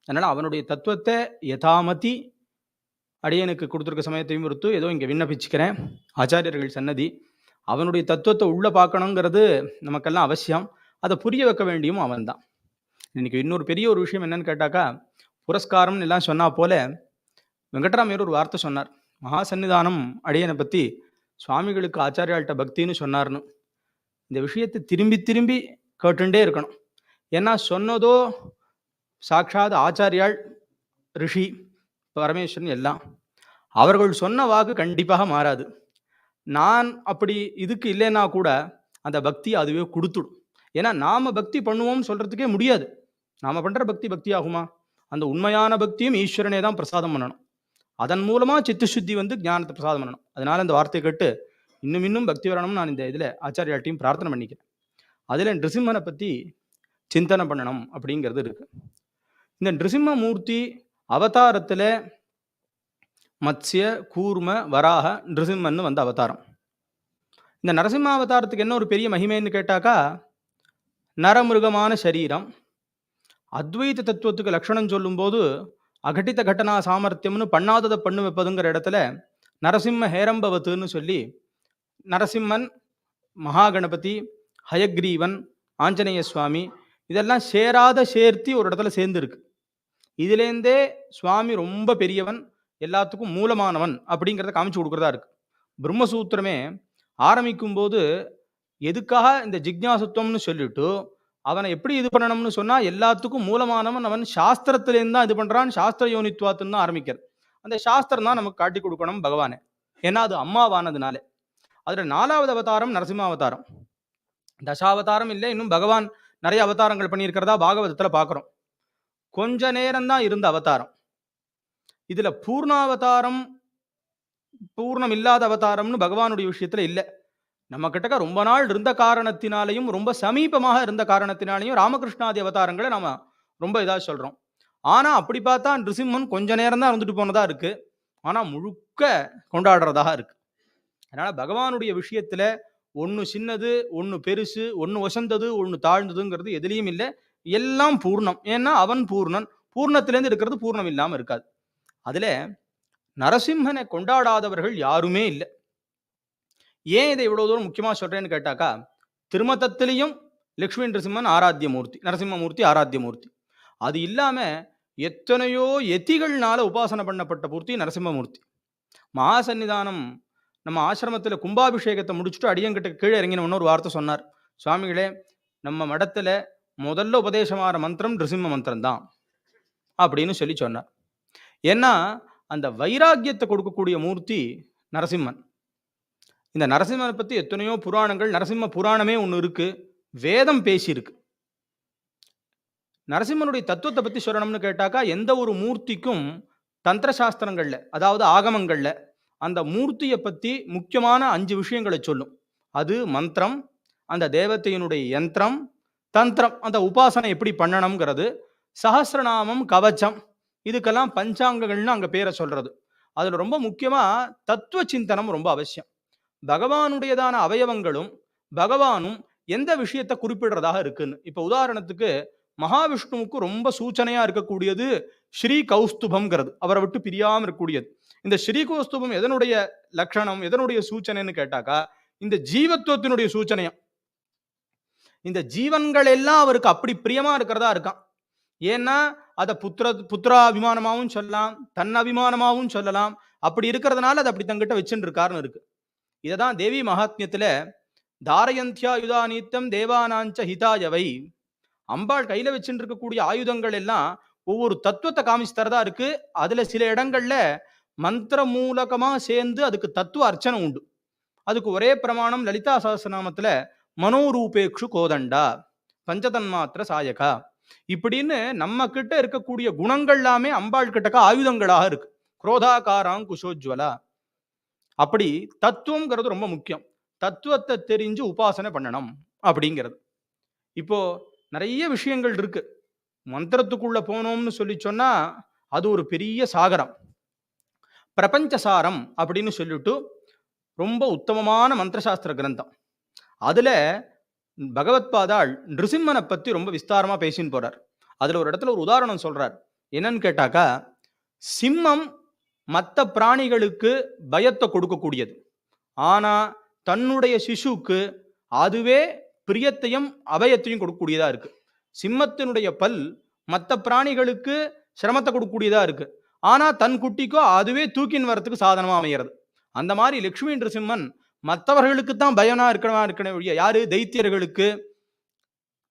அதனால் அவனுடைய தத்துவத்தை யதாமதி அடியனுக்கு கொடுத்துருக்க சமயத்தையும் பொறுத்து ஏதோ இங்கே விண்ணப்பிச்சுக்கிறேன். ஆச்சாரியர்கள் சன்னதி, அவனுடைய தத்துவத்தை உள்ளே பார்க்கணுங்கிறது நமக்கெல்லாம் அவசியம். அதை புரிய வைக்க வேண்டியும் அவன் தான். இன்னைக்கு இன்னொரு பெரிய ஒரு விஷயம் என்னன்னு கேட்டாக்கா, புரஸ்காரம்னு எல்லாம் சொன்னா போல வெங்கட்ராமையர் ஒரு வார்த்தை சொன்னார். மகாசன்னிதானம் அடியனை பற்றி சுவாமிகளுக்கு ஆச்சாரியாள்கிட்ட பக்தின்னு சொன்னார்னு. இந்த விஷயத்தை திரும்பி திரும்பி கேட்டுண்டே இருக்கணும். ஏன்னா சொன்னதோ சாட்சாத் ஆச்சாரியாள், ரிஷி, பரமேஸ்வரன் எல்லாம். அவர்கள் சொன்ன வாக்கு கண்டிப்பாக மாறாது. நான் அப்படி இதுக்கு இல்லைன்னா கூட அந்த பக்தி அதுவே கொடுத்துடும். ஏன்னா நாம் பக்தி பண்ணுவோம்னு சொல்கிறதுக்கே முடியாது. நாம் பண்ணுற பக்தி ஆகுமா? அந்த உண்மையான பக்தியும் ஈஸ்வரனே தான் பிரசாதம் பண்ணணும். அதன் மூலமாக சித்தசுத்தி ஞானத்தை பிரசாதம் பண்ணணும். அதனால் அந்த வார்த்தையை கேட்டு இன்னும் பக்தி வரணும்னு நான் இந்த இதில் ஆச்சாரியாட்டையும் பிரார்த்தனை பண்ணிக்கிறேன். அதில் நிருசிம்மனை பற்றி சிந்தனை பண்ணணும் அப்படிங்கிறது இருக்குது. இந்த நிருசிம்ம மூர்த்தி அவதாரத்தில் மத்ஸ்ய, கூர்ம, வராக, நிருசிம்மன் அவதாரம். இந்த நரசிம்ம அவதாரத்துக்கு என்ன ஒரு பெரிய மகிமைன்னு கேட்டாக்கா, நரமிருகமான சரீரம். அத்வைத தத்துவத்துக்கு லட்சணம் சொல்லும்போது அகட்டித கட்டனா சாமர்த்தியம்னு பண்ணாததை பண்ணு வைப்பதுங்கிற இடத்துல நரசிம்ம ஹேரம்பவத்துன்னு சொல்லி நரசிம்மன், மகாகணபதி, ஹயக்ரீவன், ஆஞ்சநேய சுவாமி இதெல்லாம் சேராத சேர்த்தி ஒரு இடத்துல சேர்ந்துருக்கு. இதுலேருந்தே சுவாமி ரொம்ப பெரியவன், எல்லாத்துக்கும் மூலமானவன் அப்படிங்கிறத காமிச்சு கொடுக்குறதா இருக்கு. பிரம்மசூத்திரமே ஆரம்பிக்கும் போது எதுக்காக இந்த ஜிக்ஞாசுத்துவம்னு சொல்லிட்டு அவனை எப்படி இது பண்ணணும்னு சொன்னால், எல்லாத்துக்கும் மூலமானவன் அவன் சாஸ்திரத்திலேருந்து தான் இது பண்ணுறான், சாஸ்திர யோனித்வாத்துன்னு தான் ஆரம்பிக்கிறது. அந்த சாஸ்திரம் தான் நமக்கு காட்டி கொடுக்கணும் பகவானே. ஏன்னா அது அம்மாவானதுனால. அதில் 4வது அவதாரம் நரசிம்ம அவதாரம். தசாவதாரம் இல்லை, இன்னும் பகவான் நிறைய அவதாரங்கள் பண்ணியிருக்கிறதா பாகவதத்தில் பார்க்குறோம். கொஞ்ச நேரம்தான் இருந்த அவதாரம். இதில் பூர்ணாவதாரம், பூர்ணம் இல்லாத அவதாரம்னு பகவானுடைய விஷயத்தில் இல்லை. நம்ம கிட்டக்க ரொம்ப நாள் இருந்த காரணத்தினாலையும் ரொம்ப சமீபமாக இருந்த காரணத்தினாலையும் ராமகிருஷ்ணாதி அவதாரங்களை நம்ம ரொம்ப இதாக சொல்கிறோம். ஆனால் அப்படி பார்த்தா நிருசிம்மன் கொஞ்ச நேரம் தான் இருந்துட்டு போனதா இருக்குது, ஆனால் முழுக்க கொண்டாடுறதாக இருக்குது. அதனால் பகவானுடைய விஷயத்தில் ஒன்று சின்னது, ஒன்று பெருசு, ஒன்று வசந்தது, ஒன்று தாழ்ந்ததுங்கிறது எதுலேயும் இல்லை. எல்லாம் பூர்ணம். ஏன்னா அவன் பூர்ணன். பூர்ணத்திலேருந்து இருக்கிறது பூர்ணம் இல்லாமல் இருக்காது. அதில் நரசிம்மனை கொண்டாடாதவர்கள் யாருமே இல்லை. ஏன் இதை இவ்வளோ தூரம் முக்கியமாக சொல்கிறேன்னு கேட்டாக்கா, திருமதத்திலையும் லக்ஷ்மி நரசிம்மன் ஆராத்திய மூர்த்தி, நரசிம்ம மூர்த்தி ஆராத்திய மூர்த்தி. அது இல்லாமல் எத்தனையோ யதிகள்னால உபாசனை பண்ணப்பட்ட மூர்த்தி நரசிம்மமூர்த்தி. மகாசன்னிதானம் நம்ம ஆசிரமத்தில் கும்பாபிஷேகத்தை முடிச்சுட்டு அடியங்கிட்ட கீழே இறங்கின ஒரு வார்த்தை சொன்னார். சுவாமிகளே, நம்ம மடத்தில் முதல்ல உபதேசமாகிற மந்திரம் நிருசிம்ம மந்திரம் தான். அப்படின்னு சொல்லி சொன்னார். ஏன்னா அந்த வைராக்கியத்தை கொடுக்கக்கூடிய மூர்த்தி நரசிம்மன். இந்த நரசிம்மனை பத்தி எத்தனையோ புராணங்கள், நரசிம்ம புராணமே ஒன்று இருக்கு, வேதம் பேசியிருக்கு. நரசிம்மனுடைய தத்துவத்தை பத்தி சொல்லணும்னு கேட்டாக்கா, எந்த ஒரு மூர்த்திக்கும் தந்திர சாஸ்திரங்கள்ல, அதாவது ஆகமங்கள்ல அந்த மூர்த்தியை பத்தி முக்கியமான 5 விஷயங்களை சொல்லும். அது மந்திரம், அந்த தேவதையினுடைய யந்திரம், தந்திரம், அந்த உபாசனை எப்படி பண்ணணுங்கிறது, சஹஸ்ரநாமம், கவச்சம், இதுக்கெல்லாம் பஞ்சாங்கங்கள்னு அங்க பேரை சொல்றது. அதுல ரொம்ப முக்கியமா தத்துவ சிந்தனம் ரொம்ப அவசியம். பகவானுடையதான அவயவங்களும் பகவானும் எந்த விஷயத்தை குறிப்பிடுறதாக இருக்குன்னு. இப்ப உதாரணத்துக்கு மகாவிஷ்ணுவுக்கு ரொம்ப சூச்சனையா இருக்கக்கூடியது ஸ்ரீ கௌஸ்துபம்ங்கிறது, அவரை விட்டு பிரியாம இருக்கக்கூடியது. இந்த ஸ்ரீ கௌஸ்துபம் எதனுடைய லட்சணம், எதனுடைய சூச்சனைன்னு கேட்டாக்கா, இந்த ஜீவத்துவத்தினுடைய சூச்சனையம். இந்த ஜீவன்கள் எல்லாம் அவருக்கு அப்படி பிரியமா இருக்கிறதா இருக்கான். ஏன்னா அதை புத்திராபிமானமாகவும் சொல்லலாம், தன் அபிமானமாகவும் சொல்லலாம். அப்படி இருக்கிறதுனால அதை அப்படி தங்கிட்ட வச்சுட்டு இருக்காருன்னு இருக்கு. இததான் தேவி மகாத்மியத்துல தாரயந்தியா யுதானீத்தம் தேவானாஞ்ச ஹிதாயவை, அம்பாள் கையில வச்சுட்டு இருக்கக்கூடிய ஆயுதங்கள் எல்லாம் ஒவ்வொரு தத்துவத்தை காமிச்சு தரதா இருக்கு. அதுல சில இடங்கள்ல மந்திர மூலகமா சேர்ந்து அதுக்கு தத்துவ அர்ச்சனை உண்டு. அதுக்கு ஒரே பிரமாணம் லலிதா சஹஸ்ரநாமத்துல மனோரூபேக்ஷு கோதண்டா பஞ்சதன்மாத்திர சாயகா, இப்படின்னு நம்ம கிட்ட இருக்கக்கூடிய குணங்கள் எல்லாமே அம்பாள் கிட்டக்க ஆயுதங்களாக இருக்கு. குரோதாகாராங் குஷோஜ்வலா. அப்படி தத்துவம்ங்கிறது ரொம்ப முக்கியம். தத்துவத்தை தெரிஞ்சு உபாசனை பண்ணணும் அப்படிங்கிறது. இப்போ நிறைய விஷயங்கள் இருக்கு. மந்திரத்துக்குள்ள போனோம்னு சொல்லி சொன்னா அது ஒரு பெரிய சாகரம். பிரபஞ்சசாரம் அப்படின்னு சொல்லிட்டு ரொம்ப உத்தமமான மந்திரசாஸ்திர கிரந்தம். அதுல பகவத்பாதாள் நிருசிம்மனை பத்தி ரொம்ப விஸ்தாரமா பேசின்னு போறார். அதுல ஒரு இடத்துல ஒரு உதாரணம் சொல்றார். என்னன்னு கேட்டாக்கா, சிம்மம் மற்ற பிராணிகளுக்கு பயத்தை கொடுக்கக்கூடியது, ஆனா தன்னுடைய சிசுக்கு அதுவே பிரியத்தையும் அபயத்தையும் கொடுக்கக்கூடியதா இருக்கு. சிம்மத்தினுடைய பல் மற்ற பிராணிகளுக்கு சிரமத்தை கொடுக்கக்கூடியதா இருக்கு, ஆனா தன் குட்டிக்கோ அதுவே தூக்கின் வரத்துக்கு சாதனமா அமைகிறது. அந்த மாதிரி லட்சுமி நிருசிம்மன் மற்றவர்களுக்கு தான் பயனா இருக்கணும், யாரு, தைத்தியர்களுக்கு,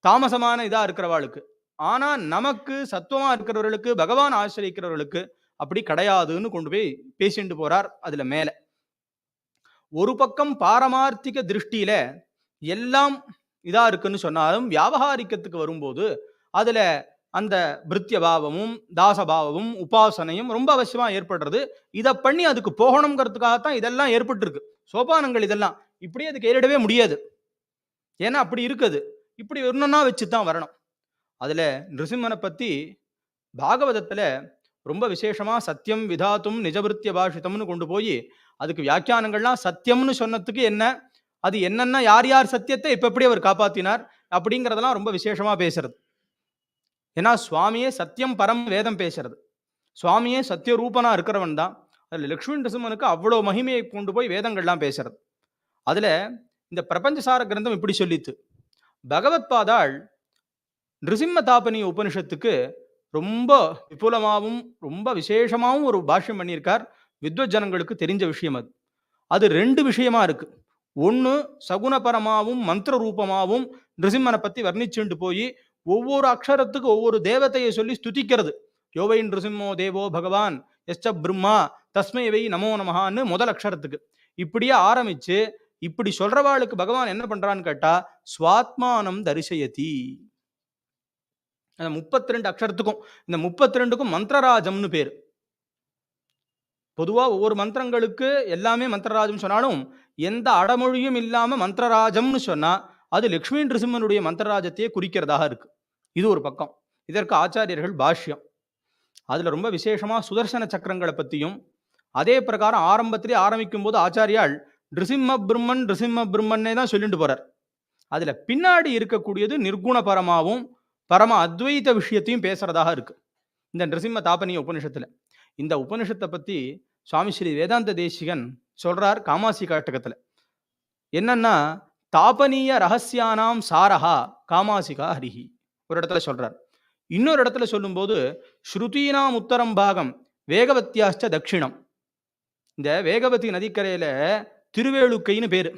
தாமசமான இதா இருக்கிறவாளுக்கு. ஆனா நமக்கு சத்துவமா இருக்கிறவர்களுக்கு, பகவான் ஆசிரியக்கிறவர்களுக்கு அப்படி கிடையாதுன்னு கொண்டு போய் பேசிட்டு போறார். அதுல மேல ஒரு பக்கம் பாரமார்த்திக திருஷ்டியில எல்லாம் இதா இருக்குன்னு சொன்னாலும், வியாபகாரிக்கத்துக்கு வரும்போது அதுல அந்த பிருத்தியபாவமும் தாசபாவமும் உபாசனையும் ரொம்ப அவசியமா ஏற்படுறது. இதை பண்ணி அதுக்கு போகணுங்கிறதுக்காகத்தான் இதெல்லாம் ஏற்பட்டு இருக்கு. சோபானங்கள் இதெல்லாம் இப்படியே அதுக்கு ஏறிடவே முடியாது. ஏன்னா அப்படி இருக்குது. இப்படி ஒன்னா வச்சுதான் வரணும். அதுல நிருசிம்மனை பத்தி பாகவதத்துல ரொம்ப விசேஷமா சத்தியம் விதாத்தும் நிஜபிருத்திய பாஷிதம்னு கொண்டு போய் அதுக்கு வியாக்கியானங்கள்லாம் சத்தியம்னு சொன்னதுக்கு என்ன, அது என்னன்னா யார் யார் சத்தியத்தை இப்ப எப்படி அவர் காப்பாத்தினார் அப்படிங்கிறதெல்லாம் ரொம்ப விசேஷமா பேசுறது. ஏன்னா சுவாமியே சத்தியம் பரம் வேதம் பேசுறது. சுவாமியே சத்திய ரூபனா இருக்கிறவன் தான். அதுல லட்சுமி நிருசிம்மனுக்கு அவ்வளவு மகிமையை கொண்டு போய் வேதங்கள்லாம் பேசுறது. அதுல இந்த பிரபஞ்சசார கிரந்தம் இப்படி சொல்லித்து. பகவத்பாதாள் நிருசிம்ம தாபனி உபனிஷத்துக்கு ரொம்ப விபுலமாகவும் ரொம்ப விசேஷமாகவும் ஒரு பாஷ்யம் பண்ணியிருக்கார். வித்வஜனங்களுக்கு தெரிஞ்ச விஷயம் அது. அது 2 விஷயமா இருக்கு. ஒன்று சகுனபரமாகவும் மந்திர ரூபமாகவும் நிருசிம்மனை பத்தி வர்ணிச்சுண்டு போய் ஒவ்வொரு அக்ஷரத்துக்கு ஒவ்வொரு தேவதையை சொல்லி ஸ்துதிக்கிறது. யோவை நிருசிம்மோ தேவோ பகவான் எஸ்ச பிரம்மா தஸ்மை வை நமோ நமஹான்னு முதல் அக்ஷரத்துக்கு இப்படியே ஆரம்பிச்சு இப்படி சொல்றவாளுக்கு பகவான் என்ன பண்றான்னு கேட்டா, ஸ்வாத்மானம் தரிசயதி. அந்த 32 அக்ஷரத்துக்கும், இந்த 32க்கும் மந்திரராஜம்னு பேரு. பொதுவா ஒவ்வொரு மந்திரங்களுக்கு எல்லாமே மந்திரராஜம் சொன்னாலும் எந்த அடமொழியும் இல்லாம மந்திரராஜம்னு சொன்னா அது லட்சுமி நிருசிம்மனுடைய மந்திரராஜத்தையே குறிக்கிறதாக இருக்கு. இது ஒரு பக்கம். இதற்கு ஆச்சாரியர்கள் பாஷ்யம். அதுல ரொம்ப விசேஷமா சுதர்சன சக்கரங்களை பத்தியும், அதே பிரகாரம் ஆரம்பத்திலே ஆரம்பிக்கும் போது ஆச்சாரியால் நிருசிம்ம பிரம்மன்னே தான் சொல்லிட்டு போறார். அதுல பின்னாடி இருக்கக்கூடியது நிர்குண பரமாவும் பரம அத்வைத விஷயத்தையும் பேசுறதாக இருக்கு இந்த நிருசிம்ம தாபனிய உபனிஷத்துல. இந்த உபனிஷத்தை பத்தி சுவாமி ஸ்ரீ வேதாந்த தேசிகன் சொல்றார் காமாசி காட்டகத்துல. என்னன்னா, தாபனீய ரகசியானாம் சாரஹா காமாசிகா ஹரிஹி ஒரு இடத்துல சொல்றார். இன்னொரு இடத்துல சொல்லும்போது ஸ்ருதீனாம் உத்தரம் பாகம் வேகவத்தியாச்ச தட்சிணம். இந்த வேகவதி நதிக்கரையில திருவேளுக்கைன்னு பேரு.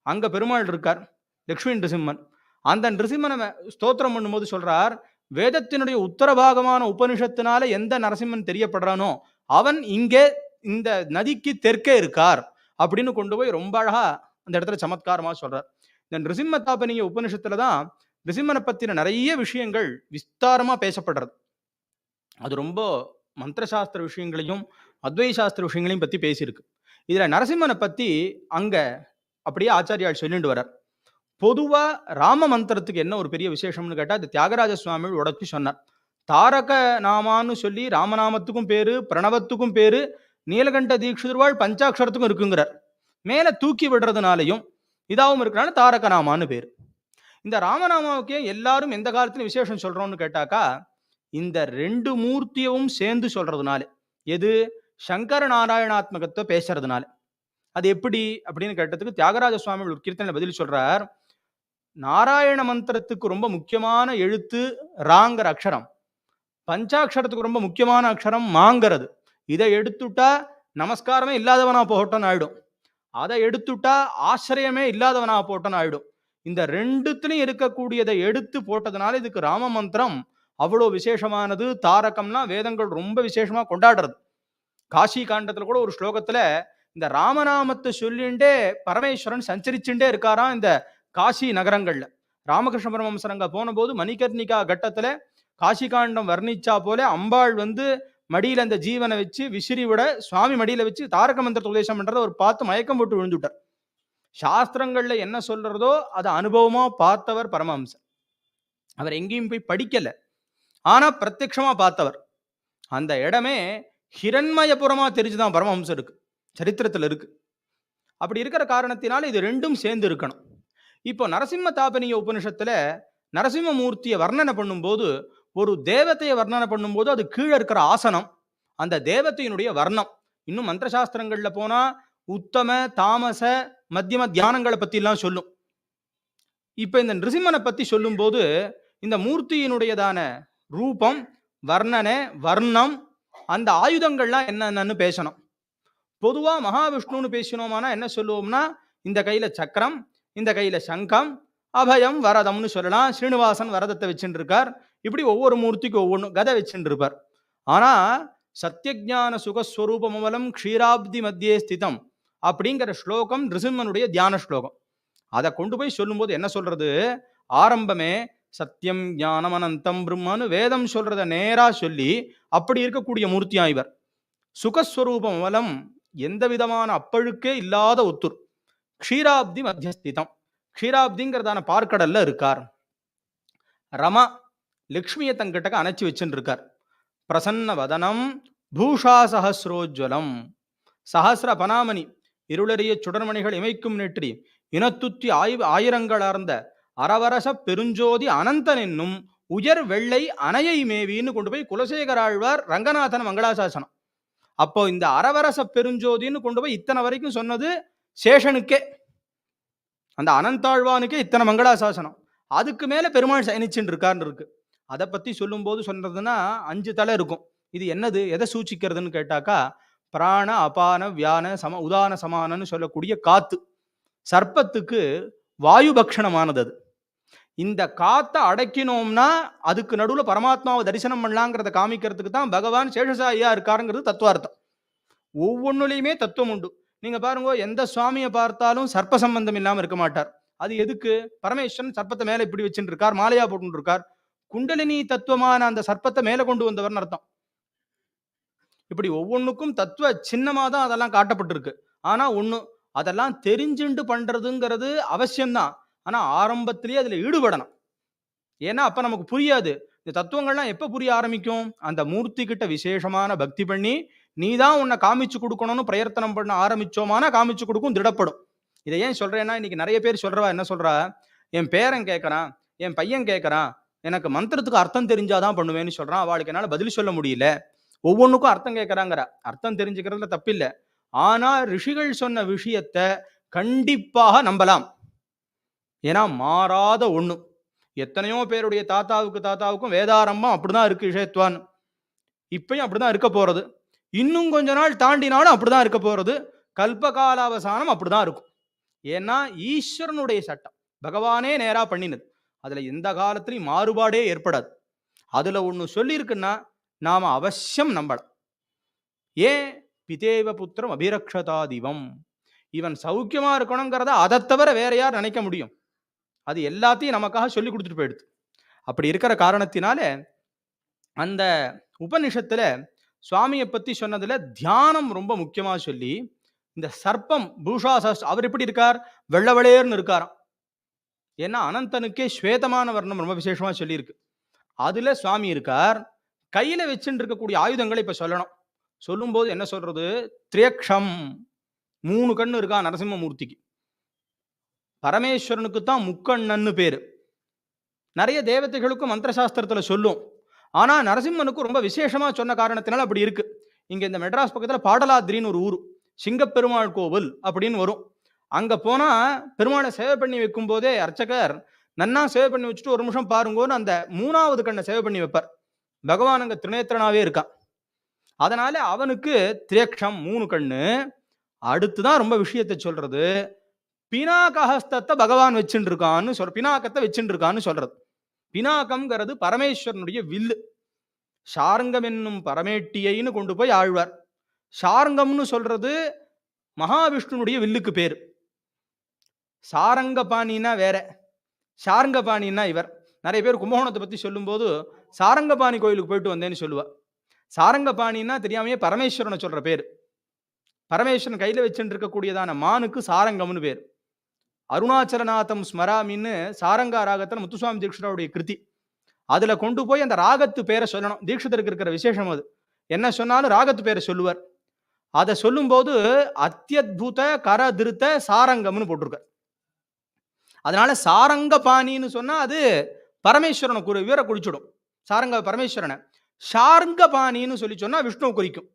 அங்க பெருமாள் இருக்கார், லட்சுமி நிருசிம்மன். அந்த நிருசிம்மனை ஸ்தோத்திரம் பண்ணும்போது சொல்றார், வேதத்தினுடைய உத்தரபாகமான உபனிஷத்தினால எந்த நரசிம்மன் தெரியப்படுறானோ அவன் இங்கே இந்த நதிக்கு தெற்கே இருக்கார் அப்படின்னு கொண்டு போய் ரொம்ப அழகா அந்த இடத்துல சமத்காரமா சொல்றார். இந்த நிருசிம்ம தாபனிய உபனிஷத்துல தான் நிருசிம்மனை பத்தின நிறைய விஷயங்கள் விஸ்தாரமா பேசப்படுறது. அது ரொம்ப மந்திரசாஸ்திர விஷயங்களையும் அத்வை சாஸ்திர விஷயங்களையும் பத்தி பேசியிருக்கு. இதுல நரசிம்மனை பத்தி அங்க அப்படியே ஆச்சாரியால் சொல்லிட்டு வர்றார். பொதுவா ராம மந்திரத்துக்கு என்ன ஒரு பெரிய விசேஷம்னு கேட்டா, அது தியாகராஜ சுவாமிகள் உடச்சி சொன்னார். தாரக நாமான்னு சொல்லி ராமநாமத்துக்கும் பேரு, பிரணவத்துக்கும் பேரு, நீலகண்ட தீட்சிதர்வாள் பஞ்சாட்சரத்துக்கும் இருக்குங்கிறார். மேல தூக்கி விடுறதுனாலையும் இதாவும் இருக்கிறனால தாரக நாமான்னு பேரு. இந்த ராமநாமாவுக்கே எல்லாரும் எந்த காலத்திலும் விசேஷம் சொல்றோம்னு கேட்டாக்கா, இந்த ரெண்டு மூர்த்தியவும் சேர்ந்து சொல்றதுனால, எது சங்கர நாராயணாத்மகத்தை பேசுறதுனால. அது எப்படி அப்படின்னு கேட்டதுக்கு தியாகராஜ சுவாமிகள் ஒரு கீர்த்தனை பதில் சொல்றார். நாராயண மந்திரத்துக்கு ரொம்ப முக்கியமான எழுத்து ராங்கிற அக்ஷரம், பஞ்சாட்சரத்துக்கு ரொம்ப முக்கியமான அக்ஷரம் மாங்கிறது. இதை எடுத்துட்டா நமஸ்காரமே இல்லாதவனா போகட்டும் ஆயிடும், அதை எடுத்துட்டா ஆசிரியமே இல்லாதவனா போட்டோன்னு ஆயிடும். இந்த ரெண்டுத்திலையும் இருக்கக்கூடியதை எடுத்து போட்டதுனால இதுக்கு ராம மந்திரம் அவ்வளோ விசேஷமானது. தாரகம்னா வேதங்கள் ரொம்ப விசேஷமா கொண்டாடுறது. காசி காண்டத்துல கூட ஒரு ஸ்லோகத்துல இந்த ராமநாமத்தை சொல்லிண்டே பரமேஸ்வரன் சஞ்சரிச்சுட்டே இருக்காராம் இந்த காசி நகரங்கள்ல. ராமகிருஷ்ண பரமஹம்சர் அங்க போன போது மணிகர்ணிகா கட்டத்துல காசி காண்டம் வர்ணிச்சா போல அம்பாள் மடியில அந்த ஜீவனை வச்சு விசிறி விட சுவாமி மடியில வச்சு தாரக மந்திரத்தை உபதேசம் பண்றத ஒரு பார்த்து மயக்கம் போட்டு விழுந்துட்டார். சாஸ்திரங்கள்ல என்ன சொல்றதோ அதை அனுபவமா பார்த்தவர் பரமஹம்சர். அவர் எங்கேயும் போய் படிக்கல, ஆனா பிரத்யட்சமா பார்த்தவர். அந்த இடமே ஹிரண்மயபுரமா தெரிஞ்சுதான் பரமஹம்சருக்கு சரித்திரத்துல இருக்கு. அப்படி இருக்கிற காரணத்தினால இது ரெண்டும் சேர்ந்து இருக்கணும். இப்போ நரசிம்ம தாபனிய உபனிஷத்துல நரசிம்ம மூர்த்தியை வர்ணனை பண்ணும்போது, ஒரு தேவத்தையை வர்ணனை பண்ணும்போது அது கீழே இருக்கிற ஆசனம், அந்த தேவத்தையினுடைய வர்ணம். இன்னும் மந்திரசாஸ்திரங்கள்ல போனா உத்தம தாமச மத்தியம தியானங்களை பத்தி எல்லாம் சொல்லும். இப்ப இந்த நிருசிம்மனை பத்தி சொல்லும் போது இந்த மூர்த்தியினுடையதான ரூபம், வர்ணனை, வர்ணம், அந்த ஆயுதங்கள்லாம் என்னன்னு பேசணும். பொதுவா மகாவிஷ்ணுன்னு பேசினோம்னா என்ன சொல்லுவோம்னா, இந்த கையில சக்கரம், இந்த கையில சங்கம், அபயம் வரதம்னு சொல்லலாம். ஸ்ரீனிவாசன் வரதத்தை வச்சுட்டு இருக்கார். இப்படி ஒவ்வொரு மூர்த்திக்கும் ஒவ்வொன்றும் கதை வச்சுட்டு இருப்பார். ஆனா சத்தியஜான சுகஸ்வரூபமலம் க்ஷீராப்தி மத்தியே ஸ்திதம் அப்படிங்கிற ஸ்லோகம் நிருசிம்மனுடைய தியான ஸ்லோகம். அதை கொண்டு போய் சொல்லும்போது என்ன சொல்றது, ஆரம்பமே சத்தியம் ஞானம் அனந்தம் பிரம்மன்னு வேதம் சொல்றத நேரா சொல்லி அப்படி இருக்கக்கூடிய மூர்த்தியா இவர். சுகஸ்வரூபம் மூலம் எந்த விதமான அப்பழுக்கே இல்லாத ஒத்துர். க்ஷீராப்தி மத்தியஸ்திதம், க்ஷீராப்திங்கிறதான பார்க்கடல்ல இருக்கார். ரமா லக்ஷ்மியை தங்கிட்ட அணைச்சி வச்சுட்டு இருக்கார். பிரசன்ன வதனம் பூஷா சஹசிரோஜ்வலம், சஹசிர பனாமணி இருளறிய சுடர்மணிகள் இமைக்கும் நெற்றி இனத்துத்தி ஆயிரங்களார்ந்த அரவரச பெருஞ்சோதி அனந்தன் என்னும் உயர் வெள்ளை அணையை மேவின்னு கொண்டு போய் குலசேகராழ்வார் ரங்கநாதன் மங்களாசாசனம். அப்போ இந்த அரவரச பெருஞ்சோதின்னு கொண்டு போய் இத்தனை வரைக்கும் சொன்னது சேஷனுக்கே, அந்த அனந்தாழ்வானுக்கே இத்தனை மங்களாசாசனம். அதுக்கு மேல பெருமாள் சயனிச்சுட்டு இருக்காருன்னு இருக்கு. அதை பத்தி சொல்லும் போது சொன்னதுன்னா 5 தலை இருக்கும். இது என்னது, எதை சூச்சிக்கிறதுன்னு கேட்டாக்கா, பிராண அபான வியான உதான சமானன்னு சொல்லக்கூடிய காத்து. சர்ப்பத்துக்கு வாயு பக்ஷணமானது அது. இந்த காத்தை அடக்கினோம்னா அதுக்கு நடுவில் பரமாத்மாவை தரிசனம் பண்ணலாங்கிறத காமிக்கிறதுக்கு தான் பகவான் சேஷசாயியா இருக்காருங்கிறது தத்துவார்த்தம். ஒவ்வொன்றுலையுமே தத்துவம் உண்டு. நீங்க பாருங்க, எந்த சுவாமியை பார்த்தாலும் சர்ப்ப சம்பந்தம் இல்லாம இருக்க மாட்டார். அது எதுக்கு? பரமேஸ்வரன் சர்ப்பத்தை மேல இப்படி வச்சுட்டு இருக்கார், மாலையா போட்டு இருக்கார். குண்டலினி தத்துவமான அந்த சர்ப்பத்தை மேல கொண்டு வந்தவர்னு அர்த்தம். இப்படி ஒவ்வொன்றுக்கும் தத்துவ சின்னமா தான் அதெல்லாம் காட்டப்பட்டிருக்கு. ஆனா ஒண்ணு, அதெல்லாம் தெரிஞ்சுண்டு பண்றதுங்கிறது அவசியம்தான். ஆனா ஆரம்பத்திலேயே அதுல ஈடுபடணும். ஏன்னா அப்ப நமக்கு புரியாது. இந்த தத்துவங்கள்லாம் எப்ப புரிய ஆரம்பிக்கும்? அந்த மூர்த்தி கிட்ட விசேஷமான பக்தி பண்ணி நீதான் உன்னை காமிச்சு கொடுக்கணும்னு பிரயத்தனம் பண்ண ஆரம்பிச்சோமானா காமிச்சு கொடுக்கும், திடப்படும். இதை ஏன் சொல்றேன்னா, இன்னைக்கு நிறைய பேர் சொல்றவா என்ன சொல்றா, என் பேரன் கேட்கறான், என் பையன் கேட்கறான், எனக்கு மந்திரத்துக்கு அர்த்தம் தெரிஞ்சாதான் பண்ணுவேன்னு சொல்றான். அவளுக்கு என்னால பதில் சொல்ல முடியல. ஒவ்வொன்றுக்கும் அர்த்தம் கேட்கறாங்கிற. அர்த்தம் தெரிஞ்சுக்கிறதுல தப்பில்லை. ஆனா ரிஷிகள் சொன்ன விஷயத்தை கண்டிப்பாக நம்பலாம். ஏன்னா மாறாத ஒண்ணு. எத்தனையோ பேருடைய தாத்தாவுக்கும் வேதாரம்பம் அப்படிதான் இருக்கு விஷயத்வான். இப்பயும் அப்படிதான் இருக்க போறது. இன்னும் கொஞ்ச நாள் தாண்டினாலும் அப்படிதான் இருக்க போறது. கல்பகாலாவசானம் அப்படிதான் இருக்கும். ஏன்னா ஈஸ்வரனுடைய சட்டம், பகவானே நேரா பண்ணினது. அதுல எந்த காலத்திலையும் மாறுபாடே ஏற்படாது. அதுல ஒண்ணு சொல்லியிருக்குன்னா நாம அவசியம் நம்பலாம். ஏன்? பிதேவ புத்திரம் அபிரக்ஷதாதிவம். இவன் சௌக்கியமா இருக்கணுங்கிறத அதை தவிர வேற யார் நினைக்க முடியும்? அது எல்லாத்தையும் நமக்காக சொல்லி கொடுத்துட்டு போயிடுது. அப்படி இருக்கிற காரணத்தினால அந்த உபனிஷத்துல சுவாமியை பத்தி சொன்னதுல தியானம் ரொம்ப முக்கியமா சொல்லி, இந்த சர்ப்பம் பூஷா அவர் எப்படி இருக்கார்? வெள்ளவெளேர்னு இருக்காராம். ஏன்னா அனந்தனுக்கே ஸ்வேதமான வர்ணம் ரொம்ப விசேஷமா சொல்லியிருக்கு. அதுல சுவாமி இருக்கார். கையில வச்சுட்டு இருக்கக்கூடிய ஆயுதங்களை இப்ப சொல்லணும். சொல்லும்போது என்ன சொல்றது? திரியக்ஷம், 3 கண்ணு இருக்கா நரசிம்மமூர்த்திக்கு. பரமேஸ்வரனுக்கு தான் முக்கண்ணன்னு பேரு. நிறைய தேவதைகளுக்கும் மந்திரசாஸ்திரத்துல சொல்லும். ஆனா நரசிம்மனுக்கு ரொம்ப விசேஷமா சொன்ன காரணத்தினால அப்படி இருக்கு. இங்க இந்த மெட்ராஸ் பக்கத்துல பாடலாத்ரின்னு ஒரு ஊர், சிங்கப்பெருமாள் கோவில் அப்படின்னு வரும். அங்க போனா பெருமாளை சேவை பண்ணி வைக்கும் போதே அர்ச்சகர் நன்னா சேவை பண்ணி வச்சுட்டு ஒரு நிமிஷம் பாருங்கன்னு அந்த 3வது கண்ணை சேவை பண்ணி வைப்பார். பகவான் அங்க திரிநேத்திரனாவே இருக்கான். அதனால அவனுக்கு திரியக்ஷம் 3 கண்ணு. அடுத்துதான் ரொம்ப விஷயத்தை சொல்றது. பினாகஹஸ்தத்தை பகவான் வச்சுட்டு இருக்கான்னு பினாக்கத்தை வச்சுட்டு இருக்கான்னு சொல்றது. பினாக்கம்ங்கிறது பரமேஸ்வரனுடைய வில்லு. சாரங்கம் என்னும் பரமேட்டியைன்னு கொண்டு போய் ஆழ்வார். சாரங்கம்னு சொல்றது மகாவிஷ்ணுனுடைய வில்லுக்கு பேரு. சாரங்கபாணினா வேற, சாரங்கபாணின்னா இவர். நிறைய பேர் கும்பகோணத்தை பத்தி சொல்லும் போது சாரங்கபாணி கோயிலுக்கு போயிட்டு வந்தேன்னு சொல்லுவா. சாரங்கபாணின்னா தெரியாமையே பரமேஸ்வரனை சொல்ற பேரு. பரமேஸ்வரன் கையில வச்சுட்டு இருக்கக்கூடியதான மானுக்கு சாரங்கம்னு பேர். அருணாச்சலநாதம் ஸ்மராமின்னு சாரங்கா ராகத்துல முத்துசுவாமி தீட்சிதருடைய கிருதி. அதுல கொண்டு போய் அந்த ராகத்து பேரை சொல்லணும். தீட்சிதருக்கு இருக்கிற விசேஷம் அது. என்ன சொன்னாலும் ராகத்து பேரை சொல்லுவார். அதை சொல்லும் போது அத்தியுத கரதிருத்த சாரங்கம்னு போட்டிருக்க. அதனால சாரங்க பாணின்னு சொன்னா அது பரமேஸ்வரனை இவரை குறிச்சிடும், சாரங்க பரமேஸ்வரனை. சாரங்க பாணின்னு சொல்லி சொன்னா விஷ்ணுவை குறிக்கும்.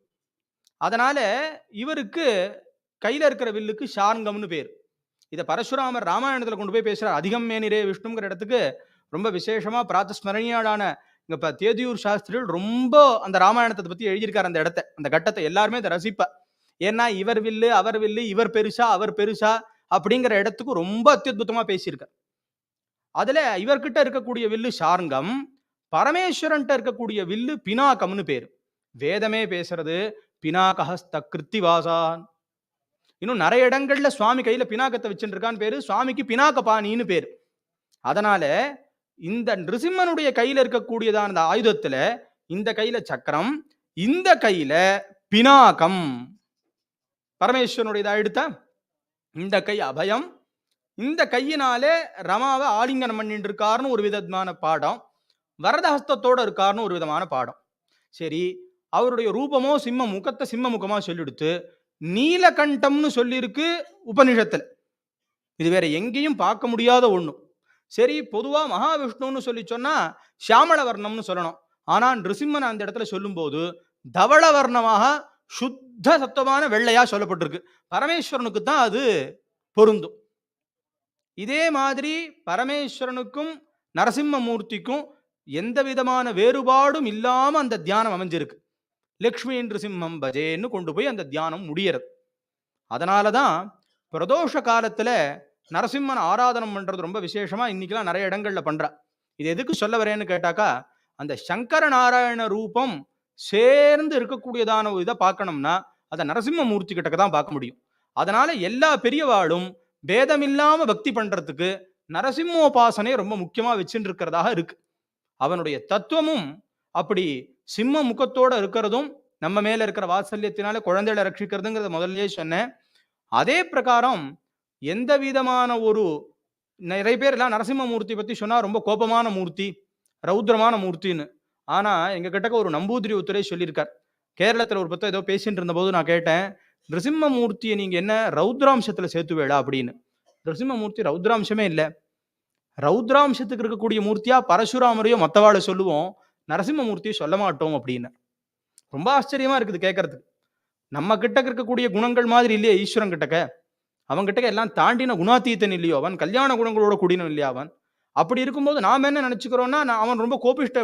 அதனால இவருக்கு கையில இருக்கிற வில்லுக்கு சாரங்கம்னு பேர். இதை பரசுராமர் ராமாயணத்துல கொண்டு போய் பேசுறார். அதிகம் மேனிரே விஷ்ணுங்கிற இடத்துக்கு ரொம்ப விசேஷமா பிராத்தஸ்மரணியாடான இங்க தேதியூர் சாஸ்திரிகள் ரொம்ப அந்த ராமாயணத்தை பத்தி எழுதியிருக்காரு. அந்த இடத்த, அந்த கட்டத்தை எல்லாருமே இதை ரசிப்பா. ஏன்னா இவர் வில்லு அவர் வில்லு, இவர் பெருசா அவர் பெருசா அப்படிங்கிற இடத்துக்கு ரொம்ப அத்தியுதமா பேசியிருக்கார். அதுல இவர்கிட்ட இருக்கக்கூடிய வில்லு சார்ங்கம், பரமேஸ்வரன்ட்ட இருக்கக்கூடிய வில்லு பினாக்கம்னு பேரு. வேதமே பேசுறது பினாகஹஸ்த கிருத்திவாசான். இன்னும் நிறைய இடங்கள்ல சுவாமி கையில பினாக்கத்தை வச்சுட்டு இருக்கான்னு பேரு. சுவாமிக்கு பினாக்க பாணின்னு பேரு. அதனால இந்த நிருசிம்மனுடைய கையில இருக்கக்கூடியதான அந்த ஆயுதத்துல இந்த கையில சக்கரம், இந்த கையில பினாகம். பரமேஸ்வரனுடைய எடுத்த இந்த கை அபயம். இந்த கையினாலே ரமாவை ஆலிங்கனம் பண்ணிட்டு இருக்காருன்னு ஒரு விதமான பாடம். வரதஹஸ்தத்தோட இருக்காருன்னு ஒரு விதமான பாடம். சரி, அவருடைய ரூபமோ சிம்ம முகத்தை சிம்ம முகமா சொல்லிடுத்து நீலகண்டம்னு சொல்லியிருக்கு உபனிஷத்துல. இது வேற எங்கேயும் பார்க்க முடியாத ஒண்ணு. சரி, பொதுவா மகாவிஷ்ணுன்னு சொல்லி சொன்னா சியாமள வர்ணம்னு சொல்லணும். ஆனா நிருசிம்மன் அந்த இடத்துல சொல்லும் போது தவள வர்ணமாக சுத்த சத்துவமான வெள்ளையா சொல்லப்பட்டிருக்கு. பரமேஸ்வரனுக்கு தான் அது பொருந்தும். இதே மாதிரி பரமேஸ்வரனுக்கும் நரசிம்மமூர்த்திக்கும் எந்த விதமான வேறுபாடும் இல்லாம அந்த தியானம் அமைஞ்சிருக்கு. லக்ஷ்மி நிருசிம்மம் பஜேன்னு கொண்டு போய் அந்த தியானம் முடியறது. அதனாலதான் பிரதோஷ காலத்துல நரசிம்மன் ஆராதனம் பண்றது ரொம்ப விசேஷமா இன்னைக்கெல்லாம் நிறைய இடங்கள்ல பண்றா. இது எதுக்கு சொல்ல வரேன்னு கேட்டாக்கா, அந்த சங்கர நாராயண ரூபம் சேர்ந்து இருக்கக்கூடியதான ஒரு இதை பார்க்கணும்னா அதை நரசிம்மமூர்த்தி கிட்டக்க தான் பார்க்க முடியும். அதனால எல்லா பெரியவாளும் பேதமில்லாம பக்தி பண்றதுக்கு நரசிம்மோபாசனை ரொம்ப முக்கியமா வச்சுட்டு இருக்கிறதாக இருக்கு. அவனுடைய தத்துவமும் அப்படி சிம்ம முகத்தோட இருக்கிறதும் நம்ம மேல இருக்கிற வாத்சல்யத்தினால குழந்தைகளை ரட்சிக்கிறதுங்கிறத முதல்லயே சொன்னேன். அதே பிரகாரம் எந்த விதமான ஒரு நிறைய பேர் எல்லாம் நரசிம்மமூர்த்தி பத்தி சொன்னா ரொம்ப கோபமான மூர்த்தி, ரௌத்ரமான மூர்த்தின்னு. ஆனா எங்க கிட்டக்க ஒரு நம்பூதிரி ஒருத்தரே சொல்லியிருக்கார். கேரளத்துல ஒரு பத்த ஏதோ பேசிட்டு இருந்த போது நான் கேட்டேன், நரசிம்மமூர்த்தியை நீங்க என்ன ரௌத்ராம்சத்துல சேர்த்துவேடா அப்படின்னு. நரசிம்மமூர்த்தி ரௌத்ராம்சமே இல்லை. ரௌத்ராம்சத்துக்கு இருக்கக்கூடிய மூர்த்தியா பரசுராமரையோ மத்தவாளை சொல்லுவோம், நரசிம்மமூர்த்தியை சொல்ல மாட்டோம் அப்படின்னு. ரொம்ப ஆச்சரியமா இருக்குது கேட்கறதுக்கு. நம்ம கிட்ட இருக்கக்கூடிய குணங்கள் மாதிரி இல்லையா ஈஸ்வரன் கிட்டக்க. அவன் கிட்டக்க எல்லாம் தாண்டின குணாத்தீத்தன் இல்லையோ, அவன் கல்யாண குணங்களோட கூடினவன் இல்லையா அவன். அப்படி இருக்கும்போது நாம என்ன நினைச்சுக்கிறோம்னா அவன் ரொம்ப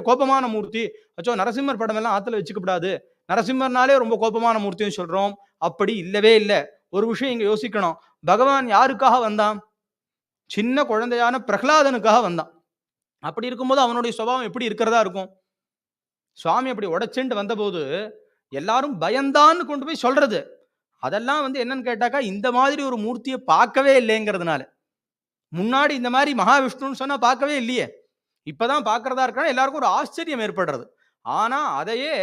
கோபமான மூர்த்தி, அச்சோ நரசிம்மர் படம் எல்லாம் ஆத்துல வச்சுக்கப்படாது, நரசிம்மர்னாலே ரொம்ப கோபமான மூர்த்தின்னு சொல்றோம். அப்படி இல்லவே இல்லை. ஒரு விஷயம் இங்க யோசிக்கணும். பகவான் யாருக்காக வந்தான்? சின்ன குழந்தையான பிரகலாதனுக்காக வந்தான். அப்படி இருக்கும்போது அவனுடைய சுபாவம் எப்படி இருக்கிறதா இருக்கும்? சுவாமி அப்படி உடைச்சுண்டு வந்தபோது எல்லாரும் பயந்தான்னு கொண்டு போய் சொல்றது. அதெல்லாம் என்னன்னு கேட்டாக்கா, இந்த மாதிரி ஒரு மூர்த்தியை பார்க்கவே இல்லைங்கிறதுனால. முன்னாடி இந்த மாதிரி மகாவிஷ்ணுன்னு சொன்னா பார்க்கவே இல்லையே, இப்பதான் பார்க்கறதா இருக்கா, எல்லாருக்கும் ஒரு ஆச்சரியம் ஏற்படுறது. ஆனா அதையே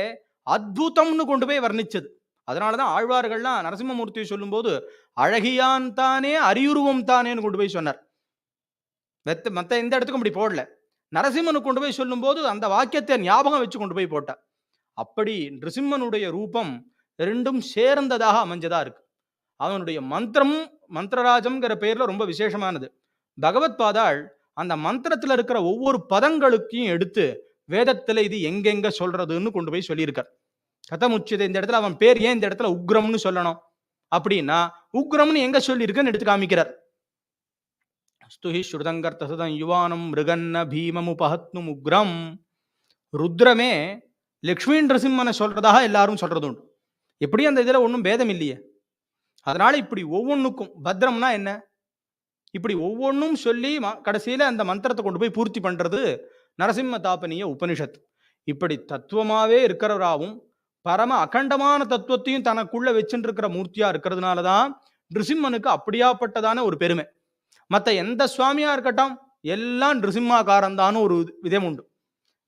அத்புதம்னு கொண்டு போய் வர்ணிச்சது. அதனாலதான் ஆழ்வார்கள்லாம் நரசிம்மமூர்த்தியை சொல்லும் போது அழகியான் தானே அரியுருவம் தானேன்னு கொண்டு போய் சொன்னார். மத்த எந்த இடத்துக்கும் அப்படி போடல. நரசிம்மனு கொண்டு போய் சொல்லும் போது அந்த வாக்கியத்தை ஞாபகம் வச்சு கொண்டு போய் போட்டார். அப்படி நிருசிம்மனுடைய ரூபம் ரெண்டும் சேர்ந்ததாக அமைஞ்சதா இருக்கு. அவனுடைய மந்திரமும் மந்திரராஜம்ங்கிற பெயர்ல ரொம்ப விசேஷமானது. பகவத் பாதாள் அந்த மந்திரத்துல இருக்கிற ஒவ்வொரு பதங்களுக்கையும் எடுத்து வேதத்துல இது எங்கெங்க சொல்றதுன்னு கொண்டு போய் சொல்லியிருக்கார். கதமுச்சியதை இந்த இடத்துல அவன் பேர் ஏன் இந்த இடத்துல உக்ரம்னு சொல்லணும் அப்படின்னா, உக்ரம்னு எங்க சொல்லியிருக்குன்னு எடுத்து காமிக்கிறார். ஸ்துஹி ஸ்ருதங்கர் தசதம் யுவானம் மிருகன்ன பீமமுபஹத்னும் உக்ரம். ருத்ரமே லக்ஷ்மி நரசிம்மனை சொல்றதாக எல்லாரும் சொல்றது உண்டு. எப்படி அந்த இதுல ஒன்றும் பேதம் இல்லையே. அதனால இப்படி ஒவ்வொன்றுக்கும் பத்ரம்னா என்ன, இப்படி ஒவ்வொன்றும் சொல்லி கடைசியில அந்த மந்திரத்தை கொண்டு போய் பூர்த்தி பண்றது நரசிம்ம தாபனிய உபனிஷத். இப்படி தத்துவமாவே இருக்கிறவராவும் பரம அகண்டமான தத்துவத்தையும் தனக்குள்ள வச்சுட்டு இருக்கிற மூர்த்தியா இருக்கிறதுனாலதான் நிருசிம்மனுக்கு அப்படியாப்பட்டதான ஒரு பெருமை. மற்ற எந்த சுவாமியா இருக்கட்டும் எல்லாம் நிருசிம்மாகாரந்தான்னு ஒரு விதம் உண்டு.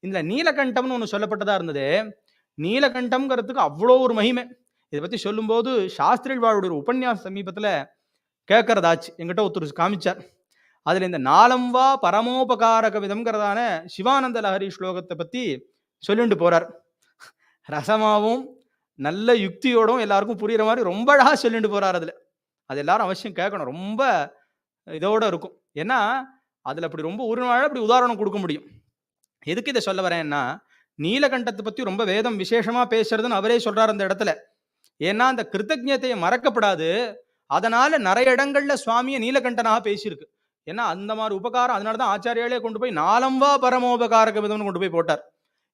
இந்த நீலகண்டம்னு ஒன்று சொல்லப்பட்டதா இருந்தது. நீலகண்டம்ங்கிறதுக்கு அவ்வளோ ஒரு மகிமை. இதை பத்தி சொல்லும்போது சாஸ்திரிவாளுடைய உபன்யாச சமீபத்துல கேட்கறதாச்சு. எங்கிட்ட ஒருத்தர் காமிச்சார். அதுல இந்த நாலம்வா பரமோபகாரக விதம்ங்கிறதான சிவானந்த லஹரி ஸ்லோகத்தை பத்தி சொல்லிட்டு போறார். ரசமாவும் நல்ல யுக்தியோடும் எல்லாருக்கும் புரியுற மாதிரி ரொம்ப அழகா சொல்லிட்டு போறார். அது எல்லாரும் அவசியம் கேட்கணும். ரொம்ப இதோட இருக்கும். ஏன்னா அதுல அப்படி ரொம்ப ஒரு நாள் அப்படி உதாரணம் கொடுக்க முடியும். எதுக்கு இதை சொல்ல வரேன்னா, நீலகண்டத்தை பத்தி ரொம்ப வேதம் விசேஷமா பேசுறதுன்னு அவரே சொல்றாரு அந்த இடத்துல. ஏன்னா அந்த கிருத்தஜ்ஞத்தையை மறக்கப்படாது. அதனால நிறைய இடங்கள்ல சுவாமியை நீலகண்டனாக பேசியிருக்கு. ஏன்னா அந்த மாதிரி உபகாரம். அதனாலதான் ஆச்சாரியாலே கொண்டு போய் நாலம்வா பரமோபகாரக விதம்னு கொண்டு போய் போட்டார்.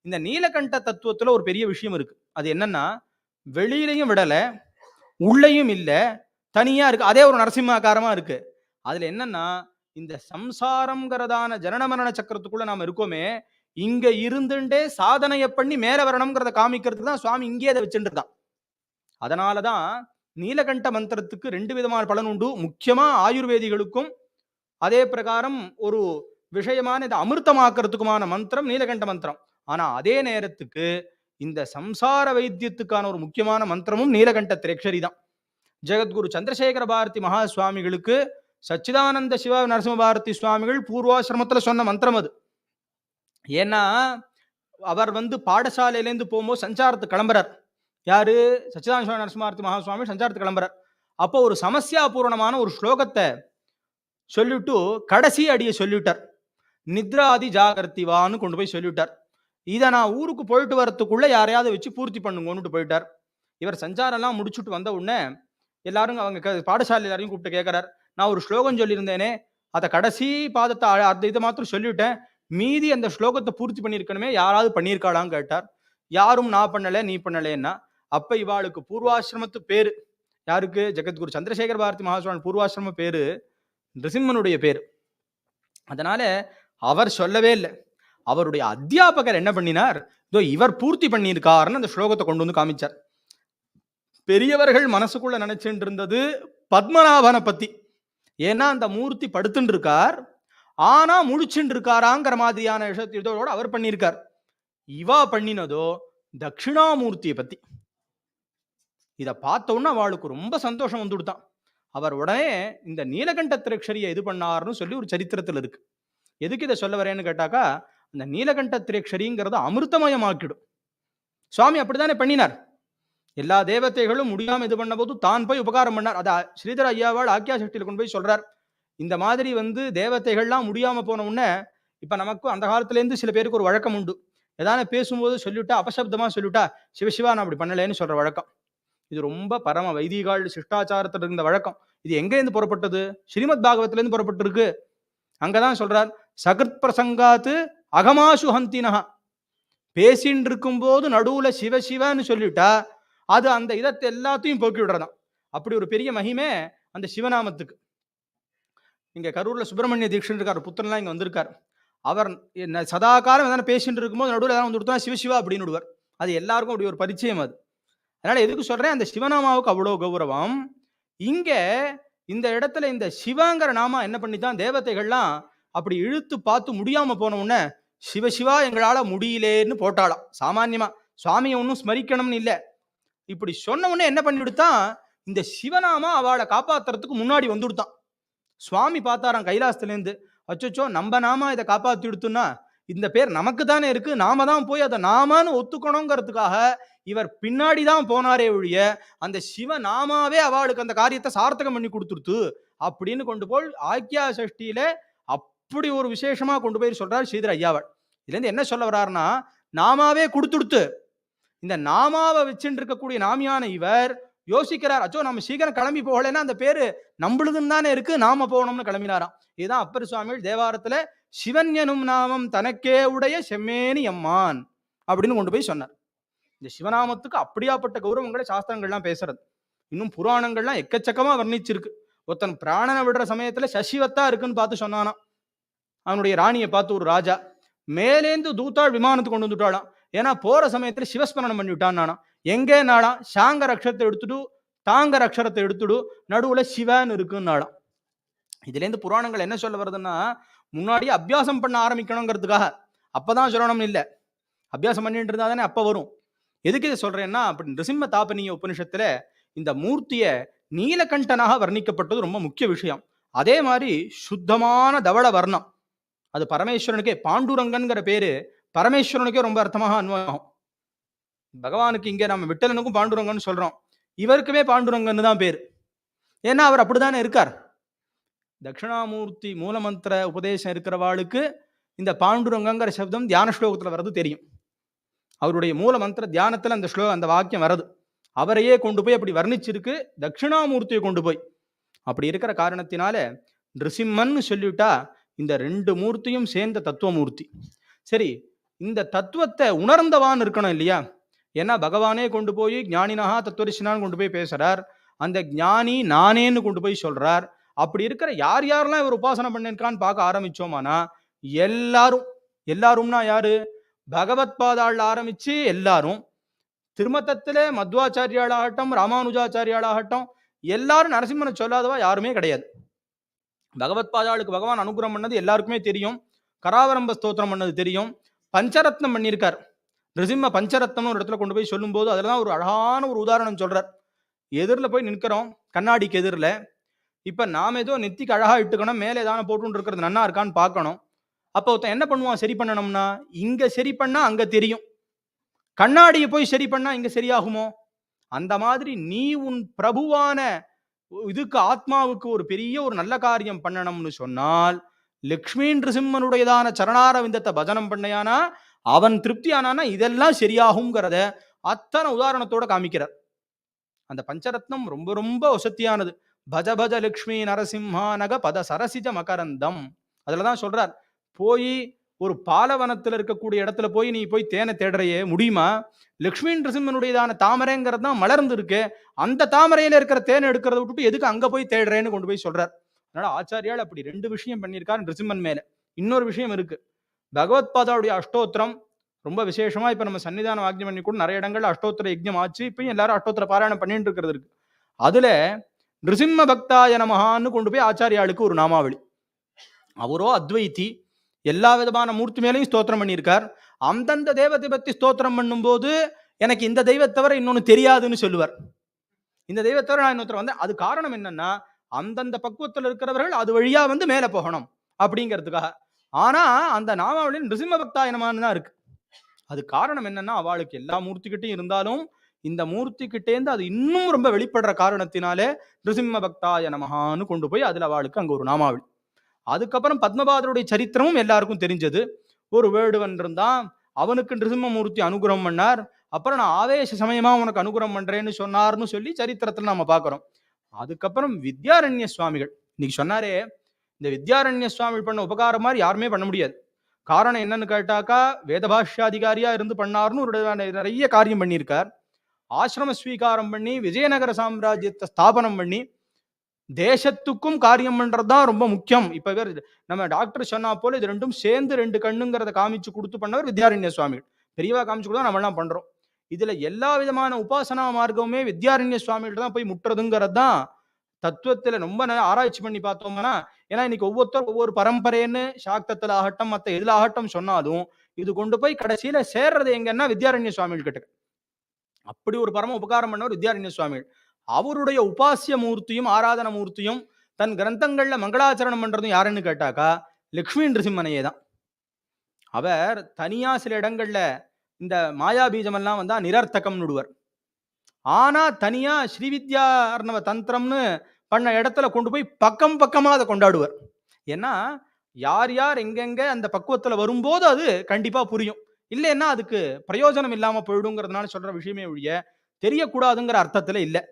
இந்த நீலகண்ட தத்துவத்துல ஒரு பெரிய விஷயம் இருக்கு. அது என்னன்னா, வெளியிலையும் விடல, உள்ளேயும் இல்ல, தனியா இருக்கு. அதே ஒரு நரசிம்மாகாரமா இருக்கு. அதுல என்னன்னா, இந்த சம்சாரம்ங்கிறதான ஜனன மரண சக்கரத்துக்குள்ள நாம இருக்கோமே, இங்க இருந்துட்டே சாதனையை பண்ணி மேல வரணும்ங்கிறத காமிக்கிறதுக்கு தான் சுவாமி இங்கே அதை வச்சுட்டு இருக்கான். அதனாலதான் நீலகண்ட மந்திரத்துக்கு 2 விதமான பலன் உண்டு. முக்கியமா ஆயுர்வேதிகளுக்கும் அதே பிரகாரம் ஒரு விஷயமான இதை அமிர்தமாக்குறதுக்குமான மந்திரம் நீலகண்ட மந்திரம். ஆனா அதே நேரத்துக்கு இந்த சம்சார வைத்தியத்துக்கான ஒரு முக்கியமான மந்திரமும் நீலகண்ட திரேக்ஷரி தான். ஜெகத்குரு சந்திரசேகர பாரதி மகா சுவாமிகளுக்கு சச்சிதானந்த சிவ நரசிம்ம பாரதி சுவாமிகள் பூர்வாசிரமத்துல சொன்ன மந்திரம் அது. ஏன்னா அவர் பாடசாலையிலேருந்து போகும்போது சஞ்சாரத்துக்கு கிளம்புறார். யாரு? சச்சிதானந்த சிவ நரசிம்ம பாரதி மகா சுவாமி சஞ்சாரத்துக்கு கிளம்புறார். அப்போ ஒரு சமஸ்யா பூரணமான ஒரு ஸ்லோகத்தை சொல்லிட்டு கடைசி அடியை சொல்லிவிட்டார். நித்ராதி ஜாகர்த்திவான்னு கொண்டு போய் சொல்லிவிட்டார். இதை நான் ஊருக்கு போயிட்டு வரத்துக்குள்ள யாரையாவது வச்சு பூர்த்தி பண்ணுங்கன்னு போயிட்டார். இவர் சஞ்சாரம் எல்லாம் முடிச்சுட்டு வந்த உடனே எல்லாரும் அவங்க பாடசாலை எல்லாரையும் கூப்பிட்டு கேட்கிறார், நான் ஒரு ஸ்லோகம் சொல்லியிருந்தேனே, அதை கடைசி பாதத்தை அந்த இதை மாத்திரம் சொல்லிவிட்டேன், மீதி அந்த ஸ்லோகத்தை பூர்த்தி பண்ணியிருக்கணுமே, யாராவது பண்ணியிருக்காளான்னு கேட்டார். யாரும் நான் பண்ணல நீ பண்ணலேன்னா. அப்ப இவாளுக்கு பூர்வாசிரமத்து பேரு யாருக்கு? ஜெகத்குரு சந்திரசேகர பாரதி மகாசுவாமி பூர்வாசிரம பேரு நிருசிம்மனுடைய பேரு. அதனால அவர் சொல்லவே இல்லை. அவருடைய அத்தியாபகர் என்ன பண்ணினார், இதோ இவர் பூர்த்தி பண்ணியிருக்காருன்னு அந்த ஸ்லோகத்தை கொண்டு வந்து காமிச்சார். பெரியவர்கள் மனசுக்குள்ள நினைச்சுட்டு இருந்தது பத்மநாபனை பத்தி. ஏன்னா அந்த மூர்த்தி படுத்துட்டு இருக்கார், ஆனா முழிச்சுட்டு இருக்காராங்கிற மாதிரியான இதோட அவர் பண்ணியிருக்கார். இவா பண்ணினதோ தட்சிணாமூர்த்தியை பத்தி. இதை பார்த்தோன்னா அவளுக்கு ரொம்ப சந்தோஷம் வந்துடுதான். அவர் உடனே இந்த நீலகண்ட திரேக்ஷரியை இது பண்ணாருன்னு சொல்லி ஒரு சரித்திரத்தில் இருக்கு. எதுக்கு இதை சொல்ல வரேன்னு கேட்டாக்கா, அந்த நீலகண்ட திரேக்ஷரிங்கிறத அமிர்தமயமாக்கிடும். சுவாமி அப்படித்தானே பண்ணினார். எல்லா தேவதைகளும் முடியாம இது பண்ண போது தான் போய் உபகாரம் பண்ணார். அதை ஸ்ரீதர ஐயாவாள் ஆக்கியா சக்தியில கொண்டு போய் சொல்றார். இந்த மாதிரி தேவதைகள்லாம் முடியாம போன உடனே, இப்ப நமக்கு அந்த காலத்துல இருந்து சில பேருக்கு ஒரு வழக்கம் உண்டு. ஏதான பேசும்போது சொல்லிவிட்டா, அபசப்தமா சொல்லிவிட்டா, சிவசிவா நான் அப்படி பண்ணலேன்னு சொல்ற வழக்கம். இது ரொம்ப பரம வைதிகால் சிஷ்டாச்சாரத்தில் இருந்த வழக்கம். இது எங்க இருந்து புறப்பட்டது? ஸ்ரீமத் பாகவத்துல இருந்து புறப்பட்டிருக்கு. அங்கதான் சொல்றார், சகிருத் பிரசங்காத்து அகமாசு ஹந்தினஹா. பேசின்னு இருக்கும் போது நடுவுல சிவசிவன்னு சொல்லிட்டா அது அந்த இதத்தை எல்லாத்தையும் போக்கி விடுறதான். அப்படி ஒரு பெரிய மகிமே அந்த சிவநாமத்துக்கு. இங்க கரூர்ல சுப்பிரமணிய தீட்சன் இருக்கார், புத்தன்லாம் இங்க வந்திருக்கார். அவர் என்ன சதா காலம் எதனா பேசிட்டு இருக்கும்போது நடுவில் எதாவது வந்து கொடுத்தா சிவசிவா அப்படின்னு விடுவார். அது எல்லாருக்கும் அப்படி ஒரு பரிச்சயம் அது. அதனால எதுக்கு சொல்றேன், அந்த சிவநாமாவுக்கு அவ்வளோ கௌரவம். இங்க இந்த இடத்துல இந்த சிவங்கிற நாமா என்ன பண்ணித்தான் தேவதைகள்லாம் அப்படி இழுத்து பார்த்து முடியாம போன உடனே சிவசிவா எங்களால முடியலேன்னு போட்டாளாம். சாமான்யமா சுவாமியை ஒன்றும் ஸ்மரிக்கணும்னு இல்லை. இப்படி சொன்ன உடனே என்ன பண்ணிவிடுத்தான், இந்த சிவநாமா அவளை காப்பாத்துறதுக்கு முன்னாடி வந்துடுத்தான். சுவாமி பார்த்தாராம் கைலாசத்துலேருந்து, அச்சோ நம்ம நாம இதை காப்பாற்றி விடுத்துன்னா இந்த பேர் நமக்கு தானே இருக்கு, நாம தான் போய் அதை நாமான்னு ஒத்துக்கணுங்கிறதுக்காக இவர் பின்னாடி தான் போனாரே ஒழிய அந்த சிவநாமாவே அவளுக்கு அந்த காரியத்தை சார்த்தகம் பண்ணி கொடுத்துருத்து அப்படின்னு கொண்டு போய் ஆக்கியா சஷ்டியில அப்படி ஒரு விசேஷமா கொண்டு போய் சொல்றாரு ஸ்ரீதர் ஐயாவள். இதுல இருந்து என்ன சொல்ல வர்றாருன்னா, நாமாவே கொடுத்துடுத்து, இந்த நாமாவை வச்சுட்டு இருக்கக்கூடிய நாமியான இவர் யோசிக்கிறார், அச்சோ நம்ம சீக்கிரம் கிளம்பி போகலைன்னா அந்த பேரு நம்மளுதுன்னு தானே இருக்கு, நாம போகணும்னு கிளம்பினாராம். இதுதான் அப்பர் சுவாமிகள் தேவாரத்துல சிவன் எனும் நாமம் தனக்கே உடைய செம்மேனி அம்மான் அப்படின்னு கொண்டு போய் சொன்னார். இந்த சிவநாமத்துக்கு அப்படியாப்பட்ட கௌரவங்களை சாஸ்திரங்கள்லாம் பேசுறது. இன்னும் புராணங்கள்லாம் எக்கச்சக்கமா வர்ணிச்சிருக்கு. ஒருத்தன் பிராணனை விடுற சமயத்துல சசிவத்தா இருக்குன்னு பார்த்து சொன்னானா. அவனுடைய ராணியை பார்த்து ஒரு ராஜா மேலேந்து தூத்தாள் விமானத்துக்கு கொண்டு வந்துட்டாளாம். ஏன்னா போற சமயத்துல சிவஸ்மரணம் பண்ணி விட்டான் நானா. எங்கே நாளாம் சாங்கர் அக்ஷரத்தை எடுத்துடு, தாங்கர் அக்ஷரத்தை எடுத்துடு, நடுவுல சிவன் இருக்குன்னாலாம். இதுல இருந்து புராணங்கள் என்ன சொல்ல வருதுன்னா, முன்னாடியே அபியாசம் பண்ண ஆரம்பிக்கணுங்கிறதுக்காக. அப்பதான் சொல்லணும்னு இல்லை, அபியாசம் பண்ணிட்டு இருந்தா தானே அப்ப வரும். எதுக்கு இதை சொல்றேன்னா, அப்படி நிருசிம்ம தாபனிய உபனிஷத்துல இந்த மூர்த்திய நீலகண்டனாக வர்ணிக்கப்பட்டது ரொம்ப முக்கிய விஷயம். அதே மாதிரி சுத்தமான தவள வர்ணம், அது பரமேஸ்வரனுக்கே, பாண்டுரங்கன்கிற பேரு பரமேஸ்வரனுக்கே ரொம்ப அர்த்தமாக அன்வயம். பகவானுக்கு இங்க நம்ம விட்டலனுக்கும் பாண்டுரங்கன்னு சொல்றோம், இவருக்குமே பாண்டுரங்கன்னு தான் பேரு. ஏன்னா அவர் அப்படித்தானே இருக்கார். தட்சிணாமூர்த்தி மூலமந்திர உபதேசம் இருக்கிறவாளுக்கு இந்த பாண்டுரங்கங்கிற சப்தம் தியான ஸ்லோகத்துல வர்றது தெரியும். அவருடைய மூல மந்திர தியானத்துல அந்த அந்த வாக்கியம் வருது. அவரையே கொண்டு போய் அப்படி வர்ணிச்சிருக்கு, தட்சிணாமூர்த்தியை கொண்டு போய். அப்படி இருக்கிற காரணத்தினால நிருசிம்மன் சொல்லிவிட்டா இந்த ரெண்டு மூர்த்தியும் சேர்ந்த தத்துவமூர்த்தி. சரி, இந்த தத்துவத்தை உணர்ந்தவான் இருக்கணும் இல்லையா? ஏன்னா பகவானே கொண்டு போய் ஞானினஹா தத்துவரிசினான்னு கொண்டு போய் பேசுறார். அந்த ஞானி நானேன்னு கொண்டு போய் சொல்றார். அப்படி இருக்கிற யார் யாரெல்லாம் இவர் உபாசனை பண்ணிருக்கான்னு பார்க்க ஆரம்பிச்சோமானா எல்லாரும்னா யாரு? பகவத் பாதாள் ஆரம்பிச்சு எல்லாரும், திருமத்தத்திலே மத்வாச்சாரியாளாகட்டும் ராமானுஜாச்சாரியாளாகட்டும் எல்லாரும் நரசிம்மனை சொல்லாதவா யாருமே கிடையாது. பகவத் பாதாளுக்கு பகவான் அனுகிரகம் பண்ணது எல்லாருக்குமே தெரியும். கராவரம்ப ஸ்தோத்திரம் பண்ணது தெரியும். பஞ்சரத்னம் பண்ணியிருக்கார். நிருசிம்ம பஞ்சரத்னம்னு ஒரு இடத்துல கொண்டு போய் சொல்லும் போது அதுலதான் ஒரு அழகான ஒரு உதாரணம் சொல்றார். எதிரில் போய் நிற்கிறோம், கண்ணாடிக்கு எதிரில். இப்ப நாம ஏதோ நெத்திக்கு அழகா இட்டுக்கணும், மேலே ஏதான போட்டு இருக்கிறது நன்னா இருக்கான்னு பார்க்கணும். அப்போ ஒருத்தன் என்ன பண்ணுவான், சரி பண்ணணும்னா இங்க சரி பண்ணா அங்க தெரியும், கண்ணாடியை போய் சரி பண்ணா இங்க சரியாகுமோ? அந்த மாதிரி நீ உன் பிரபுவான இதுக்கு ஆத்மாவுக்கு ஒரு பெரிய ஒரு நல்ல காரியம் பண்ணணும்னு சொன்னால் லக்ஷ்மி நிருசிம்மனுடையதான சரணாரவிந்தத்தை பஜனம் பண்ணையானா அவன் திருப்தி ஆனானா இதெல்லாம் சரியாகுங்கிறத அத்தனை உதாரணத்தோட காமிக்கிறார். அந்த பஞ்சரத்னம் ரொம்ப ரொம்ப வசத்தியானது. பஜ பஜ லக்ஷ்மி நரசிம்ஹா நக பத சரசிஜ மகரந்தம். அதுலதான் சொல்றார், போய் ஒரு பாலவனத்தில் இருக்கக்கூடிய இடத்துல போய் நீ போய் தேனை தேடுறையே முடியுமா? லக்ஷ்மி நரசிம்மனுடையதான தாமரைங்கிறது தான் மலர்ந்து இருக்கு, அந்த தாமரையில இருக்கிற தேனை எடுக்கிறத விட்டுட்டு எதுக்கு அங்க போய் தேடுறேன்னு கொண்டு போய் சொல்றார். அதனால ஆச்சாரியால் அப்படி ரெண்டு விஷயம் பண்ணியிருக்காரு நிருசிம்மன் மேல. இன்னொரு விஷயம் இருக்கு, பகவத் பாதாவுடைய அஷ்டோத்திரம் ரொம்ப விசேஷமா இப்ப நம்ம சன்னிதான வாக்கியம் பண்ணி கூட நிறைய இடங்கள்ல அஷ்டோத்திர யஜ்ஞம் ஆச்சு. இப்பயும் எல்லாரும் அஷ்டோத்திர பாராயணம் பண்ணிட்டு இருக்கிறது இருக்கு. அதுல நிருசிம்ம பக்தாய நமஹான்னு கொண்டு போய் ஆச்சாரியாளுக்கு ஒரு நாமாவளி. அவரோ அத்வைத்தி, எல்லா விதமான மூர்த்தி மேலையும் ஸ்தோத்திரம் பண்ணியிருக்கார். அந்தந்த தெய்வத்தை பத்தி ஸ்தோத்திரம் பண்ணும் போது எனக்கு இந்த தெய்வத்தவரை இன்னொன்னு தெரியாதுன்னு சொல்லுவார். இந்த தெய்வத்தவரை நான் இன்னொருத்தர் வந்தேன். அது காரணம் என்னன்னா அந்தந்த பக்குவத்தில் இருக்கிறவர்கள் அது வழியா வந்து மேல போகணும் அப்படிங்கிறதுக்காக. ஆனா அந்த நாமாவளியில் நிருசிம்ம பக்தாய நமஹான்னு தான் இருக்கு. அது காரணம் என்னன்னா அவளுக்கு எல்லா மூர்த்திகிட்டையும் இருந்தாலும் இந்த மூர்த்தி கிட்டேந்து அது இன்னும் ரொம்ப வெளிப்படுற காரணத்தினாலே நிருசிம்ம பக்தாய நமஹான்னு கொண்டு போய் அதுல அவளுக்கு அங்க ஒரு நாமாவளி. அதுக்கப்புறம் பத்மபாதருடைய சரித்திரமும் எல்லாருக்கும் தெரிஞ்சது. ஒரு வேடுவன் இருந்தான், அவனுக்கு நிருசிம்மமூர்த்தி அனுகிரகம் பண்ணார். அப்புறம் நான் ஆவேச சமயமா உனக்கு அனுகிரகம் பண்றேன்னு சொன்னார்னு சொல்லி சரித்திரத்துல நம்ம பார்க்கிறோம். அதுக்கப்புறம் வித்யாரண்ய சுவாமிகள் இன்னைக்கு சொன்னாரே, இந்த வித்யாரண்ய சுவாமிகள் பண்ண உபகாரம் மாதிரி யாருமே பண்ண முடியாது. காரணம் என்னன்னு கேட்டாக்கா, வேதபாஷ்யாதிகாரியா இருந்து பண்ணார்னு ஒரு நிறைய காரியம் பண்ணியிருக்கார். ஆசிரம ஸ்வீகாரம் பண்ணி விஜயநகர சாம்ராஜ்யத்தை ஸ்தாபனம் பண்ணி தேசத்துக்கும் காரியம் பண்றது தான் ரொம்ப முக்கியம். இப்ப நம்ம டாக்டர் சொன்னா போல இது ரெண்டும் சேர்ந்து ரெண்டு கண்ணுங்கிறத காமிச்சு கொடுத்து பண்ணவர் வித்யாரண்ய சுவாமிகள். பெரியவா காமிச்சு கொடுத்தா நம்ம எல்லாம் பண்றோம். இதுல எல்லா விதமான உபாசனா மார்க்கமுமே வித்யாரண்ய சுவாமிகிட்ட தான் போய் முட்டுறதுங்கிறது தான் தத்துவத்துல ரொம்ப ஆராய்ச்சி பண்ணி பார்த்தோம்னா. ஏன்னா இன்னைக்கு ஒவ்வொருத்தரும் ஒவ்வொரு பரம்பரைன்னு சாக்தத்துல ஆகட்டும் மத்த எதுல ஆகட்டும் சொன்னாலும் இது கொண்டு போய் கடைசியில சேர்றது எங்கன்னா வித்யாரண்ய சுவாமிகள் கிட்ட. அப்படி ஒரு பரம உபகாரம் பண்ணவர் வித்யாரண்ய சுவாமிகள். அவருடைய உபாசிய மூர்த்தியும் ஆராதன மூர்த்தியும் தன் கிரந்தங்கள்ல மங்களாச்சரணம் பண்றதும் யாருன்னு கேட்டாக்கா லட்சுமி நிருசிம்மனையே தான். அவர் தனியா சில இடங்கள்ல இந்த மாயா பீஜம் எல்லாம் வந்தா நிரர்த்தகம் நடுவர். ஆனா தனியா ஸ்ரீவித்யார்ணவ தந்திரம்னு பண்ண இடத்துல கொண்டு போய் பக்கம் பக்கமா அதை கொண்டாடுவர். ஏன்னா யார் யார் எங்கெங்க அந்த பக்குவத்துல வரும்போது அது கண்டிப்பா புரியும். இல்லைன்னா அதுக்கு பிரயோஜனம் இல்லாம போயிடுங்கிறதுனால சொல்ற விஷயமே ஒழிய தெரியக்கூடாதுங்கிற அர்த்தத்துல இல்லை.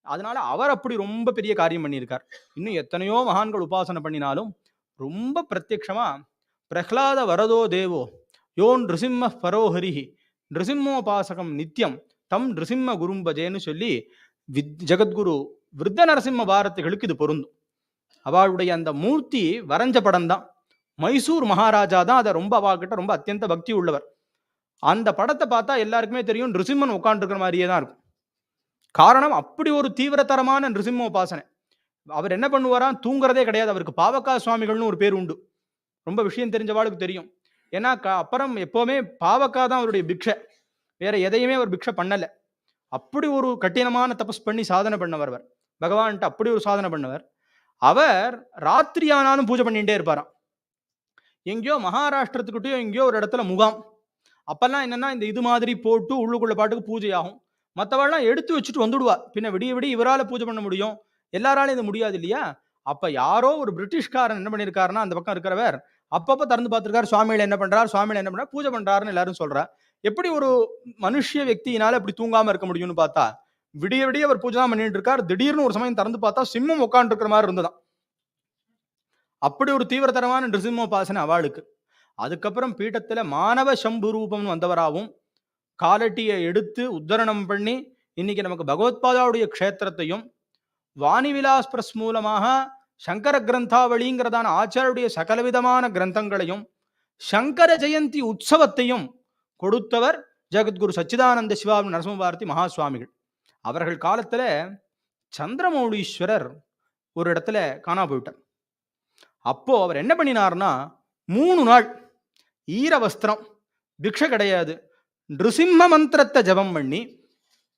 அதனால அவர் அப்படி ரொம்ப பெரிய காரியம் பண்ணியிருக்கார். இன்னும் எத்தனையோ மகான்கள் உபாசனை பண்ணினாலும் ரொம்ப பிரத்யக்ஷமா பிரஹ்லாத வரதோ தேவோ யோ நிருசிம்ம பரோஹரிஹி நிருசிம்மோபாசகம் நித்தியம் தம் நிருசிம்ம குரும்பஜேன்னு சொல்லி ஜெகத்குரு விருத்த நரசிம்ம பாரதிகளுக்கு இது பொருந்தும். அவளுடைய அந்த மூர்த்தி வரைஞ்ச படம் தான். மைசூர் மகாராஜா தான் அதை ரொம்ப அவகிட்ட ரொம்ப அத்தியந்த பக்தி உள்ளவர். அந்த படத்தை பார்த்தா எல்லாருக்குமே தெரியும் நிருசிம்மன் உட்காந்துருக்கிற மாதிரியே தான் இருக்கும். காரணம் அப்படி ஒரு தீவிரதரமான நிருசிம்ம உபாசனை. அவர் என்ன பண்ணுவாராம், தூங்குறதே கிடையாது. அவருக்கு பாவக்கா சுவாமிகள்னு ஒரு பேர் உண்டு. ரொம்ப விஷயம் தெரிஞ்சவாளுக்கு தெரியும். ஏன்னா அப்புறம் எப்பவுமே பாவக்கா தான் அவருடைய பிக்ஷை, வேற எதையுமே அவர் பிக்ஷை பண்ணல. அப்படி ஒரு கடினமான தபஸ் பண்ணி சாதனை பண்ணவர் அவர். பகவான்கிட்ட அப்படி ஒரு சாதனை பண்ணவர். அவர் ராத்திரி ஆனாலும் பூஜை பண்ணிட்டே இருப்பாராம். எங்கேயோ மகாராஷ்டிரத்துக்கிட்டயோ எங்கேயோ ஒரு இடத்துல முகாம். அப்பெல்லாம் என்னன்னா இந்த இது மாதிரி போட்டு உள்ளுக்குள்ள பாட்டுக்கு பூஜை ஆகும். மற்றவாள்லாம் எடுத்து வச்சுட்டு வந்துடுவா. பின்ன விடிய விடிய இவரால் பூஜை பண்ண முடியும், எல்லாராலும் இது முடியாது இல்லையா? அப்ப யாரோ ஒரு பிரிட்டிஷ்காரன் என்ன பண்ணியிருக்காருன்னா அந்த பக்கம் இருக்கிறவர் அப்பப்ப திறந்து பார்த்திருக்காரு, சுவாமிகள் என்ன பண்றாரு, சுவாமிகள் என்ன பண்றாரு, பூஜை பண்றாருன்னு எல்லாரும் சொல்றா. எப்படி ஒரு மனுஷ వ్యక్తిயினால அப்படி தூங்காம இருக்க முடியும்னு பார்த்தா விடிய விடிய அவர் பூஜை தான் பண்ணிட்டு இருக்கார். திடீர்னு ஒரு சமயம் திறந்து பார்த்தா சிம்மம் உட்காந்து இருக்கிற மாதிரி இருந்ததான். அப்படி ஒரு தீவிரதரமான நிருசிம்மோபாசனை அவளுக்கு. அதுக்கப்புறம் பீட்டத்துல மானவ சம்பு ரூபம்னு வந்தவராகவும் காலட்டியை எடுத்து உத்தரணம் பண்ணி இன்னைக்கு நமக்கு பகவத்பாதாவுடைய க்ஷேத்திரத்தையும் வாணிவிலாஸ் பிரஸ் மூலமாக சங்கர கிரந்தாவளிங்கிறதான ஆச்சாரியுடைய சகலவிதமான கிரந்தங்களையும் சங்கர ஜெயந்தி உற்சவத்தையும் கொடுத்தவர் ஜெகத்குரு சச்சிதானந்த சிவா நரசிம்மபாரதி மகாசுவாமிகள். அவர்கள் காலத்துல சந்திரமௌலீஸ்வரர் ஒரு இடத்துல காணா போயிட்டார். அப்போ அவர் என்ன பண்ணினார்னா 3 நாள் ஈர வஸ்திரம், பிக்ஷை கிடையாது, நிருசிம்ம மந்திரத்தை ஜபம் பண்ணி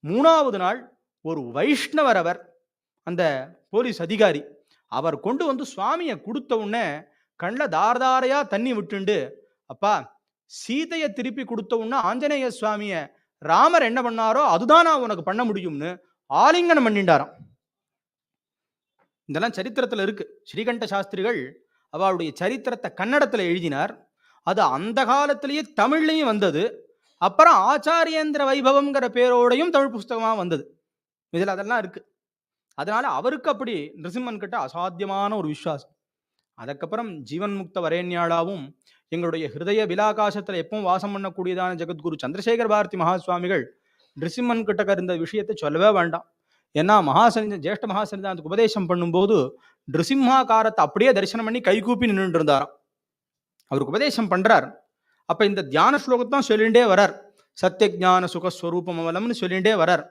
3வது நாள் ஒரு வைஷ்ணவர், அவர் அந்த போலீஸ் அதிகாரி, அவர் கொண்டு வந்து சுவாமியை கொடுத்த உடனே கண்ணில் தாரதாரையா தண்ணி விட்டுண்டு, அப்பா சீதையை திருப்பி கொடுத்த உடனே ஆஞ்சநேய சுவாமிய ராமர் என்ன பண்ணாரோ அதுதான் நான் உனக்கு பண்ண முடியும்னு ஆலிங்கனம் பண்ணிண்டாராம். இதெல்லாம் சரித்திரத்துல இருக்கு. ஸ்ரீகண்ட சாஸ்திரிகள் அவளுடைய சரித்திரத்தை கன்னடத்துல எழுதினார். அது அந்த காலத்திலேயே தமிழ்லையும் வந்தது. அப்புறம் ஆச்சாரியேந்திர வைபவம்ங்கிற பேரோடையும் தமிழ் புஸ்தகமா வந்தது. இதுல அதெல்லாம் இருக்கு. அதனால அவருக்கு அப்படி நிருசிம்மன் கிட்ட அசாத்தியமான ஒரு விசுவாசம். அதுக்கப்புறம் ஜீவன் முக்த வரேண்யாளாவும் எங்களுடைய ஹிருதய விலாகாசத்துல எப்பவும் வாசம் பண்ணக்கூடியதான ஜெகத்குரு சந்திரசேகர பாரதி மகாசுவாமிகள் நிருசிம்மன் கிட்ட இருந்த விஷயத்தை சொல்லவே வேண்டாம். ஏன்னா ஜேஷ்ட மகாசன்னிதானத்துக்கு உபதேசம் பண்ணும்போது நிருசிம்மாகாரத்தை அப்படியே தரிசனம் பண்ணி கைகூப்பி நின்றுட்டு இருந்தாராம். அவருக்கு உபதேசம் பண்றார். அப்ப இந்த தியான ஸ்லோகத்தான் சொல்லிண்டே வரார். சத்தியஜான சுகஸ்வரூபம் அவலம்னு சொல்லிண்டே வரார்.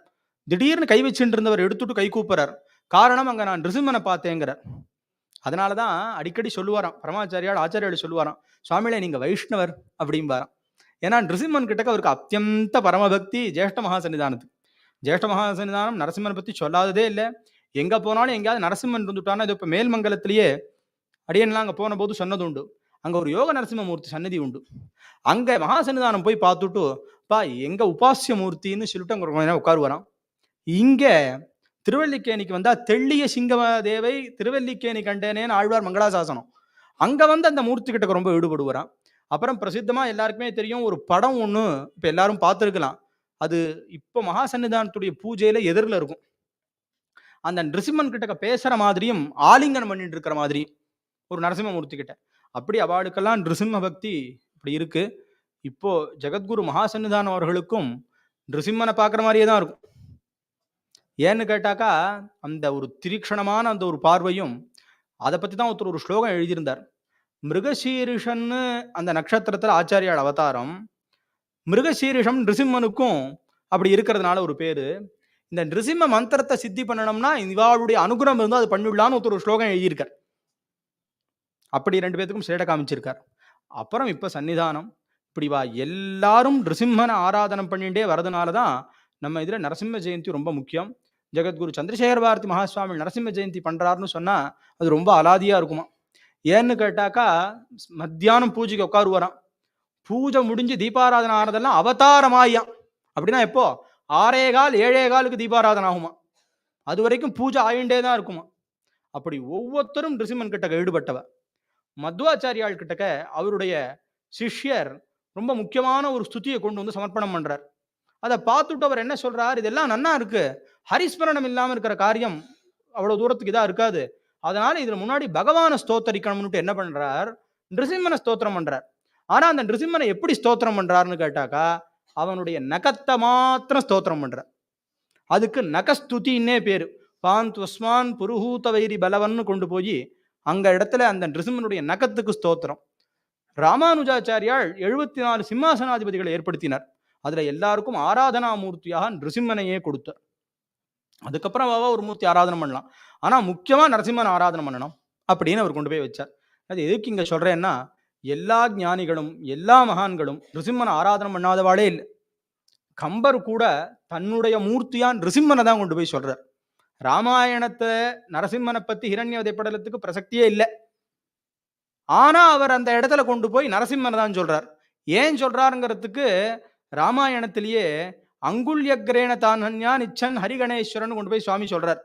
திடீர்னு கை வச்சுட்டு இருந்தவர் எடுத்துட்டு கை கூப்புறார். காரணம் அங்க நான் நிருசிம்மனை பார்த்தேங்கிறார். அதனாலதான் அடிக்கடி சொல்லுவாராம் பரமாச்சாரியால் ஆச்சாரியால் சொல்லுவாராம், சுவாமிகளே நீங்க வைஷ்ணவர் அப்படிம்பாராம். ஏன்னா நிருசிம்மன் கிட்டக்க அவருக்கு அத்தியந்த பரமபக்தி ஜேஷ்ட மகாசன்னிதானத்துக்கு. ஜேஷ்ட மகாசன்னிதானம் நரசிம்மனை பத்தி சொல்லாததே இல்லை. எங்க போனாலும் எங்கேயாவது நரசிம்மன் இருந்துட்டானா, இது இப்ப மேல்மங்கலத்திலேயே அடியன்லாம் அங்க போன போது சொன்னது உண்டு. அங்க ஒரு யோக நரசிம்மமூர்த்தி சன்னதி உண்டு. அங்க மகாசன்னிதானம் போய் பார்த்துட்டு பா எங்க உபாசிய மூர்த்தின்னு சொல்லிட்டு அங்க கொஞ்ச நேரம் உட்காருவாராம். இங்க திருவல்லிக்கேணிக்கு வந்தா தெள்ளிய சிங்கம தேவை திருவல்லிக்கேணி கண்டேனேன்னு ஆழ்வார் மங்களாசாசனம். அங்க வந்து அந்த மூர்த்தி கிட்ட ரொம்ப ஈடுபடுவாராம். அப்புறம் பிரசித்தமா எல்லாருக்குமே தெரியும் ஒரு படம் ஒண்ணு இப்ப எல்லாரும் பார்த்துருக்கலாம். அது இப்போ மகாசன்னிதானத்துடைய பூஜையில எதிரில் இருக்கும். அந்த நிருசிம்மன் கிட்ட பேசுற மாதிரியும் ஆலிங்கனம் பண்ணிட்டு இருக்கிற மாதிரி ஒரு நரசிம்மமூர்த்தி கிட்ட. அப்படி அவளுக்கெல்லாம் நிருசிம்ம பக்தி இப்படி இருக்கு. இப்போ ஜெகத்குரு மகாசன்னிதானம் அவர்களுக்கும் நிருசிம்மனை பார்க்குற மாதிரியே தான் இருக்கும். ஏன்னு கேட்டாக்கா அந்த ஒரு திரீக்ஷணமான அந்த ஒரு பார்வையும் அதை பற்றி தான் ஒருத்தர் ஒரு ஸ்லோகம் எழுதியிருந்தார். மிருகசீரிஷன்னு அந்த நட்சத்திரத்தில் ஆச்சாரியால் அவதாரம். மிருகசீரிஷம் நிருசிம்மனுக்கும் அப்படி இருக்கிறதுனால ஒரு பேரு. இந்த நிருசிம்ம மந்திரத்தை சித்தி பண்ணணும்னா இவாளுடைய அனுகிரகம் இருந்தால் அது பண்ணிடலான்னு ஒருத்தர் ஒரு ஸ்லோகம் எழுதியிருக்கார். அப்படி 2 பேத்துக்கும் சேட காமிச்சிருக்கார். அப்புறம் இப்போ சன்னிதானம் இப்படி வா எல்லாரும் நிருசிம்மனை ஆராதனம் பண்ணிட்டே வரதுனால தான் நம்ம இதில் நரசிம்ம ஜெயந்தி ரொம்ப முக்கியம். ஜெகத்குரு சந்திரசேகர பாரதி மகாஸ்வாமி நரசிம்ம ஜெயந்தி பண்ணுறாருன்னு சொன்னால் அது ரொம்ப அலாதியாக இருக்குமா. ஏன்னு கேட்டாக்கா மத்தியானம் பூஜைக்கு உட்காருவாராம். பூஜை முடிஞ்சு தீபாராதனை ஆனதெல்லாம் அவதாரமாயாம். அப்படின்னா எப்போ 6:15 7:15 தீபாராதனை ஆகுமா. அது வரைக்கும் பூஜை ஆயிண்டே தான் இருக்குமா. அப்படி ஒவ்வொருத்தரும் நிருசிம்மன் கிட்ட ஈடுபட்டவ. மத்வாச்சாரியால் கிட்டக்க அவருடைய சிஷ்யர் ரொம்ப முக்கியமான ஒரு ஸ்துதியை கொண்டு வந்து சமர்ப்பணம் பண்றார். அதை பார்த்துட்டு அவர் என்ன சொல்றார், இதெல்லாம் நன்னா இருக்கு, ஹரிஸ்மரணம் இல்லாமல் இருக்கிற காரியம் அவ்வளவு தூரத்துக்கு இதா இருக்காது, அதனால இதுல முன்னாடி பகவான ஸ்தோத்தரிக்கணும்னு என்ன பண்றார், நிருசிம்மனை ஸ்தோத்திரம் பண்றார். ஆனா அந்த நிருசிம்மனை எப்படி ஸ்தோத்திரம் பண்றாருன்னு கேட்டாக்கா அவனுடைய நகத்தை மாத்திரம் ஸ்தோத்திரம் பண்றார். அதுக்கு நகஸ்துதின்னே பேரு. பாந்த்வஸ்மான் புருஹூத வைரி பலவன்னு கொண்டு போய் அங்க இடத்துல அந்த நிருசிம்மனுடைய நகத்துக்கு ஸ்தோத்திரம். ராமானுஜாச்சாரியால் 74 சிம்மாசனாதிபதிகளை ஏற்படுத்தினார். அதுல எல்லாருக்கும் ஆராதனா மூர்த்தியாக நிருசிம்மனையே கொடுத்தார். அதுக்கப்புறம் ஒரு மூர்த்தி ஆராதனை பண்ணலாம், ஆனா முக்கியமா நரசிம்மன் ஆராதனை பண்ணணும் அப்படின்னு அவர் கொண்டு போய் வச்சார். அது எதுக்கு இங்க சொல்றேன்னா, எல்லா ஞானிகளும் எல்லா மகான்களும் நிருசிம்மனை ஆராதனை பண்ணாதவாளே இல்லை. கம்பர் கூட தன்னுடைய மூர்த்தியா நிருசிம்மனை தான் கொண்டு போய் சொல்றார். ராமாயணத்தை நரசிம்மனை பத்தி ஹிரண்ய படலத்துக்கு பிரசக்தியே இல்லை. ஆனா அவர் அந்த இடத்துல கொண்டு போய் நரசிம்மனை தான் சொல்றார். ஏன் சொல்றாருங்கிறதுக்கு ராமாயணத்திலேயே அங்குல்யக்ரேண தான்ஹன்யா நிச்சன் ஹரிகணேஸ்வரன் கொண்டு போய் சுவாமி சொல்றார்.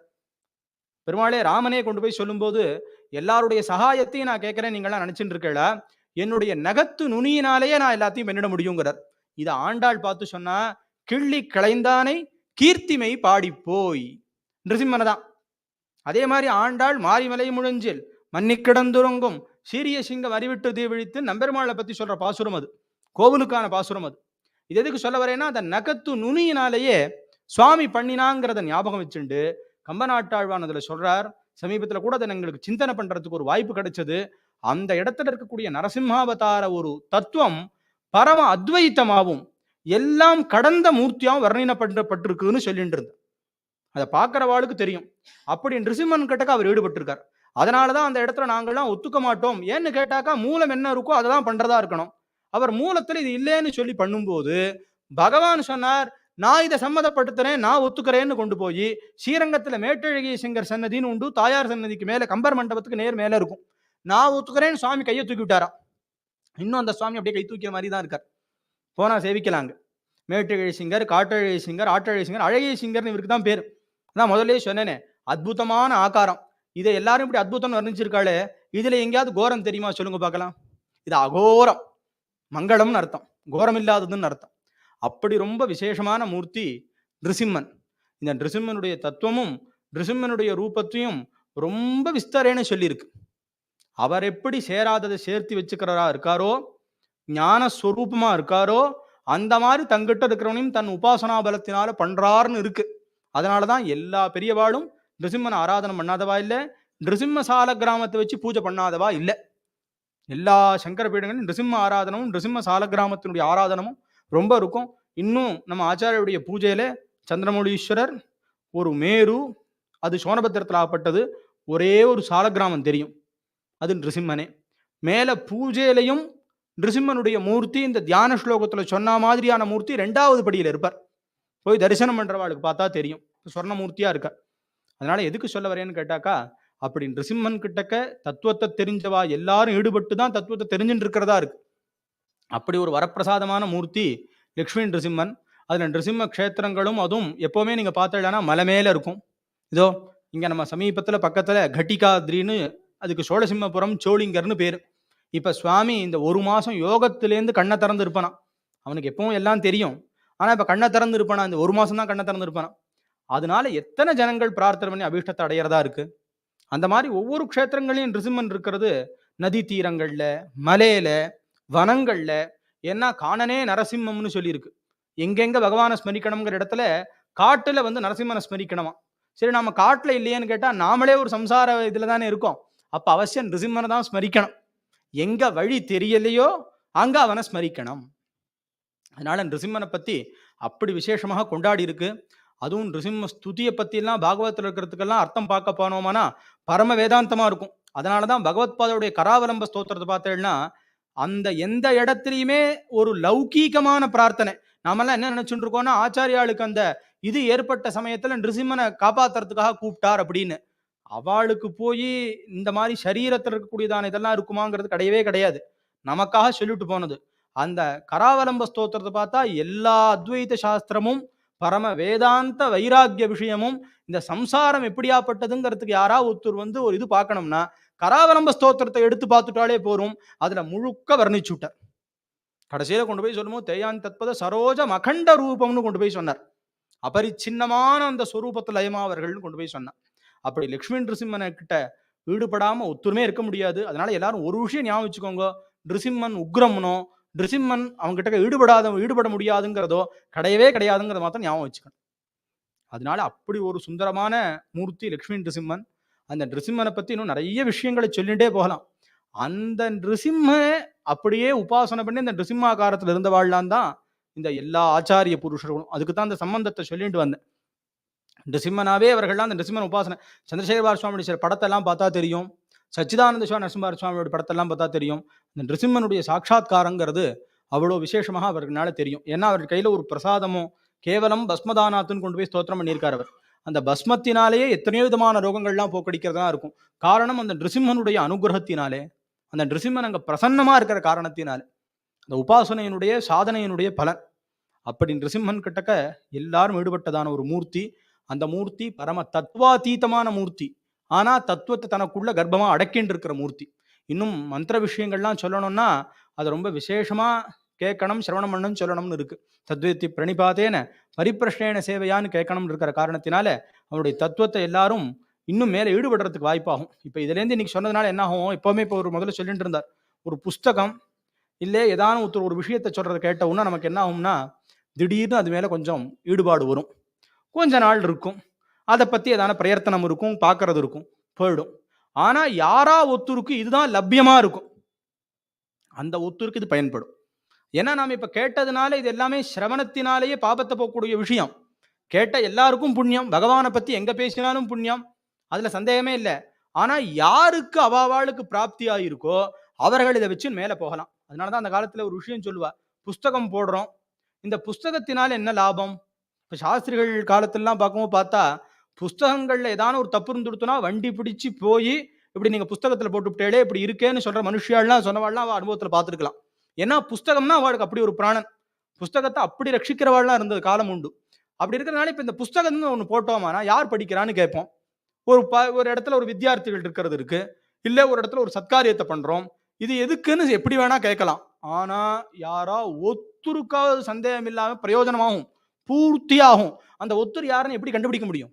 பெருமாளே ராமனே கொண்டு போய் சொல்லும்போது எல்லாருடைய சகாயத்தையும் நான் கேட்கிறேன், நீங்களாம் நினைச்சுட்டு இருக்கல, என்னுடைய நகத்து நுனியினாலேயே நான் எல்லாத்தையும் பண்ணிட முடியுங்கிறார். இதை ஆண்டாள் பார்த்து சொன்னா, கிள்ளி கிளைந்தானை கீர்த்திமை பாடிப்போய் நிருசிம்மனை தான். அதே மாதிரி ஆண்டாள் மாரிமலை முழஞ்சில் மன்னி கிடந்துறங்கும் சீரிய சிங்கம் அறிவிட்டு தீவிழித்து நம்பெருமாளை பத்தி சொல்ற பாசுரம் அது, கோவிலுக்கான பாசுரம் அது. இது எதுக்கு சொல்ல வரேன்னா, அந்த நகத்து நுனியினாலேயே சுவாமி பண்ணினாங்கிறத ஞாபகம் வச்சுண்டு கம்பநாட்டாழ்வான் அதுல சொல்றார். சமீபத்துல கூட அதை எங்களுக்கு சிந்தனை பண்றதுக்கு ஒரு வாய்ப்பு கிடைச்சது. அந்த இடத்துல இருக்கக்கூடிய நரசிம்மாவதார ஒரு தத்துவம் பரம அத்வைத்தமாகவும் எல்லாம் கடந்த மூர்த்தியாவும் வர்ணனைப்பட்டிருக்குன்னு சொல்லிட்டு இருந்தேன். அதை பார்க்கிறவாளுக்கு தெரியும். அப்படி நிருசிம்மன் கிட்டக்க அவர் ஈடுபட்டிருக்கார். அதனாலதான் அந்த இடத்துல நாங்கள்லாம் ஒத்துக்க மாட்டோம். ஏன்னு கேட்டாக்கா மூலம் என்ன இருக்கோ அதை தான் பண்றதா இருக்கணும். அவர் மூலத்துல இது இல்லைன்னு சொல்லி பண்ணும்போது பகவான் சொன்னார், நான் இதை சம்மதப்படுத்துறேன், நான் ஒத்துக்கிறேன்னு கொண்டு போய் ஸ்ரீரங்கத்துல மேட்டழகிய சிங்கர் சன்னதின்னு உண்டு, தாயார் சன்னதிக்கு மேல கம்பர் மண்டபத்துக்கு நேர் மேல இருக்கும். நான் ஒத்துக்கிறேன்னு சுவாமி கையை தூக்கி விட்டாரா. இன்னும் அந்த சுவாமி அப்படியே கை தூக்கிற மாதிரி தான் இருக்கார். போனா சேவிக்கலாங்க. மேட்டழகி சிங்கர், காட்டழகி சிங்கர், ஆட்டழகி சிங்கர், அழகிய சிங்கர்னு இவருக்கு தான் பேர். நான் முதல்ல சொன்னேனே, அற்புதமான ஆகாரம். இதை எல்லாரும் இப்படி அற்புதம் வர்ணிச்சிருக்காளே, இதுல எங்கேயாவது கோரம் தெரியுமா சொல்லுங்க பார்க்கலாம். இது அகோரம், மங்களம்னு அர்த்தம், கோரம் இல்லாததுன்னு அர்த்தம். அப்படி ரொம்ப விசேஷமான மூர்த்தி நிருசிம்மன். இந்த நிருசிம்மனுடைய தத்துவமும் நிருசிம்மனுடைய ரூபத்தையும் ரொம்ப விஸ்தரேன்னு சொல்லியிருக்கு. அவர் எப்படி சேராததை சேர்த்து வச்சுக்கிறவரா இருக்காரோ, ஞான ஸ்வரூபமா இருக்காரோ, அந்த மாதிரி தங்கிட்ட இருக்கிறவனையும் தன் உபாசனா பலத்தினால பண்றாருன்னு இருக்கு. அதனாலதான் எல்லா பெரியவாளும் நிருசிம்மன் ஆராதனை பண்ணாதவா இல்லை, நிருசிம்ம சால கிராமத்தை வச்சு பூஜை பண்ணாதவா இல்லை. எல்லா சங்கர பீடங்களும் நிருசிம்ம ஆராதனமும் நிருசிம்ம சால கிராமத்தினுடைய ஆராதனமும் ரொம்ப இருக்கும். இன்னும் நம்ம ஆச்சாரியுடைய பூஜையில சந்திரமௌலீஸ்வரர், ஒரு மேரு, அது சோனபத்திரத்தில் ஆகப்பட்டது, ஒரே ஒரு சால கிராமம் தெரியும், அது நிருசிம்மனே. மேல பூஜையிலையும் நிருசிம்மனுடைய மூர்த்தி இந்த தியான ஸ்லோகத்துல சொன்ன மாதிரியான மூர்த்தி 2வது படியில் இருப்பார். போய் தரிசனம் பண்றவாளுக்கு பார்த்தா தெரியும், சொர்ணமூர்த்தியா இருக்கார். அதனால எதுக்கு சொல்ல வரேன்னு கேட்டாக்கா, அப்படி நிருசிம்மன் கிட்டக்க தத்துவத்தை தெரிஞ்சவா எல்லாரும் ஈடுபட்டு தான் தத்துவத்தை தெரிஞ்சுட்டு இருக்கிறதா இருக்கு. அப்படி ஒரு வரப்பிரசாதமான மூர்த்தி லக்ஷ்மி நிருசிம்மன். அதுல நிருசிம்ம க்ஷேத்திரங்களும் அதுவும் எப்பவுமே நீங்க பார்த்தீங்கன்னா மலை மேல இருக்கும். இதோ இங்க நம்ம சமீபத்துல பக்கத்துல கட்டிகாத்ரின்னு, அதுக்கு சோழசிம்மபுரம் சோழிங்கர்னு பேரு. இப்ப சுவாமி இந்த 1 மாசம் யோகத்திலேருந்து கண்ணை திறந்து இருப்பானா. அவனுக்கு எப்பவும் எல்லாம் தெரியும், ஆனா இப்ப கண்ணை திறந்து இருப்பானா, இந்த 1 மாசம் தான் கண்ணை திறந்து இருப்பானா. அதனால எத்தனை ஜனங்கள் பிரார்த்தனை பண்ணி அபீஷ்டத்தை அடையிறதா இருக்கு. அந்த மாதிரி ஒவ்வொரு க்ஷேத்திரங்களையும் நிருசிம்மன் இருக்கிறது நதி தீரங்கள்ல, மலையில, வனங்கள்ல. ஏன்னா காணனே நரசிம்மம்னு சொல்லியிருக்கு. எங்கெங்க பகவானை ஸ்மரிக்கணுங்கிற இடத்துல காட்டுல நரசிம்மனை ஸ்மரிக்கணுமா. சரி நம்ம காட்டில் இல்லையேன்னு கேட்டால் நாமளே ஒரு சம்சார இதில் தானே இருக்கோம். அப்போ அவசியம் நிருசிம்மனை தான் ஸ்மரிக்கணும். எங்கே வழி தெரியலையோ அங்கே அவனை ஸ்மரிக்கணும். அதனால நிருசிம்மனை பற்றி அப்படி விசேஷமாக கொண்டாடி இருக்கு. அதுவும் நிருசிம்ம ஸ்துதியை பற்றிலாம் பாகவத்தில் இருக்கிறதுக்கெல்லாம் அர்த்தம் பார்க்க போனோமானா பரம வேதாந்தமாக இருக்கும். அதனால தான் பகவத்பாதோடைய கராவலம்ப ஸ்தோத்திரத்தை பார்த்தேன்னா அந்த எந்த இடத்துலையுமே ஒரு லௌகீகமான பிரார்த்தனை. நாமெல்லாம் என்ன நினைச்சுட்டு இருக்கோம்னா ஆச்சாரியாளுக்கு அந்த இது ஏற்பட்ட சமயத்தில் நிருசிம்மனை காப்பாத்துறதுக்காக கூப்பிட்டார் அப்படின்னு. அவளுக்கு போய் இந்த மாதிரி சரீரத்தில் இருக்கக்கூடியதான இதெல்லாம் இருக்குமாங்கிறது கிடையவே கிடையாது. நமக்காக சொல்லிட்டு போனது. அந்த கராவலம்ப ஸ்தோத்திரத்தை பார்த்தா எல்லா அத்வைத சாஸ்திரமும் பரம வேதாந்த வைராக்கிய விஷயமும் இந்த சம்சாரம் எப்படியாப்பட்டதுங்கிறதுக்கு யாராவது ஒருத்தர் ஒரு இது பார்க்கணும்னா கராவலம்ப ஸ்தோத்திரத்தை எடுத்து பார்த்துட்டாலே போரும். அதுல முழுக்க வர்ணிச்சுட்டார். கடைசியில கொண்டு போய் சொல்லும்போது தேயான் தத்பத சரோஜம் அகண்ட ரூபம்னு கொண்டு போய் சொன்னார். அபரிச்சின்னமான அந்த ஸ்வரூபத்தில் லயமாவர்கள் கொண்டு போய் சொன்னார். அப்படி லட்சுமி நிருசிம்மனை கிட்ட ஈடுபடாம ஒத்துருமே இருக்க முடியாது. அதனால எல்லாரும் ஒரு விஷயம் ஞாபகம் வச்சுக்கோங்க, நிருசிம்மன் உக்ரம்னோ நிருசிம்மன் அவங்ககிட்ட ஈடுபட முடியாதுங்கிறதோ கிடையவே கிடையாதுங்கிறத மாத்திரம் ஞாபகம் வச்சுக்கணும். அதனால அப்படி ஒரு சுந்தரமான மூர்த்தி லட்சுமி நிருசிம்மன். அந்த நிருசிம்மனை பத்தி இன்னும் நிறைய விஷயங்களை சொல்லிட்டே போகலாம். அந்த நிருசிம்ம அப்படியே உபாசனை பண்ணி அந்த நிருசிம்மாகாரத்தில் இருந்தவாழ்லாம் தான் இந்த எல்லா ஆச்சாரிய புருஷர்களும். அதுக்கு தான் அந்த சம்பந்தத்தை சொல்லிட்டு வந்தேன். நிருசிம்மனாவே அவர்கள்லாம் அந்த நிருசிம்மன் உபாசனை. சந்திரசேகர சுவாமியுடைய சில படத்தெல்லாம் பார்த்தா தெரியும். சச்சிதானந்த சிவா நரசிம்ம சுவாமியோட படத்தெல்லாம் பார்த்தா தெரியும். இந்த நிருசிம்மனுடைய சாட்சாத்காரங்கிறது அவ்வளோ விசேஷமாக அவர்களால தெரியும். ஏன்னா அவர் கையில ஒரு பிரசாதமும் கேவலம் பஸ்மதானாத்துன்னு கொண்டு போய் ஸ்தோத்திரம் பண்ணியிருக்கார் அவர். அந்த பஸ்மத்தினாலேயே எத்தனையோ விதமான ரோகங்கள்லாம் போக்கடிக்கிறதா இருக்கும். காரணம் அந்த நிருசிம்மனுடைய அனுகிரகத்தினாலே, அந்த நிருசிம்மன் அங்கே பிரசன்னமா இருக்கிற காரணத்தினாலே, அந்த உபாசனையினுடைய சாதனையினுடைய பலன். அப்படி நிருசிம்மன் கிட்டக்க எல்லாரும் ஈடுபட்டதான ஒரு மூர்த்தி. அந்த மூர்த்தி பரம தத்துவாதீதமான மூர்த்தி. ஆனா தத்துவத்தை தனக்குள்ள கர்ப்பமா அடக்கின்னு இருக்கிற மூர்த்தி. இன்னும் மந்திர விஷயங்கள்லாம் சொல்லணும்னா அது ரொம்ப விசேஷமா கேட்கணும், சிரவணம் பண்ணணும், சொல்லணும்னு இருக்கு. தத்வேத்தி பிரணிபாதேன பரிப்பிரஷ்னேன சேவையான்னு கேட்கணும்னு இருக்கிற காரணத்தினால அவனுடைய தத்துவத்தை எல்லாரும் இன்னும் மேலே ஈடுபடுறதுக்கு வாய்ப்பாகும். இப்போ இதுலேருந்து இன்னைக்கு சொன்னதுனால என்ன ஆகும், எப்பவுமே இப்போ ஒரு முதல்ல சொல்லிட்டு இருந்தார், ஒரு புஸ்தகம் இல்லை ஏதானும் ஒரு விஷயத்தை சொல்றதை கேட்டவுன்னா நமக்கு என்ன ஆகும்னா திடீர்னு அது மேலே கொஞ்சம் ஈடுபாடு வரும். கொஞ்ச நாள் இருக்கும், அதை பற்றி ஏதான பிரயத்தனம் இருக்கும், பார்க்கறது இருக்கும், போயிடும். ஆனால் யாரா ஒத்துருக்கு இதுதான் லப்யமாக இருக்கும், அந்த ஒத்துருக்கு இது பயன்படும். ஏன்னா நாம் இப்போ கேட்டதுனால இது எல்லாமே சிரவணத்தினாலேயே பாபத்தை போகக்கூடிய விஷயம். கேட்ட எல்லாருக்கும் புண்ணியம், பகவானை பற்றி எங்கே பேசினாலும் புண்ணியம், அதில் சந்தேகமே இல்லை. ஆனால் யாருக்கு அவாவாளுக்கு பிராப்தியாக இருக்கோ அவர்கள் இதை வச்சு மேலே போகலாம். அதனால தான் அந்த காலத்தில் ஒரு விஷயம் சொல்லுவா, புஸ்தகம் போடுறோம், இந்த புஸ்தகத்தினால என்ன லாபம். இப்போ சாஸ்திரிகள் காலத்திலலாம் பார்க்கும்போது பார்த்தா புஸ்தகங்களில் ஏதான ஒரு தப்பு இருந்துடுத்துனா வண்டி பிடிச்சி போய் இப்படி நீங்கள் புஸ்தகத்தில் போட்டுவிட்டேளே இப்படி இருக்கேன்னு சொல்கிற மனுஷியாலாம் சொன்னவாள்லாம் அவள் அனுபவத்தில் பார்த்துருக்கலாம். ஏன்னா புஸ்தகம்னா அவளுக்கு அப்படி ஒரு பிராணன், புஸ்தகத்தை அப்படி ரட்சிக்கிறவாள்லாம் இருந்தது காலம் உண்டு. அப்படி இருக்கிறதுனால இப்போ இந்த புஸ்தகம்னு ஒன்று போட்டோமானா யார் படிக்கிறான்னு கேட்போம். ஒரு இடத்துல ஒரு வித்தியார்த்திகள் இருக்கிறது இருக்கு, இல்லை ஒரு இடத்துல ஒரு சத்காரியத்தை பண்ணுறோம், இது எதுக்குன்னு எப்படி வேணா கேட்கலாம். ஆனால் யாரா ஒத்துருக்காவது சந்தேகம் இல்லாமல் பிரயோஜனமாகும், பூர்த்தியாகும். அந்த ஒத்துரு யாருன்னு எப்படி கண்டுபிடிக்க முடியும்.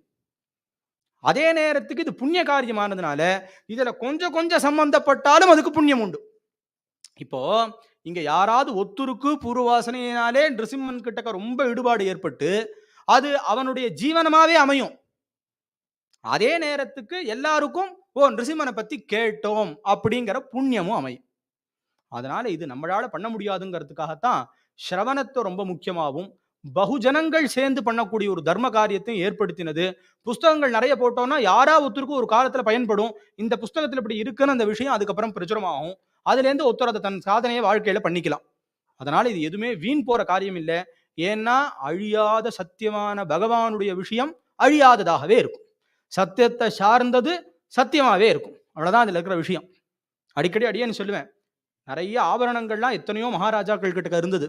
அதே நேரத்துக்கு இது புண்ணிய காரியமானதுனால இதுல கொஞ்சம் கொஞ்சம் சம்பந்தப்பட்டாலும் அதுக்கு புண்ணியம் உண்டு. இப்போ இங்க யாராவது ஒத்துருக்கு பூர்வவாசனையினாலே நிருசிம்மன் கிட்ட ரொம்ப ஈடுபாடு ஏற்பட்டு அது அவனுடைய ஜீவனமாவே அமையும். அதே நேரத்துக்கு எல்லாருக்கும் நிருசிம்மனை பத்தி கேட்டோம் அப்படிங்கிற புண்ணியமும் அமையும். அதனால இது நம்மளால பண்ண முடியாதுங்கிறதுக்காகத்தான் சிரவணத்தை ரொம்ப முக்கியமாகவும் பகுஜனங்கள் சேர்ந்து பண்ணக்கூடிய ஒரு தர்ம காரியத்தையும் ஏற்படுத்தினது. புஸ்தகங்கள் நிறைய போட்டோம்னா யாரா ஒருத்தருக்கும் ஒரு காலத்துல பயன்படும். இந்த புஸ்தகத்தில் இப்படி இருக்குன்னு அந்த விஷயம் அதுக்கப்புறம் பிரச்சுரமாகும். அதுல இருந்து ஒருத்தர் அதை தன் சாதனையை வாழ்க்கையில பண்ணிக்கலாம். அதனால இது எதுவுமே வீண் போற காரியம் இல்லை. ஏன்னா அழியாத சத்தியமான பகவானுடைய விஷயம் அழியாததாகவே இருக்கும். சத்தியத்தை சார்ந்தது சத்தியமாவே இருக்கும். அவ்வளவுதான் அதுல இருக்கிற விஷயம். அடிக்கடி அடியேன்னு சொல்லுவேன், நிறைய ஆபரணங்கள்லாம் எத்தனையோ மகாராஜாக்கள் கிட்ட இருந்தது,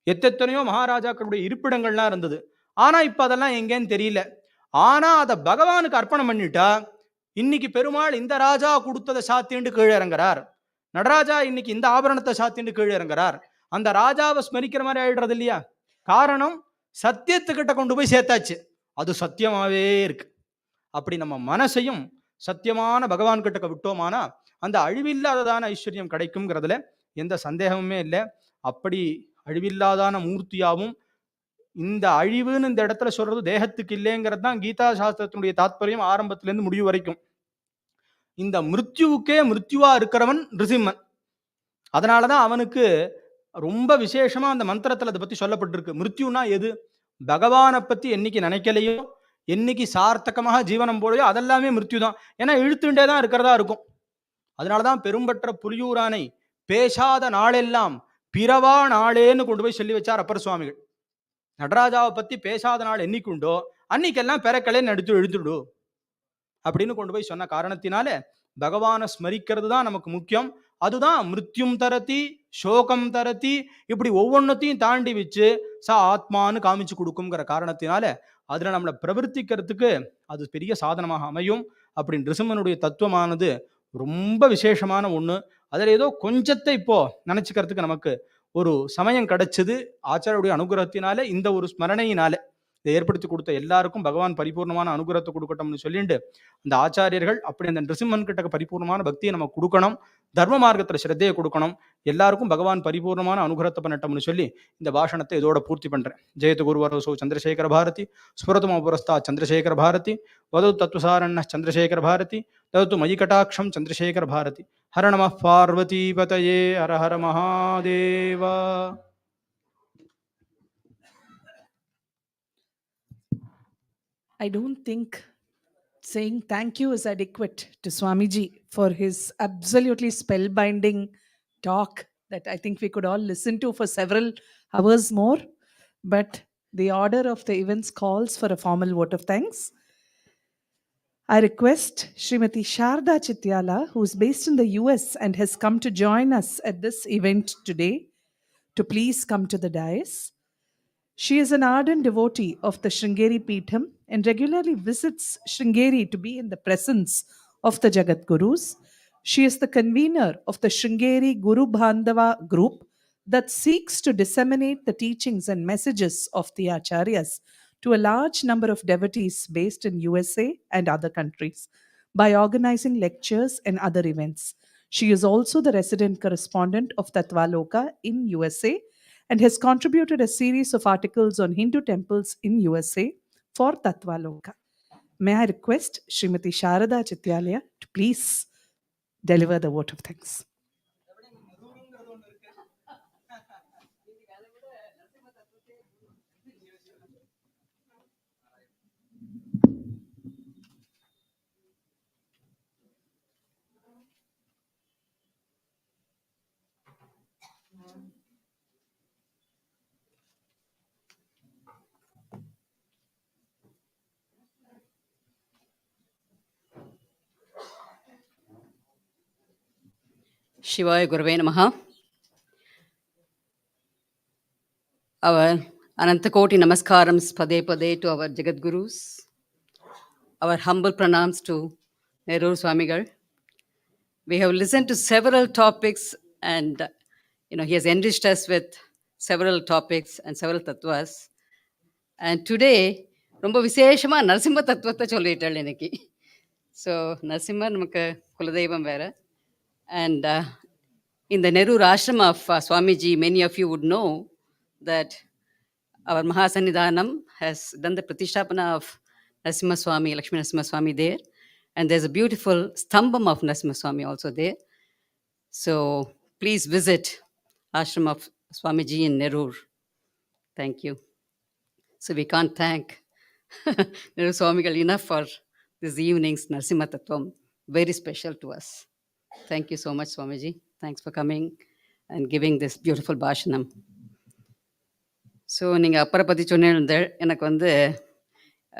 எத்தனையோ மகாராஜாக்களுடைய இருப்பிடங்கள்லாம் இருந்தது. ஆனா இப்ப அதெல்லாம் எங்கேன்னு தெரியல. ஆனா அதை பகவானுக்கு அர்ப்பணம் பண்ணிட்டா இன்னைக்கு பெருமாள் இந்த ராஜா கொடுத்ததை சாத்திண்டு கீழே இறங்குறார், நடராஜா இன்னைக்கு இந்த ஆபரணத்தை சாத்திண்டு கீழே இறங்குறார். அந்த ராஜாவை ஸ்மரிக்கிற மாதிரி ஆயிடுறது இல்லையா. காரணம் சத்தியத்துக்கிட்ட கொண்டு போய் சேர்த்தாச்சு, அது சத்தியமாவே இருக்கு. அப்படி நம்ம மனசையும் சத்தியமான பகவான் கிட்ட விட்டோமானா அந்த அழிவில்லாததான ஐஸ்வர்யம் கிடைக்கும்ங்கிறதுல எந்த சந்தேகமுமே இல்லை. அப்படி அழிவில்லாதான மூர்த்தியாகவும் இந்த அழிவுன்னு இந்த இடத்துல சொல்றது தேகத்துக்கு இல்லைங்கிறது தான் கீதா சாஸ்திரத்தினுடைய தாத்பரியம் ஆரம்பத்திலேருந்து முடிவு வரைக்கும். இந்த மிருத்யுவுக்கே மிருத்யுவா இருக்கிறவன் நிருசிம்மன். அதனாலதான் அவனுக்கு ரொம்ப விசேஷமா அந்த மந்திரத்துல அதை பத்தி சொல்லப்பட்டிருக்கு. மிருத்யுனா எது? பகவானை பத்தி என்னைக்கு நினைக்கலையோ, என்னைக்கு சார்த்தகமாக ஜீவனம் போலையோ அதெல்லாமே மிருத்யு தான். ஏன்னா இழுத்துட்டே தான் இருக்கிறதா இருக்கும். அதனாலதான் பெரும்பற்ற புலியூரானை பேசாத நாளெல்லாம் பிறவா நாளேன்னு கொண்டு போய் சொல்லி வச்சார் அப்பர் சுவாமிகள். நடராஜாவை பத்தி பேசாத நாள் என்னைக்குண்டோ அன்னைக்கெல்லாம் பெறக்கலைன்னு எடுத்து எழுத்துடு அப்படின்னு கொண்டு போய் சொன்ன காரணத்தினால பகவானை ஸ்மரிக்கிறது தான் நமக்கு முக்கியம். அதுதான் மிருத்யும் தரதி, சோகம் தரதி, இப்படி ஒவ்வொன்றத்தையும் தாண்டி வச்சு ஆத்மான்னு காமிச்சு கொடுக்குங்கிற காரணத்தினால அதுல நம்மளை பிரவர்த்திக்கிறதுக்கு அது பெரிய சாதனமாக அமையும். அப்படி நிருசிம்மனுடைய தத்துவமானது ரொம்ப விசேஷமான ஒண்ணு. அதில் ஏதோ கொஞ்சத்தை இப்போ நினைச்சுக்கிறதுக்கு நமக்கு ஒரு சமயம் கிடைச்சது ஆச்சாரியுடைய அனுகிரகத்தினால. இந்த ஒரு ஸ்மரணையினால இதை ஏற்படுத்தி கொடுத்த எல்லாருக்கும் பகவான் பரிபூர்ணமான அனுகிரகத்தை கொடுக்கட்டும்னு சொல்லிட்டு அந்த ஆச்சாரியர்கள் அப்படி அந்த நிருசிம்மன் கிட்ட பரிபூர்ணமான பக்தியை நம்ம கொடுக்கணும், தர்ம மார்க்கத்தில் ஸ்ரத்தையை கொடுக்கணும். எல்லாருக்கும் பகவான் பரிபூர்ணமான அனுகிரகத்தை பண்ணட்டோம்னு சொல்லி இந்த பாஷணத்தை இதோட பூர்த்தி பண்றேன். ஜெயத்து குருவரசோ சந்திரசேகர பாரதி, ஸ்புரதும புரஸ்தா சந்திரசேகர பாரதி, வதது தத்துசாரண்ண சந்திரசேகர பாரதி, ததத்து மயி கட்டாட்சம் சந்திரசேகர பாரதி. ஹர நம Parvati பதயே, Hara Hara Mahadeva. I don't think saying thank you is adequate to Swamiji for his absolutely spellbinding talk that I think we could all listen to for several hours more. But the order of the events calls for a formal vote of thanks. I request Srimati Sharda Chityala, who is based in the US and has come to join us at this event today, to please come to the dais. She is an ardent devotee of the Sringeri Peetham and regularly visits Sringeri to be in the presence of the Jagadgurus. She is the convener of the Sringeri Guru Bandhava group that seeks to disseminate the teachings and messages of the Acharyas to a large number of devotees based in USA and other countries by organizing lectures and other events. She is also the resident correspondent of Tattvaloka in USA and has contributed a series of articles on Hindu temples in USA for Tattvaloka. May I request Srimati Sharada Chityalaya to please deliver the vote of thanks. Shivaya Gurave Namaha. Our Anantakoti Namaskarams Pade Pade to our Jagadgurus. Our humble pranams to Nehru Swamigal. We have listened to several topics and he has enriched us with several topics and several tattvas. And today, ரொம்ப விசேஷமாக நரசிம்ம தத்துவத்தை சொல்லிட்டாள் இன்னைக்கு. So Narasimhar நமக்கு குலதெய்வம் வேறு. And in the Nehru ashram of Swamiji, many of you would know that our Mahasannidhanam has done the Pratishthapana of Narasimha Swami, Lakshmi Narasimha Swami there. And there's a beautiful stambam of Narasimha Swami also there. So please visit ashram of Swamiji in Nerur. Thank you. So we can't thank Nehru Swamigal enough for this evening's Narasimha Tattvam. Very special to us. Thank you so much, Swamiji. Thanks for coming and giving this beautiful Bhashanam. So நீங்கள் அப்பரை பற்றி சொன்னேன். எனக்கு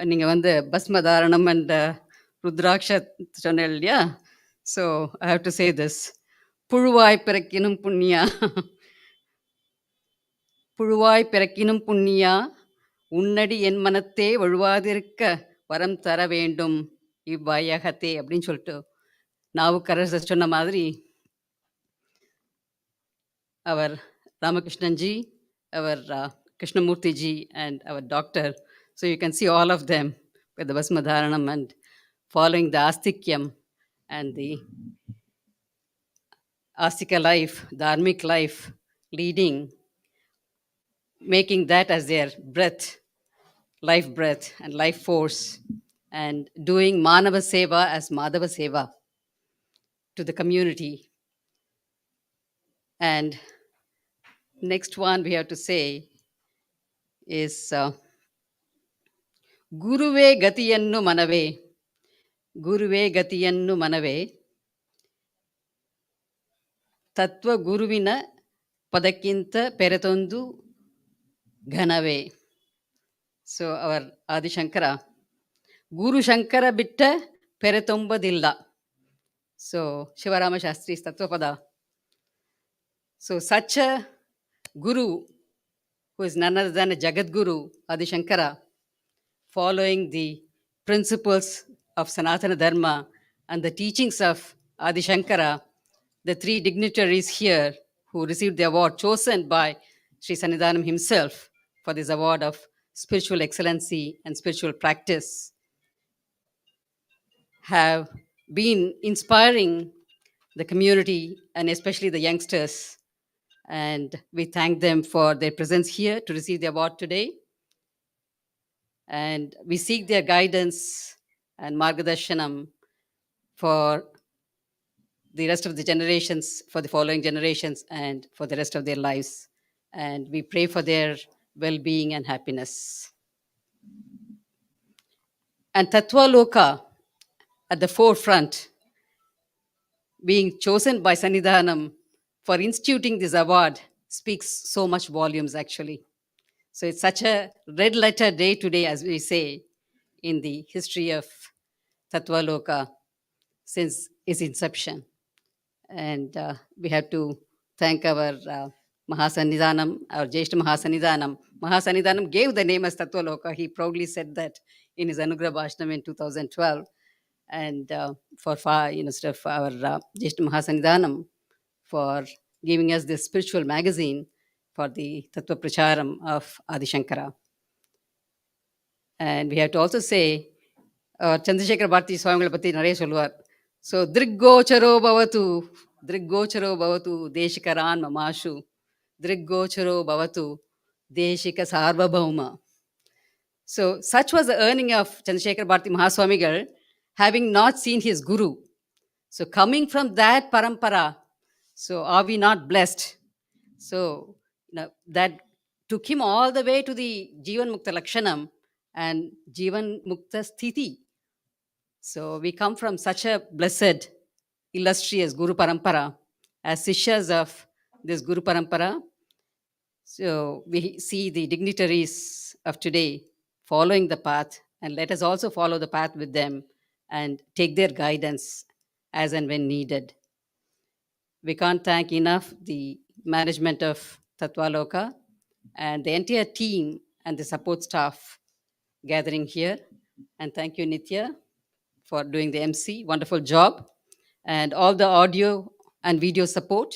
நீங்கள் பஸ்மதாரணம் and rudraksha சொன்னேன் இல்லையா? So I have to say this. புழுவாய் பிறக்கினும் புண்ணியா, புழுவாய் பிறக்கினும் புண்ணியா, உன்னடி என் மனத்தே வழுவாதிருக்க வரம் தர வேண்டும் இவ்வையகத்தே அப்படின்னு சொல்லிட்டு நாவுக்கரசர் சொன்ன மாதிரி our Ramakrishnan ji, our Krishnamurti ji, and our doctor. So you can see all of them with the Bhasmadharanam and following the Astikyam and the Astika life, Dharmic life, leading making that as their breath, life breath and life force, and doing Manava Seva as Madhava Seva to the community. And next one we have to say is Guruve Gatiyannu Manave. Guruve Gatiyannu Manave. Tattva Guruvina Padakinta Peretondu Ganave. So our Adi Shankara, Guru Shankara bitta Peretomba. So Shivarama Shastri's Tattvapada. So such a Guru, who is none other than a Jagadguru, Adi Shankara, following the principles of Sanatana Dharma and the teachings of Adi Shankara, the three dignitaries here who received the award chosen by Sri Sannidhanam himself for this award of spiritual excellency and spiritual practice, have been inspiring the community and especially the youngsters. And we thank them for their presence here to receive the award today. And we seek their guidance and margadarshanam for the rest of the generations, for the following generations, and for the rest of their lives. And we pray for their well-being and happiness. And Tattvaloka at the forefront, being chosen by Sannidhanam for instituting this award, speaks so much volumes actually. So it's such a red letter day today, as we say, in the history of Tattvaloka since its inception. And we have to thank our Mahasannidhanam, our Jeshta Mahasannidhanam. Mahasannidhanam gave the name as Tattvaloka. He proudly said that in his Anugrah Bhashanam in 2012. And for our Jeshta Mahasannidhanam for giving us this spiritual magazine for the Tattva Pracharam of Adi Shankara. And we have to also say, Chandrasekhara Bharati Swamigala Patti Nare Solvar. So, Driggocharo Bhavatu, Deshikaran Mamashu, Driggocharo Bhavatu, Deshika Sarvabhauma. So, such was the earning of Chandrasekhara Bharati Mahaswamigal, having not seen his guru. So, coming from that parampara, so are we not blessed? So, that took him all the way to the Jivan Mukta Lakshanam and Jivan Mukta Sthiti. So, we come from such a blessed, illustrious Guru Parampara as Sishyas of this Guru Parampara. So, we see the dignitaries of today following the path, and let us also follow the path with them and take their guidance as and when needed. We can't thank enough the management of Tattvaloka and the entire team and the support staff gathering here. And thank you, Nitya, for doing the MC. Wonderful job. And all the audio and video support,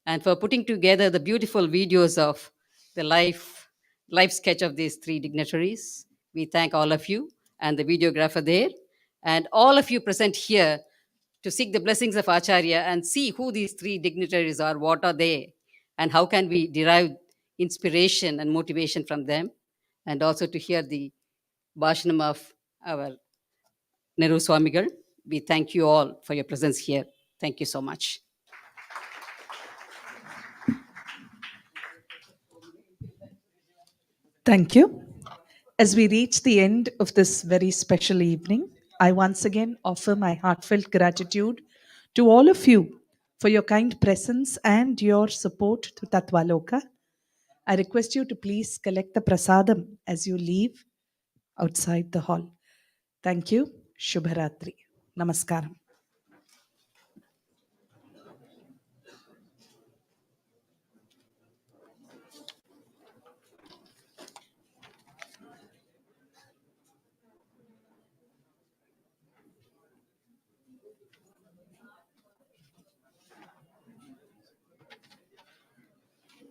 and for putting together the beautiful videos of the life sketch of these three dignitaries. We thank all of you and the videographer there, and all of you present here to seek the blessings of Acharya and see who these three dignitaries are, what are they, and how can we derive inspiration and motivation from them, and also to hear the Bhashanam of our Nehru Swamigal. We thank you all for your presence here. Thank you so much. Thank you. As we reach the end of this very special evening, I once again offer my heartfelt gratitude to all of you for your kind presence and your support to Tattvaloka. I request you to please collect the prasadam as you leave outside the hall. Thank you. Shubharatri. Namaskaram.